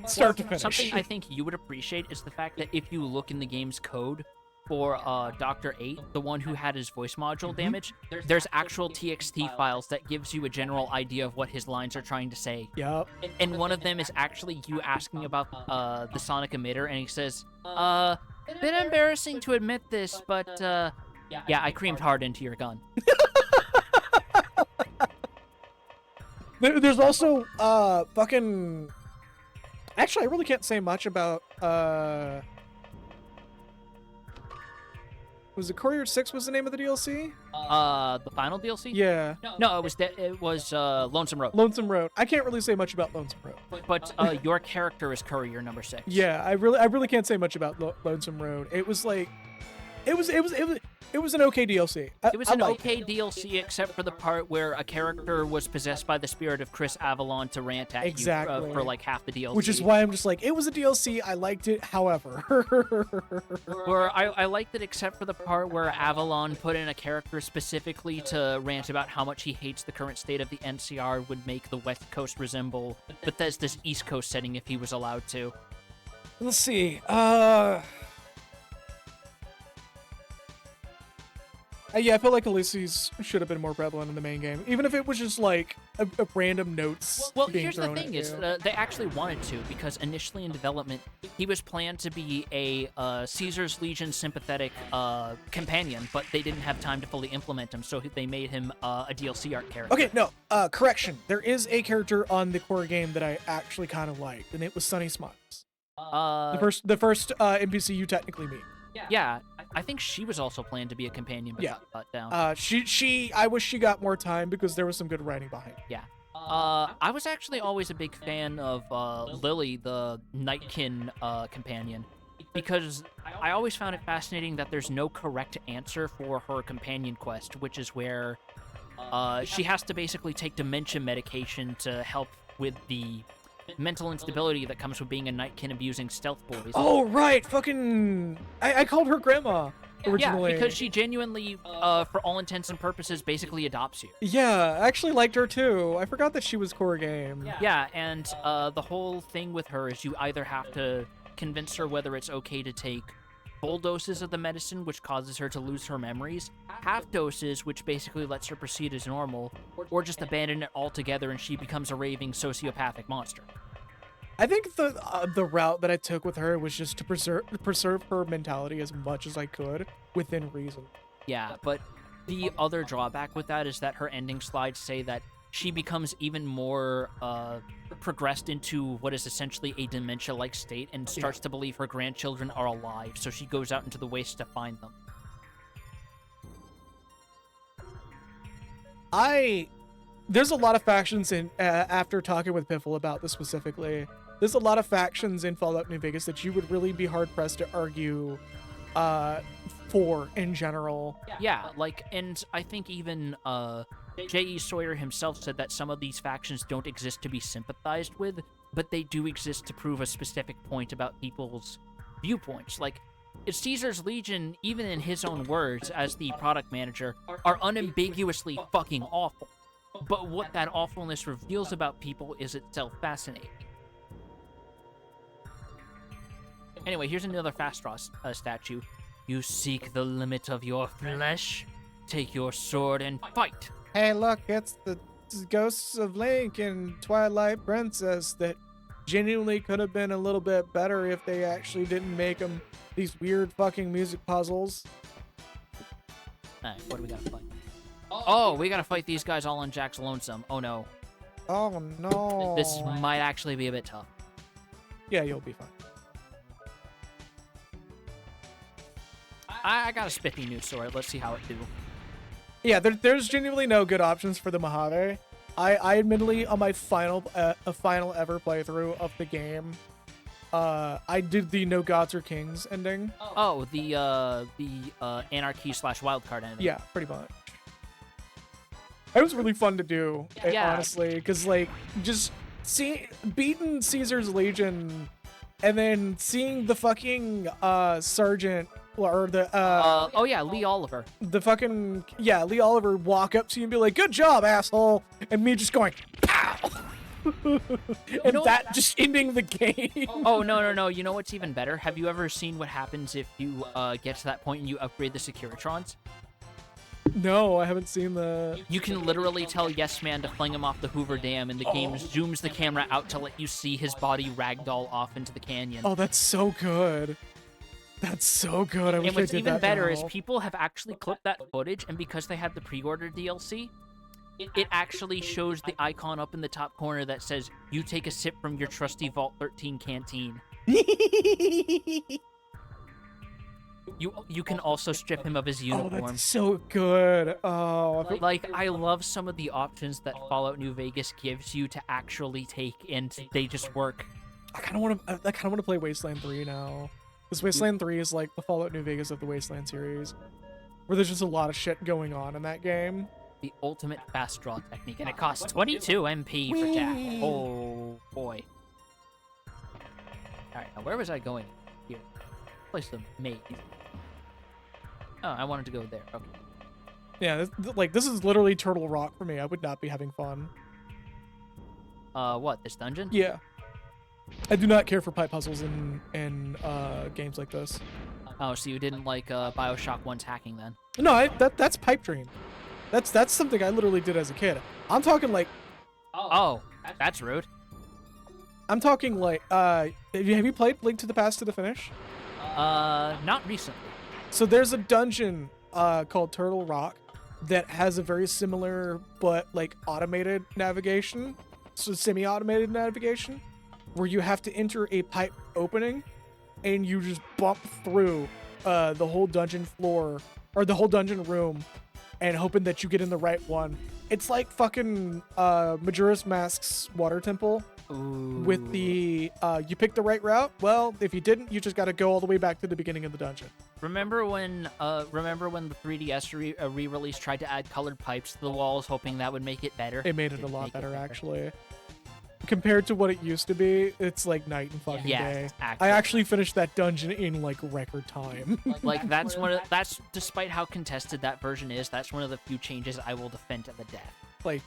Start to finish. something I think you would appreciate is the fact that if you look in the game's code for Dr. 8, the one who had his voice module damaged, there's actual TXT files that gives you a general idea of what his lines are trying to say. Yep. And one of them is actually you asking about the sonic emitter, and he says, bit embarrassing to admit this, but yeah, I creamed hard into your gun. There's also fucking. Actually, I really can't say much about Was it Courier 6 was the name of the DLC? The final DLC? Yeah. No, it was Lonesome Road. Lonesome Road. I can't really say much about Lonesome Road. But your character is Courier number 6. Yeah, I really can't say much about Lonesome Road. It was like it was an okay DLC. It was an okay DLC except for the part where a character was possessed by the spirit of Chris Avalon to rant at you for like half the DLC. Which is why I'm just like, it was a DLC, I liked it, however. Where I liked it except for the part where Avalon put in a character specifically to rant about how much he hates the current state of the NCR would make the West Coast resemble Bethesda's East Coast setting if he was allowed to. Let's see. Yeah, I feel like Ulysses should have been more prevalent in the main game, even if it was just like a random notes. Well, being here's the thrown thing: at is you. they actually wanted to, because initially in development, he was planned to be a Caesar's Legion sympathetic companion, but they didn't have time to fully implement him, so they made him a DLC art character. Okay, no, correction. There is a character on the core game that I actually kind of liked, and it was Sunny Smiles. The first NPC you technically meet. Yeah, I think she was also planned to be a companion, but got cut down. I wish she got more time because there was some good writing behind it. Yeah. I was actually always a big fan of Lily, the Nightkin companion, because I always found it fascinating that there's no correct answer for her companion quest, which is where she has to basically take dementia medication to help with the mental instability that comes with being a Nightkin abusing stealth boys. Oh, right. Fucking... I called her grandma originally. Yeah, because she genuinely, for all intents and purposes, basically adopts you. Yeah, I actually liked her too. I forgot that she was core game. Yeah, and the whole thing with her is you either have to convince her whether it's okay to take full doses of the medicine, which causes her to lose her memories, half doses, which basically lets her proceed as normal, or just abandon it altogether and she becomes a raving sociopathic monster. I think the route that I took with her was just to preserve her mentality as much as I could within reason. Yeah, but the other drawback with that is that her ending slides say that she becomes even more progressed into what is essentially a dementia-like state and starts to believe her grandchildren are alive, so she goes out into the wastes to find them. There's a lot of factions in after talking with Piffle about this specifically. There's a lot of factions in Fallout New Vegas that you would really be hard pressed to argue for in general. Yeah, like, and I think even J.E. Sawyer himself said that some of these factions don't exist to be sympathized with, but they do exist to prove a specific point about people's viewpoints. Like, Caesar's Legion, even in his own words as the product manager, are unambiguously fucking awful. But what that awfulness reveals about people is itself fascinating. Anyway, here's another fast draw statue. You seek the limit of your flesh? Take your sword and fight. Hey, look, it's the ghosts of Link and Twilight Princess that genuinely could have been a little bit better if they actually didn't make them these weird fucking music puzzles. Alright, what do we gotta fight? Oh, we gotta fight these guys all on Jack's Lonesome. Oh no. Oh no. This might actually be a bit tough. Yeah, you'll be fine. I got a spiffy new sword. Let's see how it do. Yeah, there's genuinely no good options for the Mojave. I admittedly, on my final ever playthrough of the game, I did the No Gods or Kings ending. Oh, the Anarchy / Wildcard ending. Yeah, pretty much. It was really fun to do, Yeah. honestly, because like just beating Caesar's Legion, and then seeing the fucking sergeant or the oh yeah, Lee Oliver. Lee Oliver walk up to you and be like, "Good job, asshole," and me just going, "Pow!" and that just ending the game. Oh no! You know what's even better? Have you ever seen what happens if you get to that point and you upgrade the Securitrons? No, I haven't seen the. You can literally tell Yes Man to fling him off the Hoover Dam, and the game zooms the camera out to let you see his body ragdoll off into the canyon. Oh, that's so good. That's so good. I wish And I what's did even that better now. is people have actually clipped that footage, and because they had the pre-order DLC, it actually shows the icon up in the top corner that says, "You take a sip from your trusty Vault 13 canteen." You can also strip him of his Oh, uniform. that's so good. Oh, I feel- Like, I love some of the options that Fallout New Vegas gives you to actually take, and they just work. I kind of want to play Wasteland 3 now. Because Wasteland 3 is like the Fallout New Vegas of the Wasteland series, where there's just a lot of shit going on in that game. The ultimate fast draw technique, and it costs 22 MP for Jack. Oh boy. Alright, now where was I going here? Place the maze. Oh, I wanted to go there. Okay. Yeah, this is literally Turtle Rock for me. I would not be having fun. What, this dungeon? Yeah. I do not care for pipe puzzles in games like this. Oh, so you didn't like Bioshock 1's hacking then? No, that's Pipe Dream. That's something I literally did as a kid. I'm talking like Oh, that's rude. I'm talking like have you played Link to the Past to the Finish? Not recently. So there's a dungeon called Turtle Rock that has a very similar but like automated navigation, so semi-automated navigation, where you have to enter a pipe opening and you just bump through the whole dungeon floor or the whole dungeon room and hoping that you get in the right one. It's like fucking Majora's Mask's water temple. Ooh. With the you picked the right route. Well, if you didn't, you just got to go all the way back to the beginning of the dungeon. Remember when the 3DS re-release tried to add colored pipes to the walls, hoping that would make it better? It made it a Didn't lot make better, it actually. Compared to what it used to be, it's like night and fucking Yeah, day. actually. I actually finished that dungeon in like record time. Like that's despite how contested that version is, that's one of the few changes I will defend to the death. Like,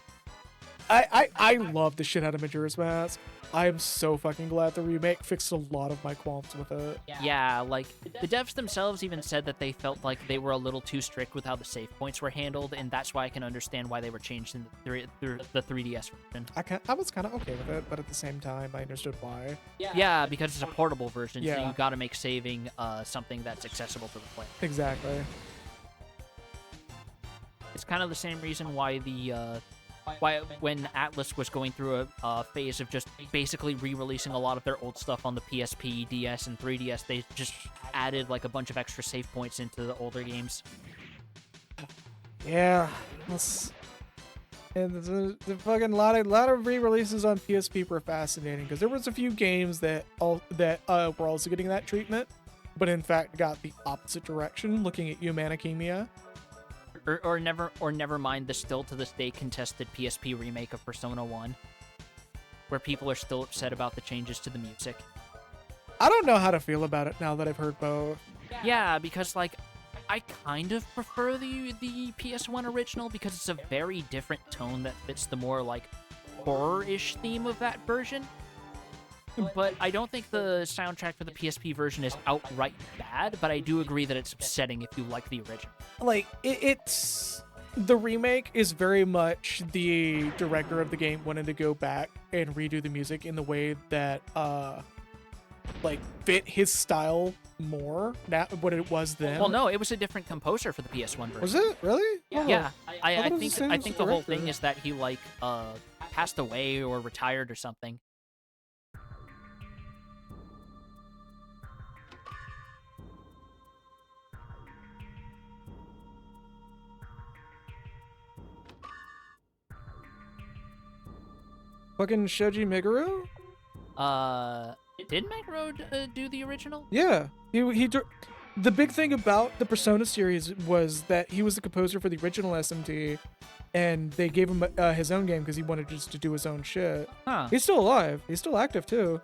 I love the shit out of Majora's Mask. I am so fucking glad the remake fixed a lot of my qualms with it. Yeah, like the devs themselves even said that they felt like they were a little too strict with how the save points were handled, and that's why I can understand why they were changed in the 3DS version. I was kind of okay with it, but at the same time, I understood why. Yeah, because it's a portable version, so Yeah. you got to make saving something that's accessible to the player. Exactly. It's kind of the same reason why why when Atlas was going through a phase of just basically re-releasing a lot of their old stuff on the PSP, DS, and 3DS, they just added like a bunch of extra save points into the older games. Yeah. And the fucking lot of re-releases on PSP were fascinating because there was a few games that were also getting that treatment, but in fact got the opposite direction. Looking at Humanakemia. Or never mind the still to this day contested PSP remake of Persona 1, where people are still upset about the changes to the music. I don't know how to feel about it now that I've heard both. Yeah, because like I kind of prefer the PS1 original because it's a very different tone that fits the more like horror-ish theme of that version. But I don't think the soundtrack for the PSP version is outright bad, but I do agree that it's upsetting if you like the original. Like it's the remake is very much the director of the game wanted to go back and redo the music in the way that like fit his style more than what it was then. Well, no, it was a different composer for the PS1 version. Was it really? Oh. Yeah, I thought it was the same I as think the the whole director. thing is that he like passed away or retired or something. Fucking Shoji Meguro? Did Meguro do the original? Yeah, the big thing about the Persona series was that he was the composer for the original SMT, and they gave him his own game because he wanted just to do his own shit. Huh. He's still alive. He's still active too.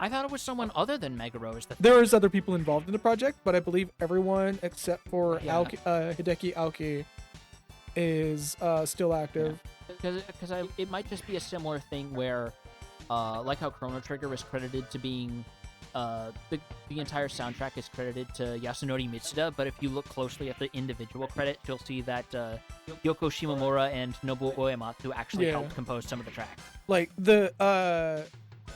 I thought it was someone other than Meguro. Is the There is other people involved in the project, but I believe everyone except for Yeah. Hideki Aoki is still active. because it might just be a similar thing where, like how Chrono Trigger is credited to being, the entire soundtrack is credited to Yasunori Mitsuda, but if you look closely at the individual credits, you'll see that Yoko Shimomura and Nobuo Uematsu actually Yeah. helped compose some of the tracks. Like the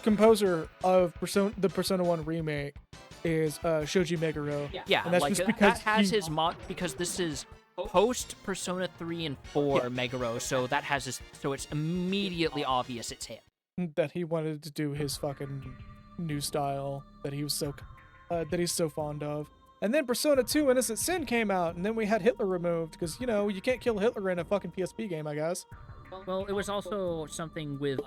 composer of the Persona 1 remake is Shoji Meguro. Yeah, And that's like just because that has he- his because this is post Persona 3 and 4 Yeah. Meguro, so that has his, so it's immediately obvious it's him. That he wanted to do his fucking new style that he was that he's so fond of. And then Persona 2 Innocent Sin came out, and then we had Hitler removed because you can't kill Hitler in a fucking PSP game, I guess. Well, it was also something with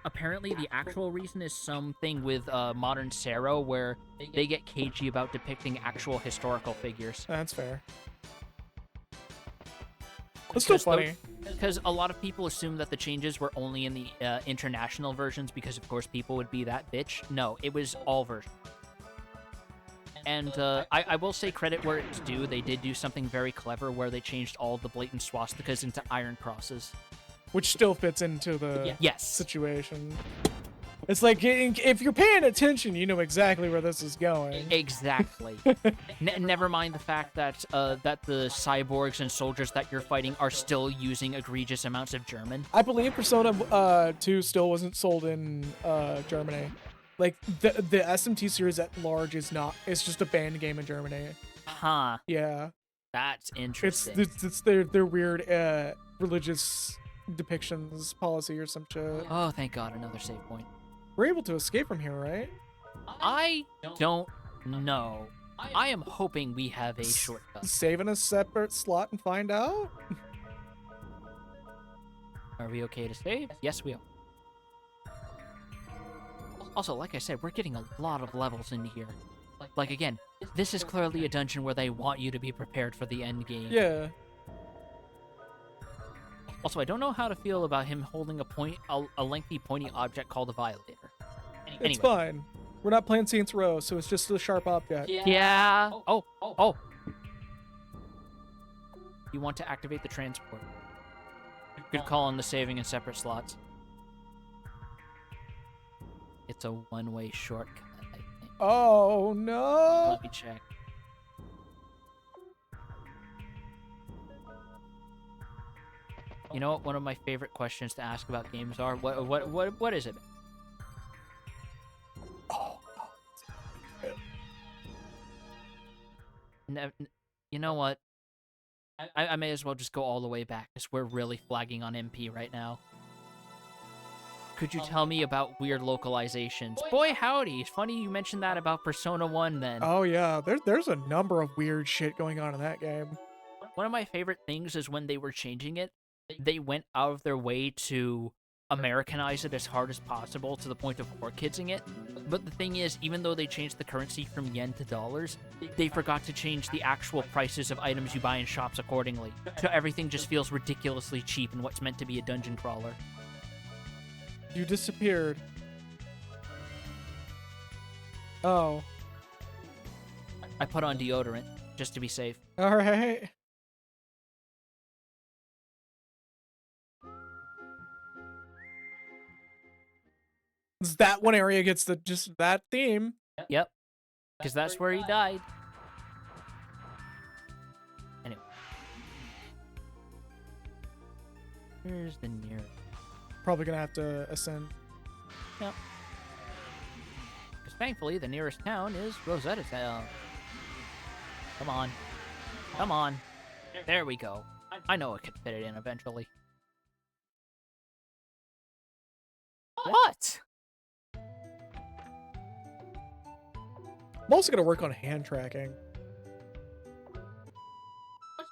apparently the actual reason is something with modern Sero where they get cagey about depicting actual historical figures. That's fair. It's still funny. Because a lot of people assume that the changes were only in the international versions because, of course, people would be that bitch. No, it was all versions. And I will say credit where it's due. They did do something very clever where they changed all the blatant swastikas into iron crosses. Which still fits into the Yes. situation. It's like, if you're paying attention, you know exactly where this is going. Exactly. Never mind the fact that that the cyborgs and soldiers that you're fighting are still using egregious amounts of German. I believe Persona 2 still wasn't sold in Germany. Like, the SMT series at large is not. It's just a banned game in Germany. Huh. Yeah. That's It's interesting. it's their weird religious depictions policy or some shit. Oh, thank God, another save point. We're able to escape from here, right? I don't know. I am hoping we have a shortcut. Save in a separate slot and find out? Are we okay to save? Yes, we are. Also, like I said, we're getting a lot of levels in here. Like, again, this is clearly a dungeon where they want you to be prepared for the end game. Yeah. Also, I don't know how to feel about him holding a lengthy pointy object called a violator. Anyway. It's fine. We're not playing Saints Row, so it's just a sharp object. Yeah. Oh. You want to activate the transport. Good call on the saving in separate slots. It's a one-way shortcut, I think. Oh, no! Let me check. You know what one of my favorite questions to ask about games are? What is it? Oh, You know what? I may as well just go all the way back, because we're really flagging on MP right now. Could you tell me about weird localizations? Boy, howdy! It's funny you mentioned that about Persona 1 then. Oh, yeah. There's a number of weird shit going on in that game. One of my favorite things is when they were changing it, they went out of their way to Americanize it as hard as possible to the point of poor kidsing it. But the thing is, even though they changed the currency from yen to dollars, they forgot to change the actual prices of items you buy in shops accordingly. So everything just feels ridiculously cheap in what's meant to be a dungeon crawler. You disappeared. Oh. I put on deodorant. just to be safe. All right. That one area gets just that theme. Yep. Because that's where he died. Anyway. Where's the nearest? Probably gonna have to ascend. Yep. Because thankfully, the nearest town is Rosetta Town. Come on. Come on. There we go. I know I could fit it in eventually. What? I'm also gonna work on hand tracking.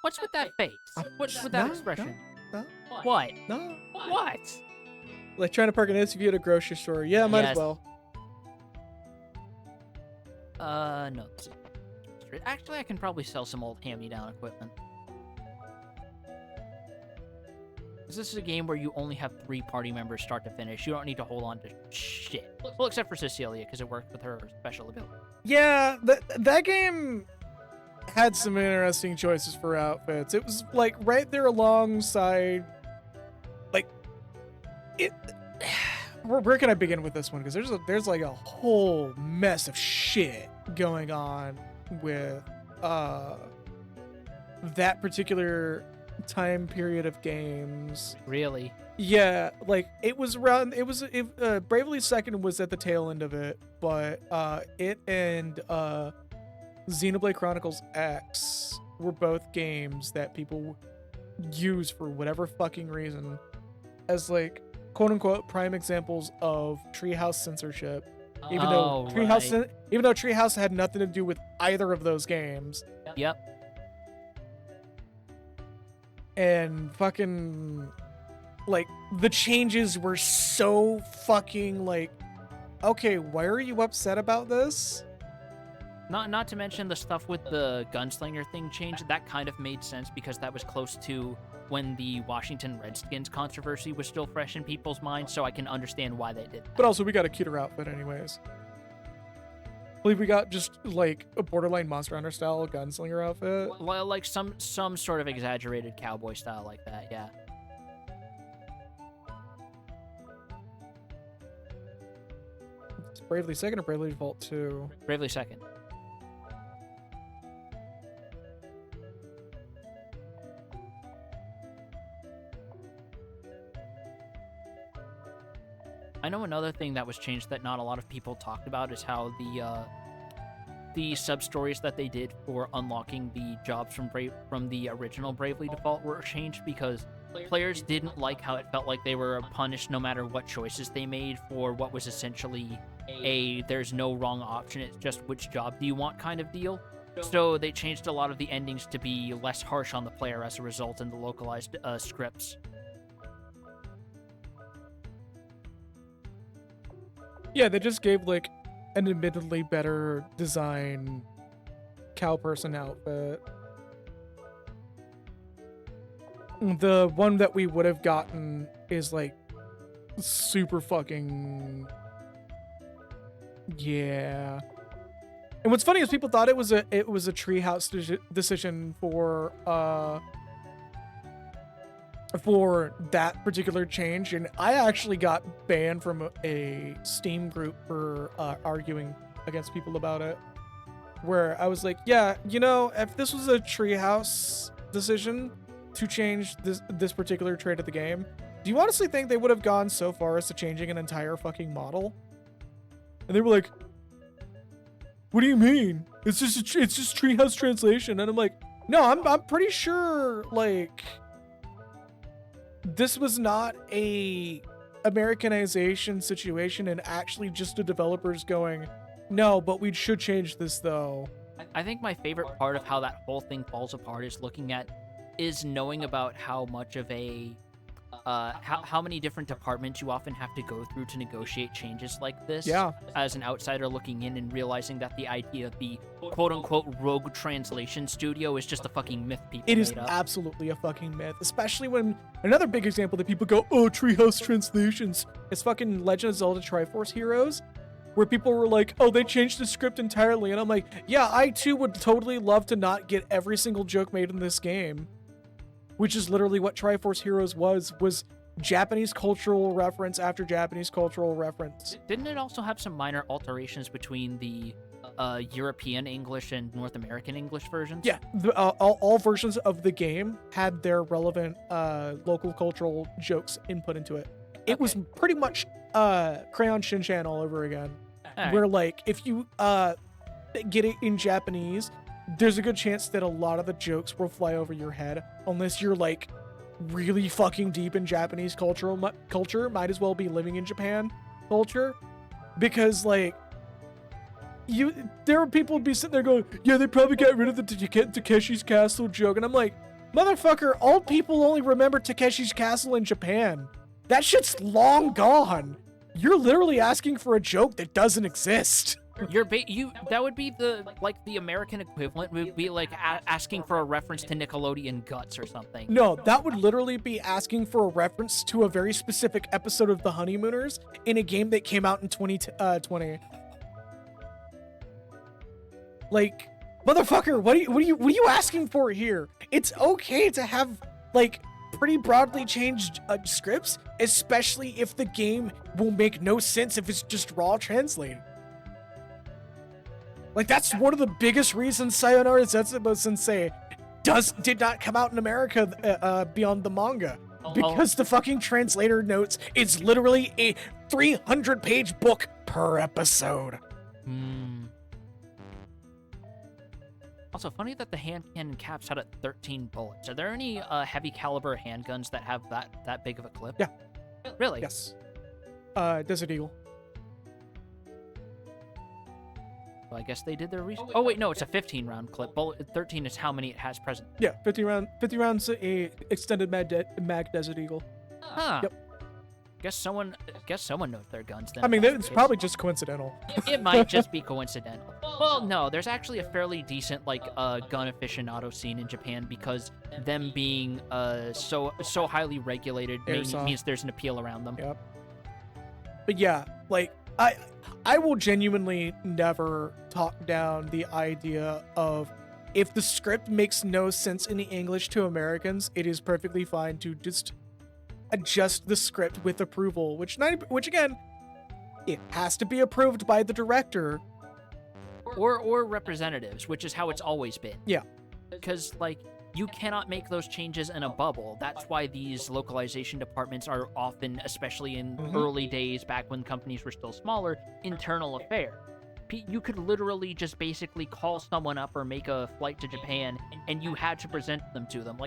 What's with that face? What's with that No, expression? No, What? no. What? Like trying to park an SUV at a grocery store. Yeah, might Yes. as well. No. Actually, I can probably sell some old hand-me-down equipment. 'Cause this is a game where you only have 3 party members start to finish. You don't need to hold on to shit. Well, except for Cecilia, because it worked with her special ability. Yeah, that game had some interesting choices for outfits. It was like right there alongside, like, it. Where can I begin with this one? Because there's like a whole mess of shit going on with that particular time period of games. Really? Yeah, like it was around. Bravely Second was at the tail end of it, but it and Xenoblade Chronicles X were both games that people use for whatever fucking reason as like quote unquote prime examples of treehouse censorship. Even though Treehouse had nothing to do with either of those games. Yep. And fucking like the changes were so fucking like, okay, why are you upset about this? Not to mention the stuff with the gunslinger thing changed. That kind of made sense because that was close to when the Washington Redskins controversy was still fresh in people's minds, so I can understand why they did that. But also we got a cuter outfit anyways. I believe we got just like a borderline Monster Hunter style gunslinger outfit. Well, like some sort of exaggerated cowboy style like that, yeah. It's Bravely Second or Bravely Default 2? Bravely Second. I know another thing that was changed that not a lot of people talked about is how the sub-stories that they did for unlocking the jobs from the original Bravely Default were changed because players didn't like how it felt like they were punished no matter what choices they made for what was essentially there's no wrong option, it's just which job do you want kind of deal. So they changed a lot of the endings to be less harsh on the player as a result in the localized scripts. Yeah, they just gave like an admittedly better design cow person outfit. The one that we would have gotten is like super fucking, yeah. And what's funny is people thought it was a treehouse decision for that particular change, and I actually got banned from a Steam group for arguing against people about it, where I was like, yeah, you know, if this was a treehouse decision to change this particular trait of the game, do you honestly think they would have gone so far as to changing an entire fucking model? And they were like, what do you mean? It's just treehouse translation. And I'm like, no, I'm pretty sure like this was not a Americanization situation and actually just the developers going, no, but we should change this though. I think my favorite part of how that whole thing falls apart is knowing about how much of a how many different departments you often have to go through to negotiate changes like this. Yeah. As an outsider looking in and realizing that the idea of the quote-unquote rogue translation studio is just a fucking myth people It made is up. absolutely a fucking myth, especially when another big example that people go, oh, treehouse translations. It's fucking Legend of Zelda Triforce Heroes. where people were like, oh, they changed the script entirely. And I'm like, yeah, I too would totally love to not get every single joke made in this game. Which is literally what Triforce Heroes was Japanese cultural reference after Japanese cultural reference. Didn't it also have some minor alterations between the European English and North American English versions? Yeah, all versions of the game had their relevant local cultural jokes input into it. It was pretty much Crayon Shin-chan all over again. All right. Where, like, if you get it in Japanese, there's a good chance that a lot of the jokes will fly over your head unless you're, like, really fucking deep in Japanese culture. Might as well be living in Japan culture. Because, like, there are people who'd be sitting there going, yeah, they probably got rid of the Takeshi's Castle joke. And I'm like, motherfucker, old people only remember Takeshi's Castle in Japan. That shit's long gone. You're literally asking for a joke that doesn't exist. That would be the American equivalent would be like asking for a reference to Nickelodeon Guts or something. No, that would literally be asking for a reference to a very specific episode of The Honeymooners in a game that came out in 2020. Like, motherfucker, what are you asking for here? It's okay to have, like, pretty broadly changed scripts, especially if the game will make no sense if it's just raw translated. Like, that's one of the biggest reasons Sayonara Zetsubou Sensei did not come out in America beyond the manga. Because the fucking translator notes it's literally a 300-page book per episode. Also, funny that the hand cannon caps out at 13 bullets. Are there any heavy caliber handguns that have that big of a clip? Yeah. Really? Yes. Desert Eagle. Well, I guess they did their research. Oh wait, no, it's a 15-round clip. Bullet 13 is how many it has present. Yeah, 50 rounds a extended mag Desert Eagle. Huh. Yep. Guess someone knows their guns then. I mean, it's probably just coincidental. It might just be coincidental. Well, no, there's actually a fairly decent gun aficionado scene in Japan because them being so highly regulated means there's an appeal around them. Yep. But yeah, like I will genuinely never talk down the idea of if the script makes no sense in English to Americans, it is perfectly fine to just adjust the script with approval, which again, it has to be approved by the director or representatives, which is how it's always been. Yeah. Because you cannot make those changes in a bubble. That's why these localization departments are often, especially in early days back when companies were still smaller, internal affair. You could literally just basically call someone up or make a flight to Japan, and you had to present them to them.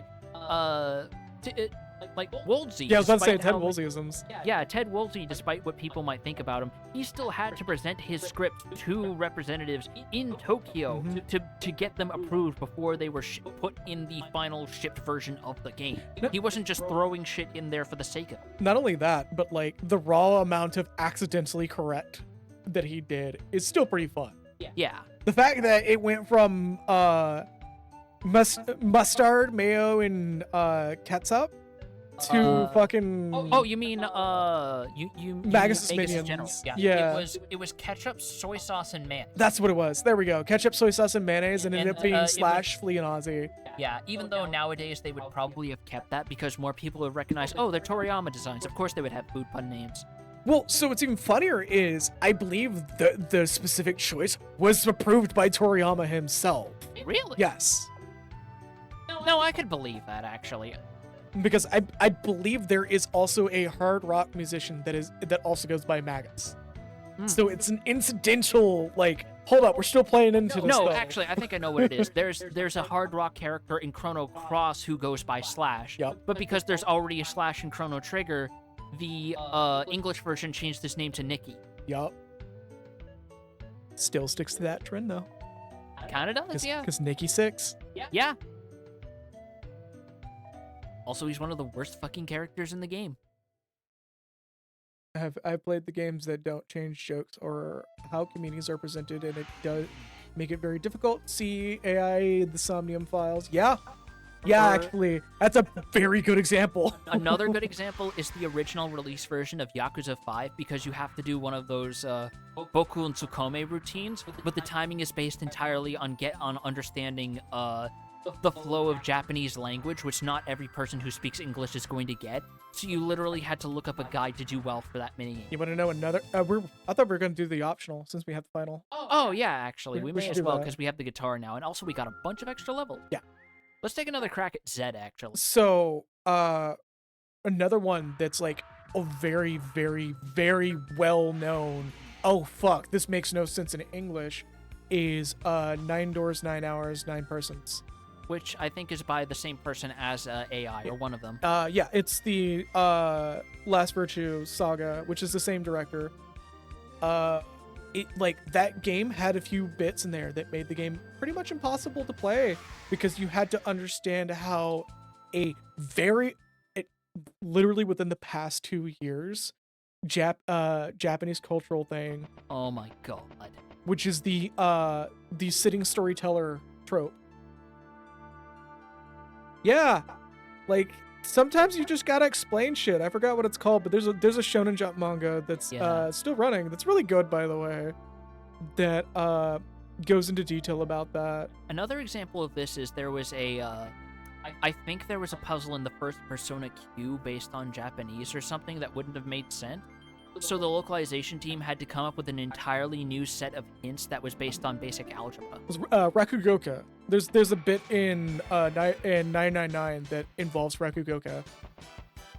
Woolsey. Yeah, I was about to say Ted Woolseyisms. Yeah, Ted Woolsey, despite what people might think about him, he still had to present his script to representatives in Tokyo to get them approved before they were put in the final shipped version of the game. He wasn't just throwing shit in there for the sake of it. Not only that, but the raw amount of accidentally correct that he did is still pretty fun. Yeah. The fact that it went from mustard, mayo, and ketchup to fucking you mean Magus' Minions. Minions. Yeah. It was ketchup, soy sauce, and mayonnaise. That's what it was. There we go. Ketchup, soy sauce, and mayonnaise, and ended up being slash flea and Aussie. Yeah, even though nowadays they would probably have kept that because more people would recognize, oh, they're Toriyama designs. Of course they would have food pun names. Well, so what's even funnier is I believe the specific choice was approved by Toriyama himself. Really? Yes. No, I could believe that actually. Because I believe there is also a hard rock musician that also goes by Magus. So it's an incidental, hold up, we're still playing into this. No, though. actually, I think I know what it is. There's a hard rock character in Chrono Cross who goes by Slash. Yep. But because there's already a Slash in Chrono Trigger, the English version changed his name to Nikki. Yup. Still sticks to that trend though. Kinda does, yeah. Because Nikki 6. Yeah. Also, he's one of the worst fucking characters in the game. I've played the games that don't change jokes or how communities are presented, and it does make it very difficult. See AI, the Somnium Files. Yeah. Yeah, Or- actually, that's a very good example. Another good example is the original release version of Yakuza 5 because you have to do one of those Boku and Tsukome routines, but the timing is based entirely on understanding the flow of Japanese language, which not every person who speaks English is going to get. So you literally had to look up a guide to do well for that minigame. You want to know another? I thought we were gonna do the optional since we have the final. Oh yeah, actually, we We may should as do well that. because we have the guitar now, and also we got a bunch of extra levels. Yeah. Let's take another crack at Zed, actually. So, another one that's like a very, very, very well known. Oh fuck, this makes no sense in English. Is 9 doors, 9 hours, 9 persons. Which I think is by the same person as AI, or one of them. Yeah, it's the Last Virtue saga, which is the same director. It like that game had a few bits in there that made the game pretty much impossible to play because you had to understand how literally within the past 2 years, Japanese cultural thing, Oh my god. which is the sitting storyteller trope. Yeah, like sometimes you just gotta explain shit. I forgot what it's called, but there's a Shonen Jump manga that's Yeah. still running. That's really good, by the way. That goes into detail about that. Another example of this is there was a, I think there was a puzzle in the first Persona Q based on Japanese or something that wouldn't have made sense. So the localization team had to come up with an entirely new set of hints that was based on basic algebra. It was, Rakugoka. There's a bit in 999 that involves Rakugoka,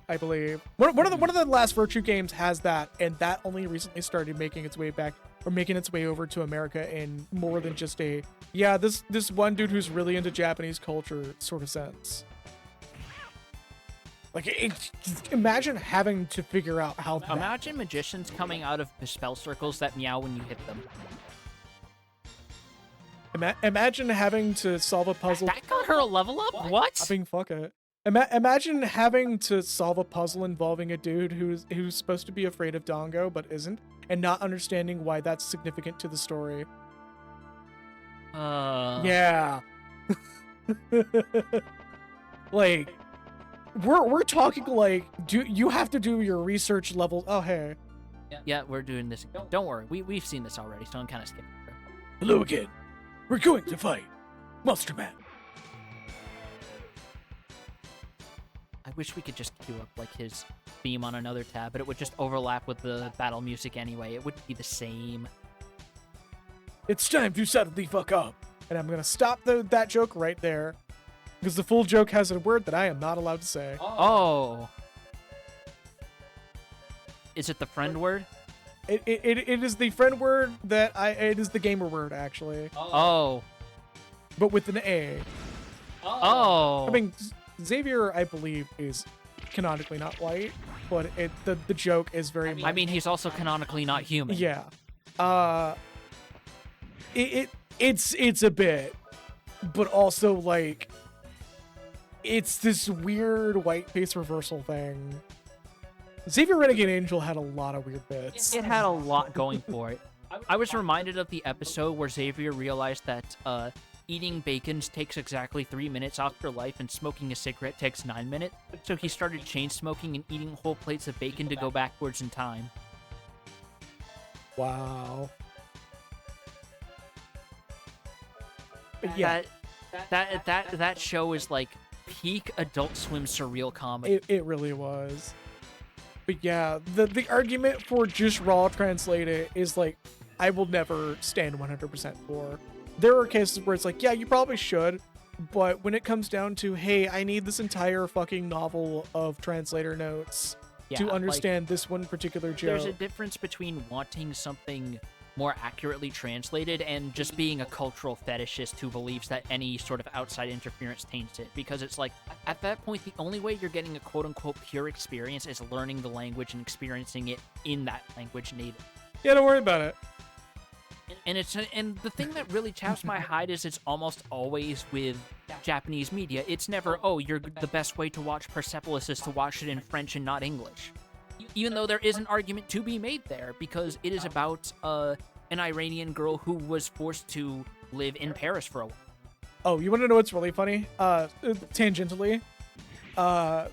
I believe. One of the Last Virtue games has that, and that only recently started making its way back or making its way over to America in more than just a this one dude who's really into Japanese culture sort of sense. Like, imagine having to figure out how. Imagine magicians coming out of the spell circles that meow when you hit them. Imagine having to solve a puzzle. That got her a level up? What? Fuck it. Imagine having to solve a puzzle involving a dude who's supposed to be afraid of Dongo but isn't, and not understanding why that's significant to the story. Yeah. Like, we're talking like, you have to do your research level. Oh hey. Yeah, we're doing this. Don't worry, we've seen this already, so I'm kind of skipping through. Hello again. We're going to fight Monster Man. I wish we could just queue up like his theme on another tab, but it would just overlap with the battle music anyway. It wouldn't be the same. It's time to settle the fuck up. And I'm gonna stop that joke right there, because the full joke has a word that I am not allowed to say. Oh. Is it the friend word? It is the friend word that it is the gamer word actually, Oh. but with an A. Oh. I mean, Xavier, I believe, is canonically not white, but the joke is very much. I mean, he's also canonically not human. Yeah. It's a bit, but also like it's this weird white face reversal thing. Xavier Renegade Angel had a lot of weird bits. It had a lot going for it. I was reminded of the episode where Xavier realized that eating bacon takes exactly 3 minutes off your life and smoking a cigarette takes 9 minutes. So he started chain smoking and eating whole plates of bacon to go backwards in time. Wow. But yeah, That show is like peak Adult Swim surreal comedy. it really was. But yeah, the argument for just raw translate it is like, I will never stand 100% for. There are cases where it's like, yeah, you probably should, but when it comes down to, hey, I need this entire fucking novel of translator notes Yeah, to like, understand this one particular joke. there's a difference between wanting something more accurately translated and just being a cultural fetishist who believes that any sort of outside interference taints it. Because it's like, at that point, the only way you're getting a quote-unquote pure experience is learning the language and experiencing it in that language native. Yeah, don't worry about it. And the thing that really chaps my hide is it's almost always with Japanese media. It's never, oh, the best way to watch Persepolis is to watch it in French and not English. Even though there is an argument to be made there, because it is about an Iranian girl who was forced to live in Paris for a while. Oh, you want to know what's really funny? Tangentially,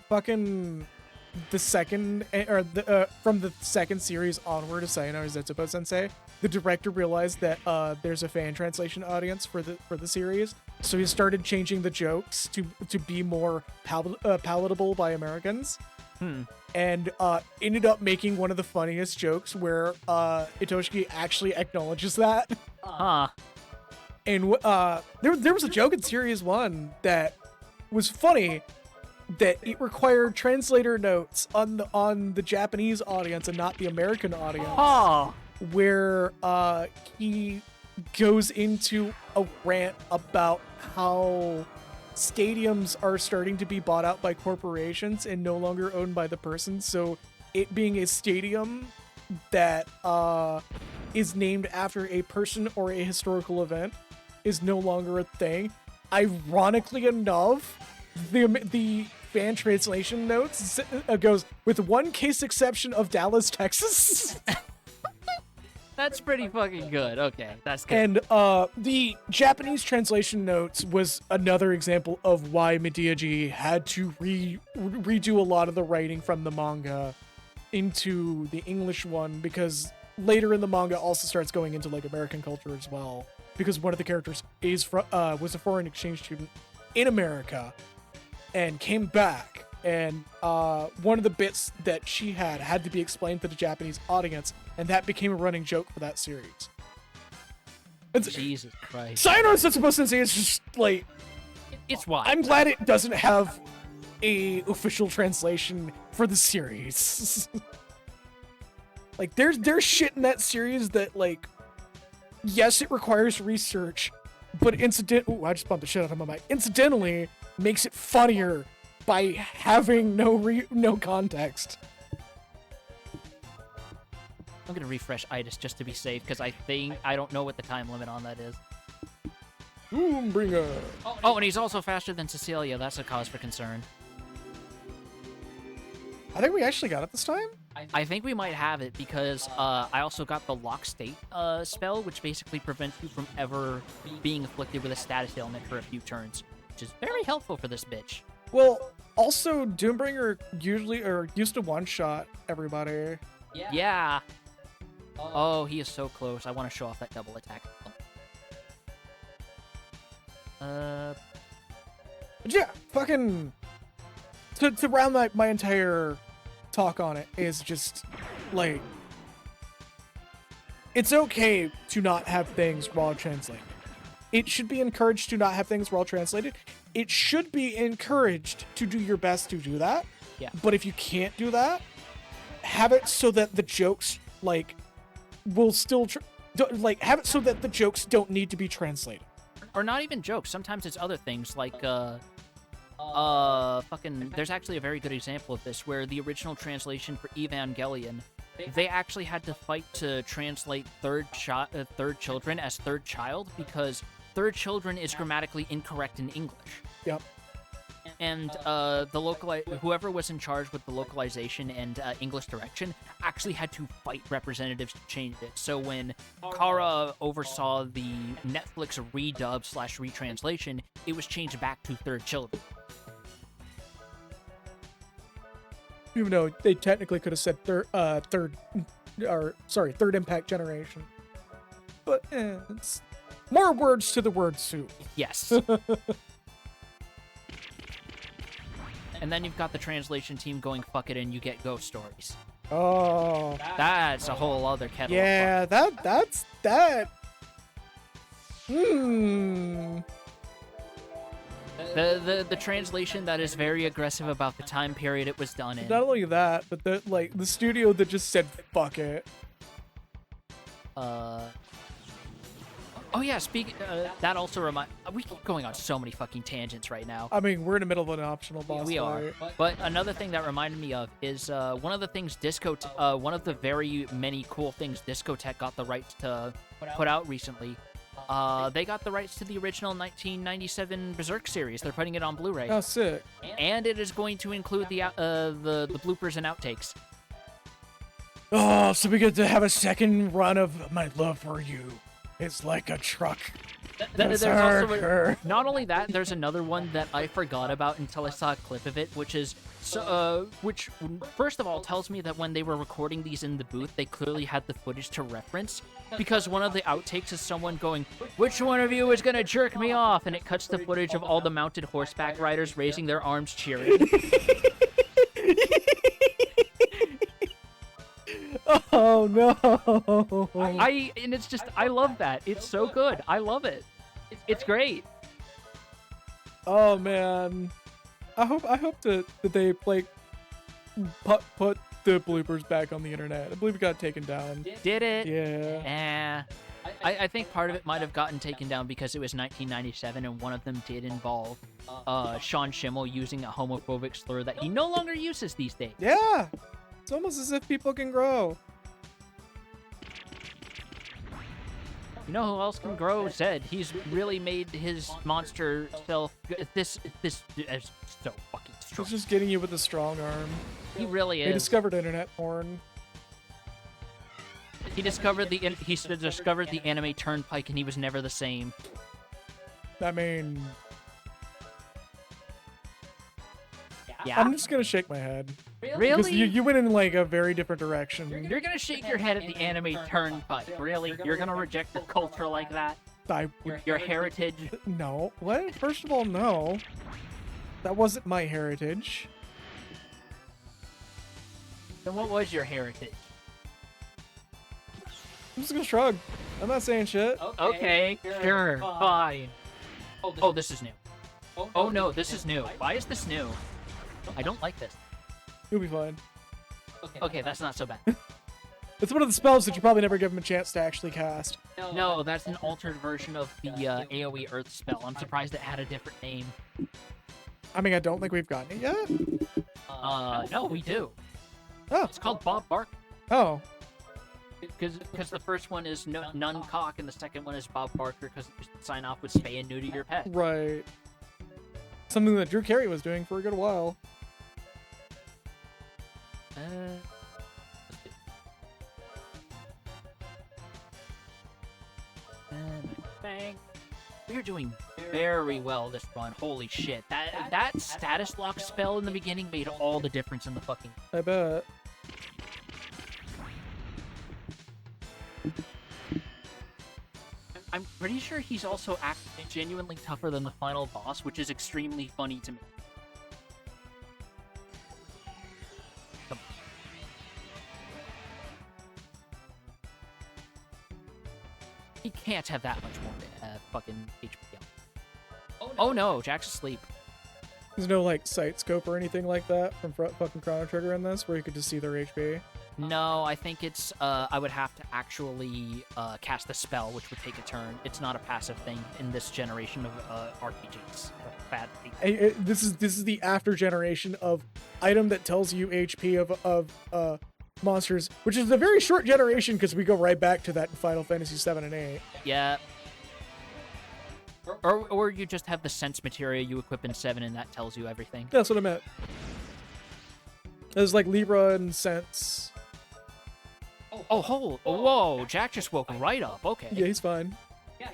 fucking the second from the second series onward of Sayonara Zetsubo Sensei, the director realized that there's a fan translation audience for the series, so he started changing the jokes to be more palatable by Americans. And ended up making one of the funniest jokes where Itoshiki actually acknowledges that. Huh. And there was a joke in series 1 that was funny, that it required translator notes on the Japanese audience and not the American audience. Oh, Where he goes into a rant about how stadiums are starting to be bought out by corporations and no longer owned by the person. So it being a stadium that is named after a person or a historical event is no longer a thing. Ironically enough, the fan translation notes goes, with one case exception of Dallas, Texas. That's pretty fucking good. Okay, that's good. And the Japanese translation notes was another example of why Mediaji had to redo a lot of the writing from the manga into the English one, because later in the manga also starts going into like American culture as well, because one of the characters was a foreign exchange student in America and came back, and one of the bits that she had to be explained to the Japanese audience, and that became a running joke for that series. Jesus Christ. Sayonara Zetsubo Sensei is just like, It's wild. I'm glad it doesn't have a official translation for the series. Like there's shit in that series that, like, yes, it requires research, but I just bumped the shit out of my mic. Incidentally, makes it funnier by having no context. I'm gonna refresh Itis just to be safe, because I don't know what the time limit on that is. Bringer. Oh, and he's also faster than Cecilia. That's a cause for concern. I think we actually got it this time. I think we might have it, because I also got the Lock State spell, which basically prevents you from ever being afflicted with a status ailment for a few turns, which is very helpful for this bitch. Well, also Doombringer used to one-shot everybody. Yeah. Oh, he is so close. I want to show off that double attack. But yeah, fucking to round my entire talk on it is just like, it's okay to not have things raw translated. It should be encouraged to not have things raw translated. It should be encouraged to do your best to do that. Yeah. But if you can't do that, have it so that the jokes will still have it so that the jokes don't need to be translated. Or not even jokes. Sometimes it's other things, like there's actually a very good example of this, where the original translation for Evangelion, they actually had to fight to translate third children as third child, because third children is grammatically incorrect in English. Yep. And whoever was in charge with the localization and English direction actually had to fight representatives to change it. So when Kara oversaw the Netflix redub/retranslation, it was changed back to third children. Even though they technically could have said third impact generation. But it's more words to the word soup. Yes. And then you've got the translation team going, fuck it, and you get ghost stories. Oh. That's a whole other kettle Yeah, of fuck. that's that. The translation that is very aggressive about the time period it was done in. Not only that, but the studio that just said fuck it. Oh yeah, that also we keep going on so many fucking tangents right now. I mean, we're in the middle of an optional boss We are. fight. But another thing that reminded me of is one of the things one of the very many cool things Discotech got the rights to put out recently. They got the rights to the original 1997 Berserk series. They're putting it on Blu-ray. Oh, sick. And it is going to include the bloopers and outtakes. Oh, so we get to have a second run of my love for you. is like a truck. There's also Berserker. not only that, there's another one that I forgot about until I saw a clip of it, which is which first of all tells me that when they were recording these in the booth, they clearly had the footage to reference, because one of the outtakes is someone going, "Which one of you is gonna jerk me off?" and it cuts to footage of all the mounted horseback riders raising their arms cheering. Oh no! And it's just, I love that. It's so good. I love it. It's great. Oh man, I hope that they put the bloopers back on the internet. I believe it got taken down. Did it? Yeah. I think part of it might have gotten taken down because it was 1997 and one of them did involve Sean Schimmel using a homophobic slur that he no longer uses these days. Yeah. It's almost as if people can grow. You know who else can grow? Zed. He's really made his monster self. This is so fucking strong. It's just getting you with a strong arm. He really They is. discovered internet porn. He discovered the anime Turnpike, and he was never the same. I mean, Yeah. I'm just gonna shake my head. Because Really? you went in like a very different direction. You're gonna shake your head at the anime Turnpike. Really? You're gonna reject the culture like that? I Your heritage? no. What? First of all, no. That wasn't my heritage. Then what was your heritage? I'm just gonna shrug. I'm not saying shit. Okay, sure, fine. Oh, this is new. Oh no, this is new. Why is this new? I don't like this. You'll be fine. Okay, that's not so bad. It's one of the spells that you probably never give him a chance to actually cast. No, that's an altered version of the AoE Earth spell. I'm surprised it had a different name. I mean, I don't think we've gotten it yet. No, we do. Oh. It's called Bob Barker. Oh. Because the first one is Nuncock and the second one is Bob Barker because you sign off with spay and neuter your pet. Right. Something that Drew Carey was doing for a good while. Bang. We're doing very well this run. Holy shit. That status lock spell in the beginning made all the difference in the fucking... I bet. I'm pretty sure he's also genuinely tougher than the final boss, which is extremely funny to me. He can't have that much more fucking HP. Oh no, Jack's asleep. There's no like sight scope or anything like that from fucking Chrono Trigger in this, where you could just see their HP. No, I think it's, I would have to actually cast the spell, which would take a turn. It's not a passive thing in this generation of RPGs. Bad thing. This is the after generation of item that tells you HP of monsters, which is a very short generation because we go right back to that in Final Fantasy 7 and 8. Yeah. Or you just have the sense materia you equip in 7 and that tells you everything. That's what I meant. There's like Libra and Sense. Whoa, Jack just woke right up. Okay. Yeah, he's fine.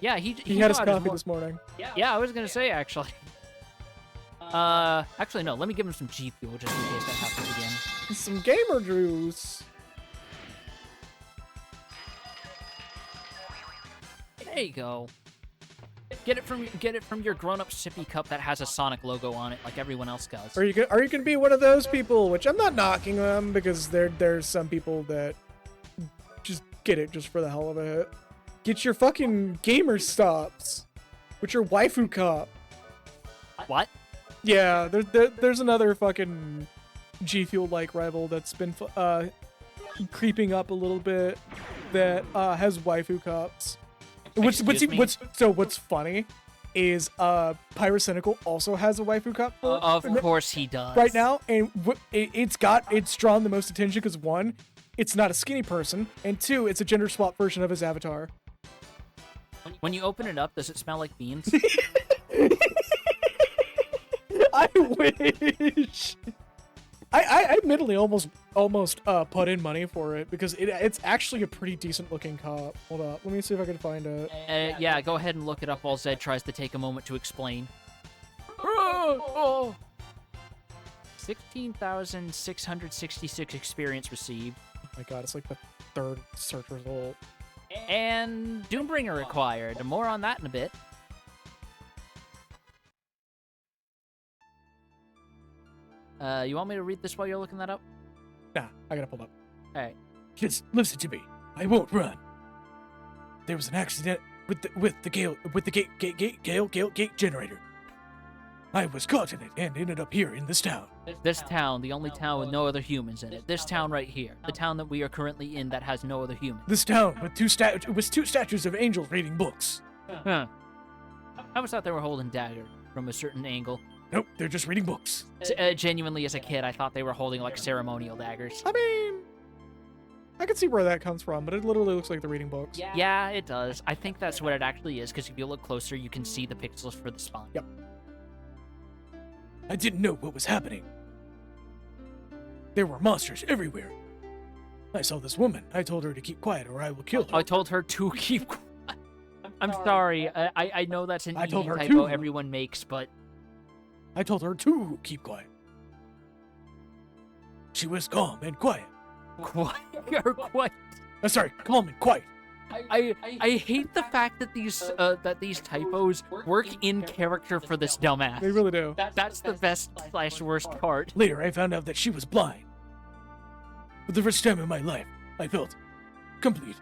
Yeah, He had his got coffee this morning. Yeah, I was gonna say actually. Actually no. Let me give him some G fuel just in case that happens again. Some gamer juice. There you go. Get it from your grown-up sippy cup that has a Sonic logo on it, like everyone else does. Are you gonna be one of those people? Which I'm not knocking them because there's some people that just get it just for the hell of it. Get your fucking gamer stops with your waifu cup. What? Yeah, there's another fucking G Fuel like rival that's been creeping up a little bit that has waifu cups. What's funny is Pyrocynical also has a waifu cup. Of course he does. Right now, and it's drawn the most attention because one, it's not a skinny person, and two, it's a gender swap version of his avatar. When you open it up, does it smell like beans? I wish. I admittedly almost put in money for it because it's actually a pretty decent looking cop. Hold up, let me see if I can find it. Yeah, go ahead and look it up while Zed tries to take a moment to explain. 16,666 experience received. Oh my god, it's like the third search result. And Doombringer required. More on that in a bit. You want me to read this while you're looking that up? Nah, I gotta pull up. Alright. Just listen to me. I won't run. There was an accident with the gate generator. I was caught in it and ended up here in this town. This town, the only town with no other humans in it. This town right here. The town that we are currently in that has no other humans. This town with two statues of angels reading books. Huh. I always thought they were holding dagger from a certain angle. Nope, they're just reading books. Genuinely, as a kid, I thought they were holding, like, ceremonial daggers. I mean, I can see where that comes from, but it literally looks like they're reading books. Yeah, it does. I think that's what it actually is, because if you look closer, you can see the pixels for the spine. Yep. I didn't know what was happening. There were monsters everywhere. I saw this woman. I told her to keep quiet or I will kill her. I told her to keep quiet. I'm sorry. I know that's an I told easy her typo to. everyone makes, but... I told her to keep quiet. She was calm and quiet. Quiet. You're quiet. Sorry, calm and quiet. I hate the fact that these typos work in character for this dumbass. They really do. That's the best / worst part. Later, I found out that she was blind. For the first time in my life, I felt complete.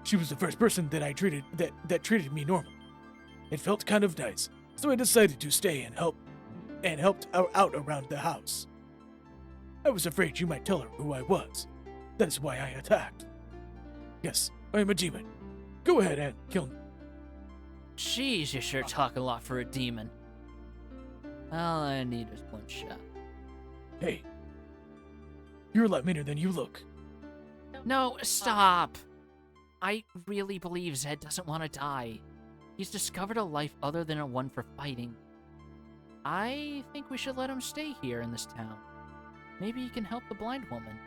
She was the first person that I treated that treated me normal. It felt kind of nice, so I decided to stay and helped out around the house. I was afraid you might tell her who I was. That is why I attacked. Yes, I am a demon. Go ahead and kill me. Jeez, you sure talk a lot for a demon. All I need is one shot. Hey, you're a lot meaner than you look. No, stop! I really believe Zed doesn't want to die. He's discovered a life other than a one for fighting. I think we should let him stay here in this town. Maybe he can help the blind woman.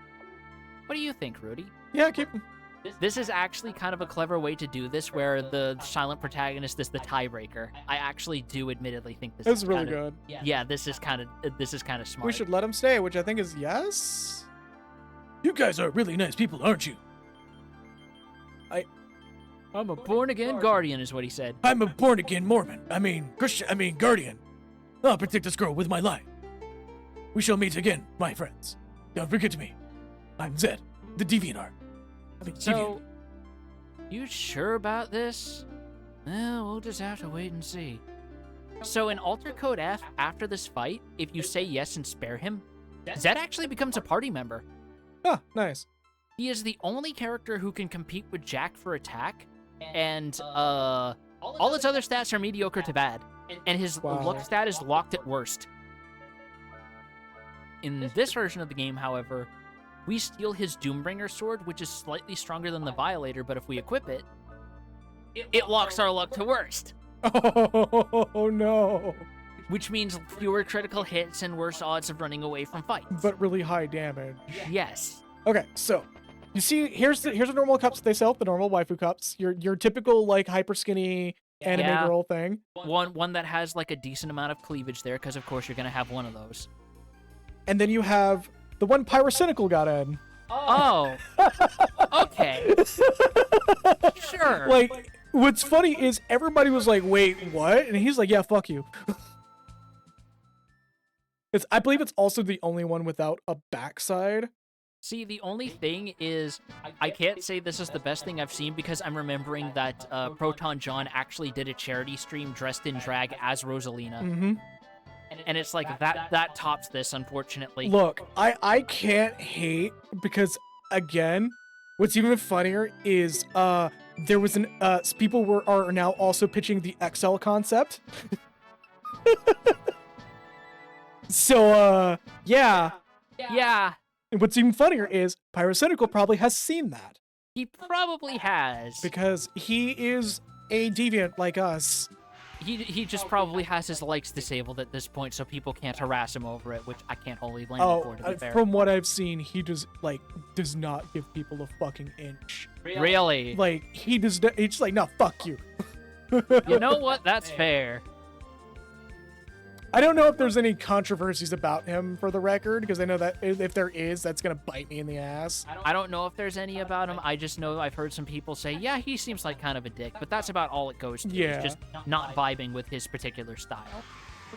What do you think, Rudy? Yeah, keep. This is actually kind of a clever way to do this, where the silent protagonist is the tiebreaker. I actually do admittedly think this is really kinda, good. Yeah, this is kind of smart. We should let him stay, which I think is yes. You guys are really nice people, aren't you? I'm a born-again guardian, is what he said. I'm a born-again Mormon. Christian, guardian. I'll protect this girl with my life. We shall meet again, my friends. Don't forget me. I'm Zed, the DeviantArt. So, you sure about this? Well, we'll just have to wait and see. So in Alter Code F, after this fight, if you say yes and spare him, Zed actually becomes a party member. Ah, nice. He is the only character who can compete with Jack for attack, and all his other stats are mediocre to bad, and his look stat is locked at worst. In this version of the game, however, we steal his Doombringer sword, which is slightly stronger than the Violator, but if we equip it, it locks our luck to worst. Oh no. Which means fewer critical hits and worse odds of running away from fights. But really high damage. Yes. Okay, so you see, here's the normal cups they sell, the normal waifu cups. Your typical like hyper skinny anime girl thing. One that has like a decent amount of cleavage there, because of course you're gonna have one of those. And then you have the one Pyrocynical got in. Oh. Okay. Sure. Like, what's funny is everybody was like, wait, what? And he's like, yeah, fuck you. I believe it's also the only one without a backside. See, the only thing is, I can't say this is the best thing I've seen because I'm remembering that Proton John actually did a charity stream dressed in drag as Rosalina. Mm-hmm. And it's like, that tops this, unfortunately. Look, I can't hate because, again, what's even funnier is there was people are now also pitching the XL concept. So, yeah. Yeah. And what's even funnier is Pyrocynical probably has seen that. He probably has. Because he is a deviant like us. He just probably has his likes disabled at this point, so people can't harass him over it, which I can't wholly blame him for, to be fair. From what I've seen, he just does not give people a fucking inch. Really? Like he does. He's just like, no, fuck you. You know what? That's fair. I don't know if there's any controversies about him for the record, because I know that if there is, that's gonna bite me in the ass. I don't know if there's any about him. I just know I've heard some people say, yeah, he seems like kind of a dick, but that's about all it goes to. Yeah. It's just not vibing with his particular style,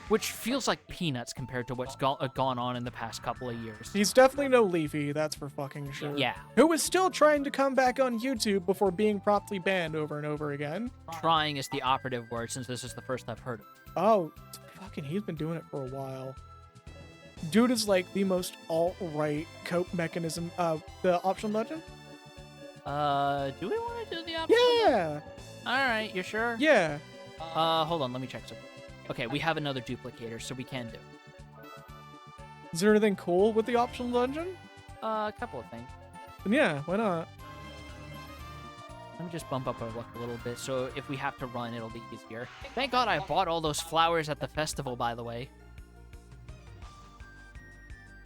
which feels like peanuts compared to what's gone on in the past couple of years. He's definitely no Leafy, that's for fucking sure. Yeah. Who is still trying to come back on YouTube before being promptly banned over and over again. Trying is the operative word, since this is the first I've heard of it. Oh, fucking, he's been doing it for a while. Dude is like the most alt-right cope mechanism. The option legend? Do we want to do the option? Yeah! Alright, you sure? Yeah. Hold on, let me check something. Okay, we have another duplicator, so we can do it. Is there anything cool with the option legend? A couple of things. Then yeah, why not? Let me just bump up our luck a little bit, so if we have to run, it'll be easier. Thank God I bought all those flowers at the festival, by the way.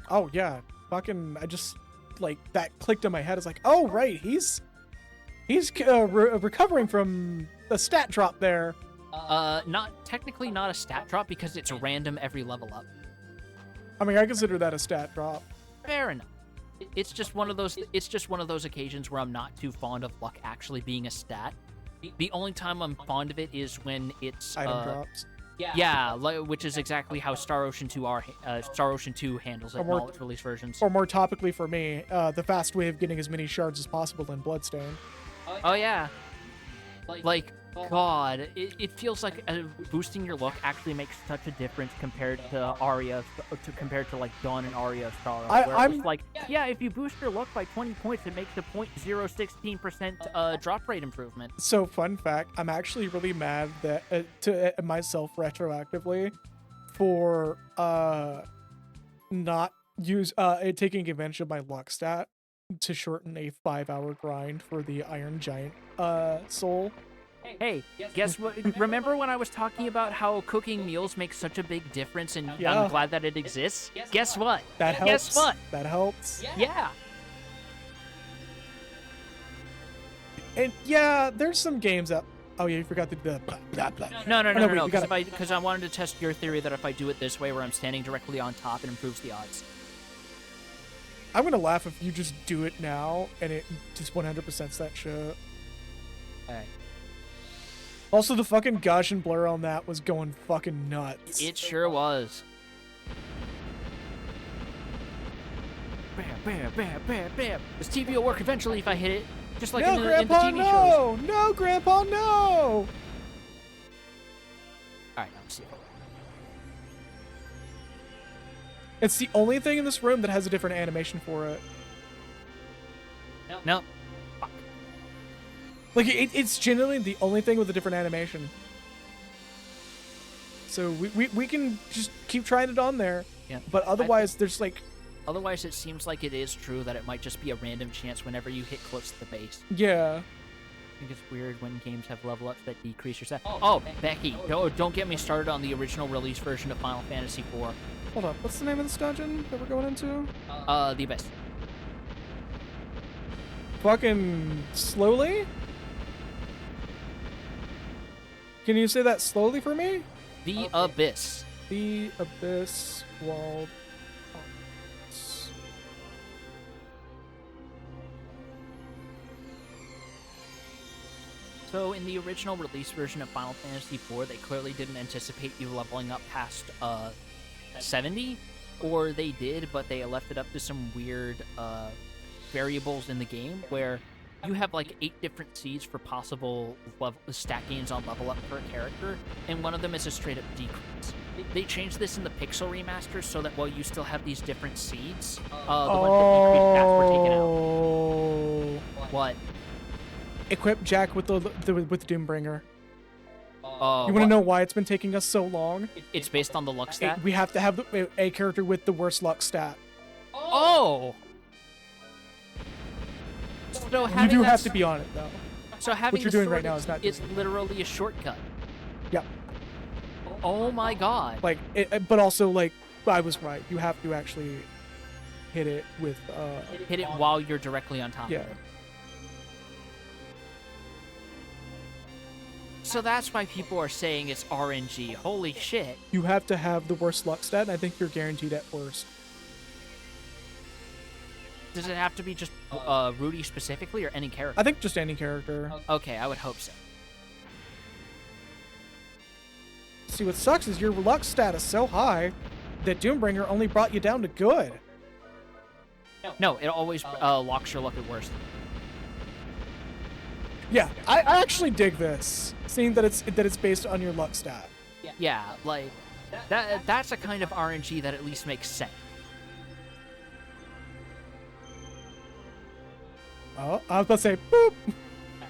Oh yeah, fucking, I just, like, that clicked in my head. It's like, oh right, he's recovering from a stat drop there. Technically not a stat drop, because it's random every level up. I mean, I consider that a stat drop. Fair enough. It's just one of those occasions where I'm not too fond of luck actually being a stat. The only time I'm fond of it is when it's Item drops. Yeah, which is exactly how Star Ocean 2 handles it in all its release versions. Or more topically for me, the fast way of getting as many shards as possible in Bloodstain. Oh yeah. Like, God, it feels like boosting your luck actually makes such a difference compared to Arya, compared to like Dawn and Arya Star. I'm like, yeah, if you boost your luck by 20 points, it makes a 0.016% drop rate improvement. So, fun fact, I'm actually really mad that to myself retroactively for not taking advantage of my luck stat to shorten a 5-hour grind for the Iron Giant soul. Hey, guess what? Remember when I was talking about how cooking meals makes such a big difference, and Yeah. I'm glad that it exists? Guess what? That helps. Guess what? That helps. Yeah. And yeah, there's some games that. Oh yeah, you forgot to do the blah blah blah. No, wait, we gotta- because I wanted to test your theory that if I do it this way, where I'm standing directly on top, it improves the odds. I'm gonna laugh if you just do it now and it just 100%s that shit. Alright. Also, the fucking Gaussian blur on that was going fucking nuts. It sure was. Bam, bam, bam, bam, bam. This TV will work eventually if I hit it, just like no, in the Grandpa, TV shows. no! No, Grandpa, no! Alright, let's see. It's the only thing in this room that has a different animation for it. No. Like, it's genuinely the only thing with a different animation. So we can just keep trying it on there. Yeah. But otherwise, there's like... Otherwise, it seems like it is true that it might just be a random chance whenever you hit close to the base. Yeah. I think it's weird when games have level ups that decrease your stat. Oh, Becky, don't get me started on the original release version of Final Fantasy IV. Hold up, what's the name of this dungeon that we're going into? The Abyss. Fucking slowly? Can you say that slowly for me? The Abyss. The Abyss Walled. So in the original release version of Final Fantasy IV, they clearly didn't anticipate you leveling up past 70, or they did, but they left it up to some weird variables in the game where you have like 8 different seeds for possible stat gains on level up for a character, and one of them is a straight up decrease. They changed this in the Pixel remaster so that while you still have these different seeds, the ones that decrease stats were taken out. What? Equip Jack with with Doombringer. Oh, You want to know why it's been taking us so long? It's based on the luck stat? We have to have a character with the worst luck stat. Oh! So You do have to be on it, though. So having What you're the doing sword right now is not It's doing it. literally a shortcut. Yep. Oh my god. Like, but also like I was right. You have to actually hit it with Hit it while you're directly on top. yeah. Of it. So that's why people are saying it's RNG. Holy shit. You have to have the worst luck stat, and I think you're guaranteed at worst. Does it have to be just Rudy specifically or any character? I think just any character. Okay, I would hope so. See, what sucks is your luck stat is so high that Doombringer only brought you down to good. No, it always locks your luck at worst. Yeah, I actually dig this, seeing that it's based on your luck stat. Yeah, like that's a kind of RNG that at least makes sense. Oh, I was about to say, boop.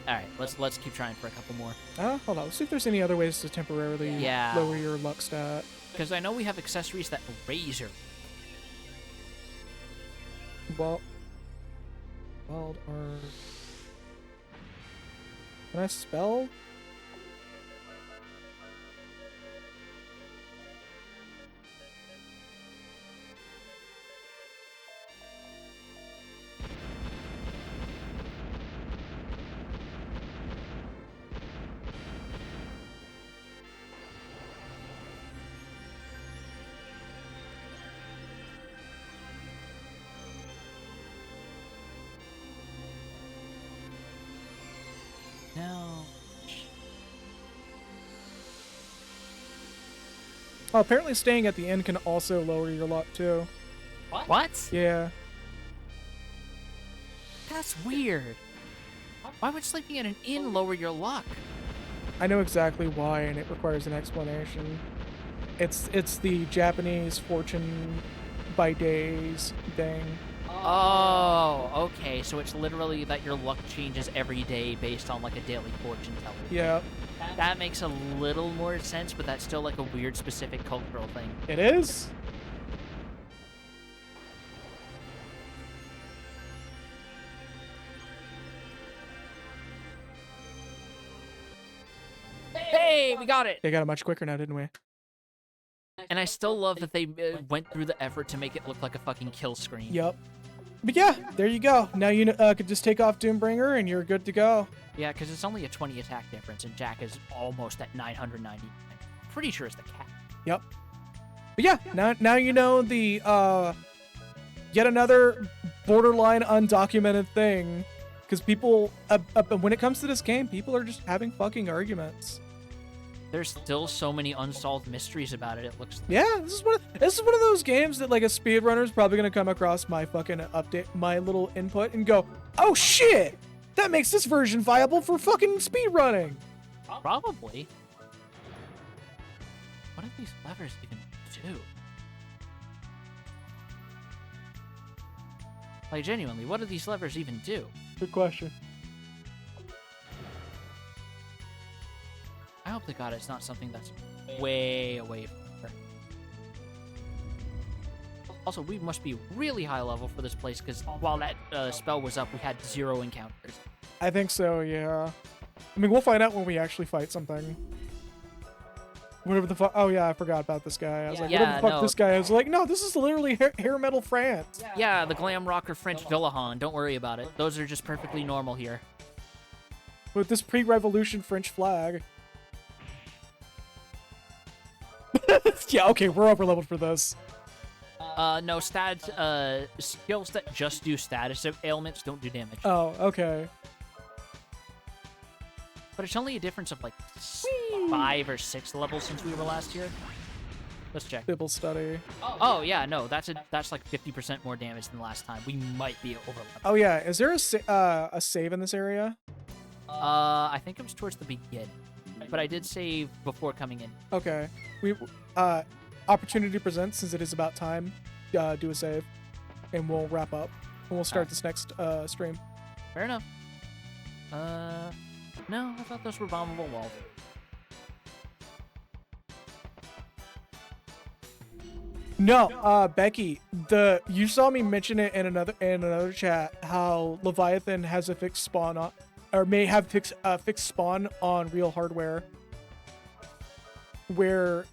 All right, let's keep trying for a couple more. Hold on, let's see if there's any other ways to temporarily Yeah. lower your luck stat. Because I know we have accessories that raise your. Well, wild or can I spell? No. Oh, apparently staying at the end can also lower your luck too. What? Yeah. That's weird. Why would sleeping at an inn lower your luck? I know exactly why, and it requires an explanation. It's the Japanese fortune by days thing. Oh, okay. So it's literally that your luck changes every day based on like a daily fortune teller. Yeah, That makes a little more sense, but that's still like a weird specific cultural thing. it is. Hey, we got it! They got it much quicker now, didn't we? And I still love that they went through the effort to make it look like a fucking kill screen. Yep. But yeah, there you go. Now you could just take off Doombringer and you're good to go. Yeah, because it's only a 20 attack difference, and Jack is almost at 990. Pretty sure it's the cat. Yep. But yeah, now you know the yet another borderline undocumented thing, because people when it comes to this game, people are just having fucking arguments. There's still so many unsolved mysteries about it. It looks. Yeah, this is one of those games that like a speedrunner is probably gonna come across my fucking update, my little input, and go, oh shit, that makes this version viable for fucking speedrunning. Probably. What do these levers even do? Like, genuinely, what do these levers even do? Good question. I hope to God it's not something that's way away from her. Also, we must be really high level for this place, because while that spell was up, we had 0 encounters. I think so, yeah. I mean, we'll find out when we actually fight something. Whatever the fuck. Oh, yeah, I forgot about this guy. I was like, whatever the fuck this guy is. Like, no, this is literally hair metal France. Yeah, the glam rocker French Villahan. Don't worry about it. Those are just perfectly normal here. With this pre-revolution French flag. Yeah, okay, we're over leveled for this. No, skills that just do status ailments don't do damage. Oh, okay. But it's only a difference of like 5 or 6 levels since we were last here. Let's check. Bibble study. Oh yeah, no, that's like 50% more damage than last time. We might be over leveled. Oh yeah, is there a save in this area? I think it was towards the beginning, but I did save before coming in. Okay. We opportunity presents, since it is about time. Do a save, and we'll wrap up. And we'll start this next stream. Fair enough. No, I thought those were bombable walls. No, Becky, you saw me mention it in another chat how Leviathan has a fixed spawn on, or may have fixed spawn on real hardware. where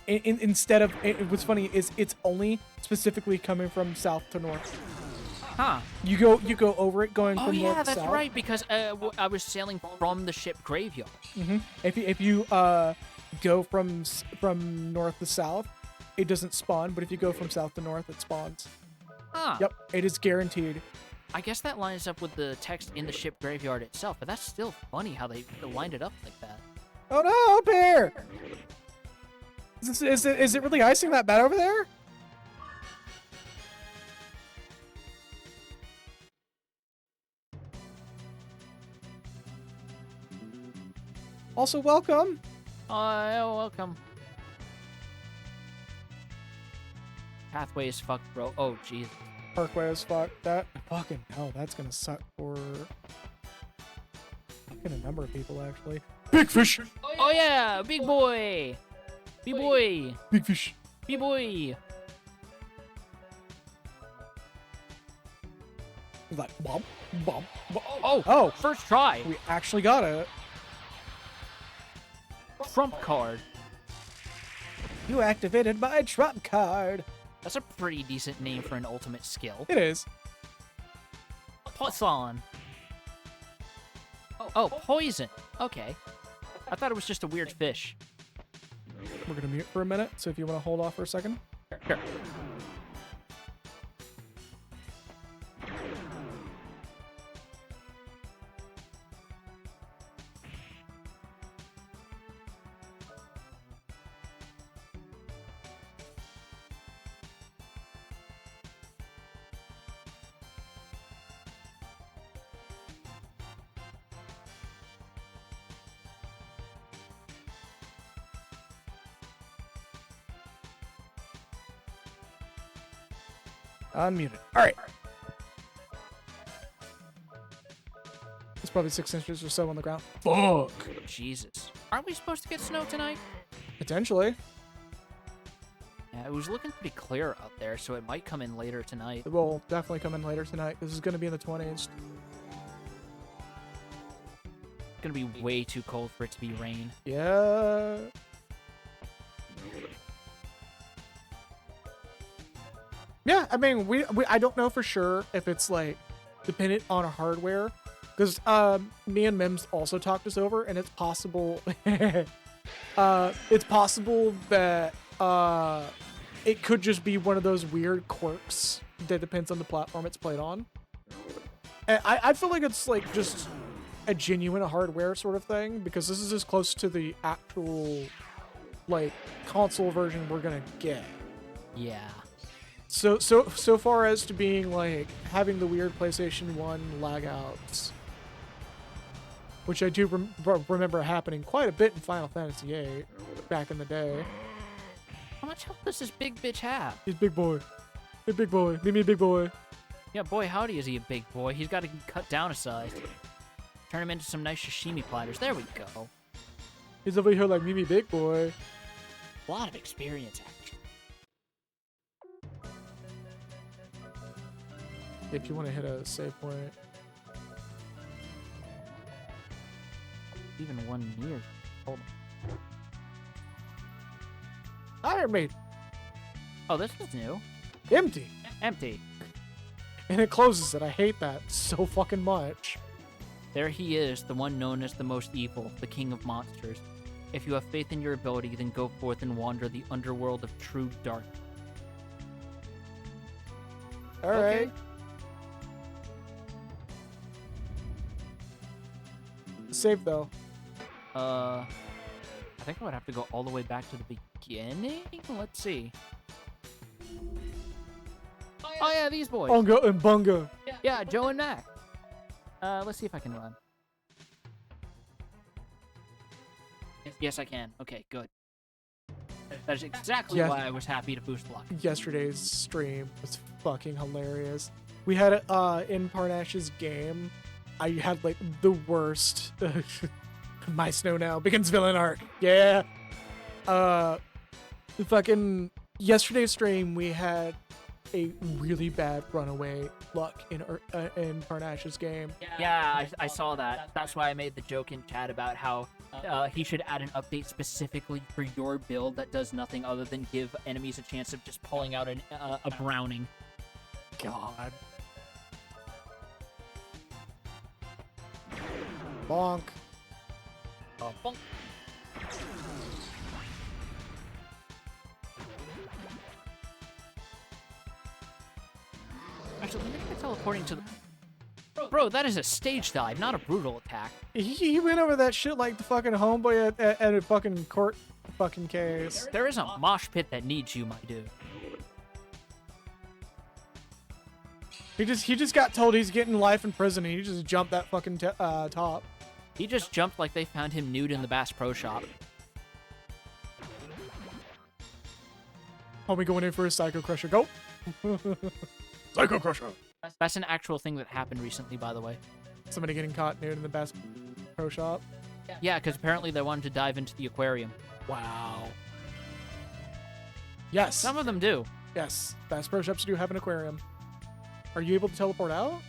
instead of what's funny is it's only specifically coming from south to north. Huh. You go over it going Oh from north yeah, to that's south. right. Because I was sailing from the ship graveyard. If you go from north to south, it doesn't spawn, but if you go from south to north, it spawns. Huh. Yep, it is guaranteed. I guess that lines up with the text in the ship graveyard itself, but that's still funny how they lined it up like that. Oh no, bear! Is it really icing that bad over there? Also, welcome. Oh, welcome. Pathway is fucked, bro. Oh, jeez. Parkway is fuck. That fucking hell, that's gonna suck for fucking a number of people actually. Big fish. Oh yeah, big boy. Big boy. Big fish. Big boy. It's like bump, bump, bump. Oh, first try. We actually got it. Trump card. You activated my trump card. That's a pretty decent name for an ultimate skill. It is. Poisson. Oh, poison. Okay. I thought it was just a weird fish. We're gonna mute for a minute, so if you want to hold off for a second. Sure. Unmuted. All right. It's probably 6 inches or so on the ground. Fuck. Jesus. Aren't we supposed to get snow tonight? Potentially. Yeah, it was looking pretty clear out there, so it might come in later tonight. It will definitely come in later tonight. This is going to be in the 20s. It's gonna be way too cold for it to be rain. Yeah. Yeah, I mean, we I don't know for sure if it's like dependent on hardware, because me and Mims also talked this over, and it's possible, it's possible that it could just be one of those weird quirks that depends on the platform it's played on. And I feel like it's like just a genuine hardware sort of thing, because this is as close to the actual like console version we're gonna get. Yeah. So far as to being like having the weird PlayStation 1 lag outs, which I do remember happening quite a bit in Final Fantasy VIII back in the day. How much health does this big bitch have? He's big boy. Hey, big boy. Meet me a big boy. Yeah, boy, howdy is he a big boy. He's got to cut down a size. Turn him into some nice sashimi platters. There we go. He's over here like Mimi big boy. A lot of experience, actually. If you want to hit a save point. Even one near. Hold on. Iron Maiden. Oh, this is new. Empty. Empty. And it closes it. I hate that so fucking much. There he is, the one known as the most evil, the king of monsters. If you have faith in your ability, then go forth and wander the underworld of true darkness. Alright. Okay. Save though. I think I would have to go all the way back to the beginning? Let's see. Oh yeah, these boys. Bunga and Bunga. Yeah, Joe and Mac. Let's see if I can run. Yes, I can. Okay, good. That is exactly Yes. why I was happy to boost luck. Yesterday's stream was fucking hilarious. We had it in Parnash's game. I had like the worst my snow now begins villain arc. Yeah. Fucking yesterday's stream we had a really bad runaway luck in Parnash's game. Yeah, I saw that. That's why I made the joke in chat about how He should add an update specifically for your build that does nothing other than give enemies a chance of just pulling out a Browning. God. Bonk. Bonk. Actually, let me try teleporting to the... Bro, that is a stage dive, not a brutal attack. He went over that shit like the fucking homeboy at a fucking court fucking case. There is a mosh pit that needs you, my dude. He just got told he's getting life in prison and he just jumped that fucking top. He just jumped like they found him nude in the Bass Pro Shop. Homie going in for a Psycho Crusher. Go! Psycho Crusher! That's an actual thing that happened recently, by the way. Somebody getting caught nude in the Bass Pro Shop. Yeah, because apparently they wanted to dive into the aquarium. Wow. Yes. Some of them do. Yes. Bass Pro Shops do have an aquarium. Are you able to teleport out?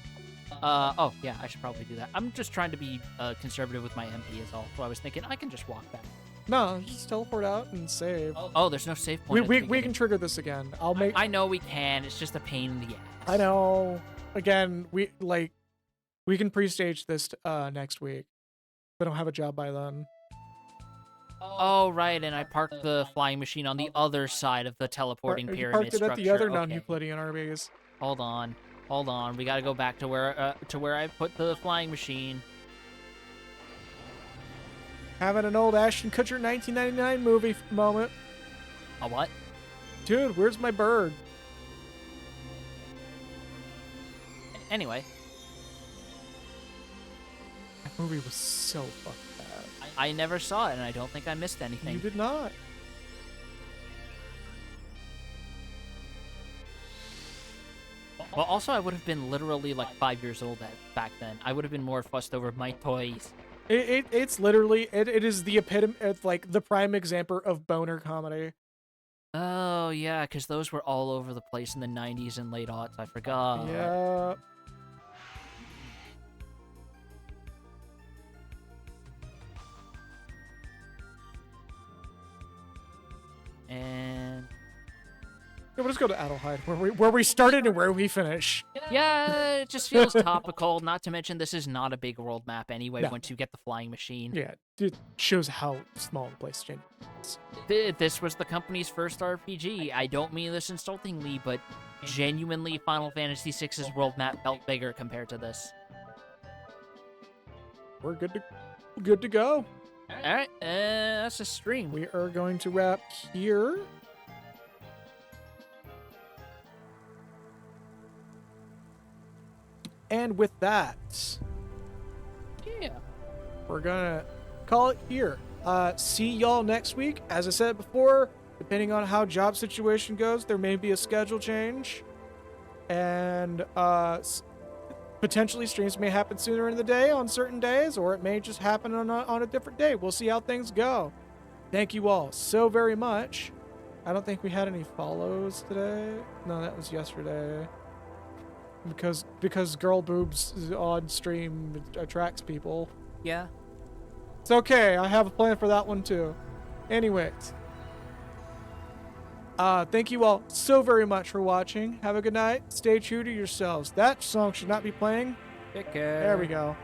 Oh, yeah, I should probably do that. I'm just trying to be conservative with my MP is all. So I was thinking I can just walk back. No, just teleport out and save. Oh, there's no save point. We can trigger this again. I'll make... I know we can. It's just a pain in the ass. I know. Again, we can pre-stage this next week. We don't have a job by then. Oh, right, and I parked the flying machine on the other side of the teleporting You pyramid parked it structure. at the other Okay. non-Euclidean RBs. Hold on. We gotta go back to where I put the flying machine. Having an old Ashton Kutcher 1999 movie moment. A what? Dude, where's my bird? Anyway, That movie was so fucking bad. I never saw it, and I don't think I missed anything. You did not. Well, also, I would have been literally like 5 years old back then. I would have been more fussed over my toys. It's literally it is the epitome, it's like the prime example of boner comedy. Oh, yeah, because those were all over the place in the 90s and late aughts. I forgot. Yeah. And Yeah, we'll just go to Adelheid, where we started and where we finish. yeah, it just feels topical. Not to mention, this is not a big world map anyway. No. Once you get the flying machine, Yeah, it shows how small the place is. This was the company's first RPG. I don't mean this insultingly, but genuinely, Final Fantasy VI's world map felt bigger compared to this. We're good to go. All right, that's a stream. We are going to wrap here. And with that, Yeah. we're gonna call it here. See y'all next week. As I said before, depending on how job situation goes, there may be a schedule change, and potentially streams may happen sooner in the day on certain days, or it may just happen on a different day. We'll see how things go. Thank you all so very much. I don't think we had any follows today. No, that was yesterday. Because girl boobs on stream attracts people. Yeah. It's okay. I have a plan for that one too. Anyways. Thank you all so very much for watching. Have a good night. Stay true to yourselves. That song should not be playing. Take care. There we go.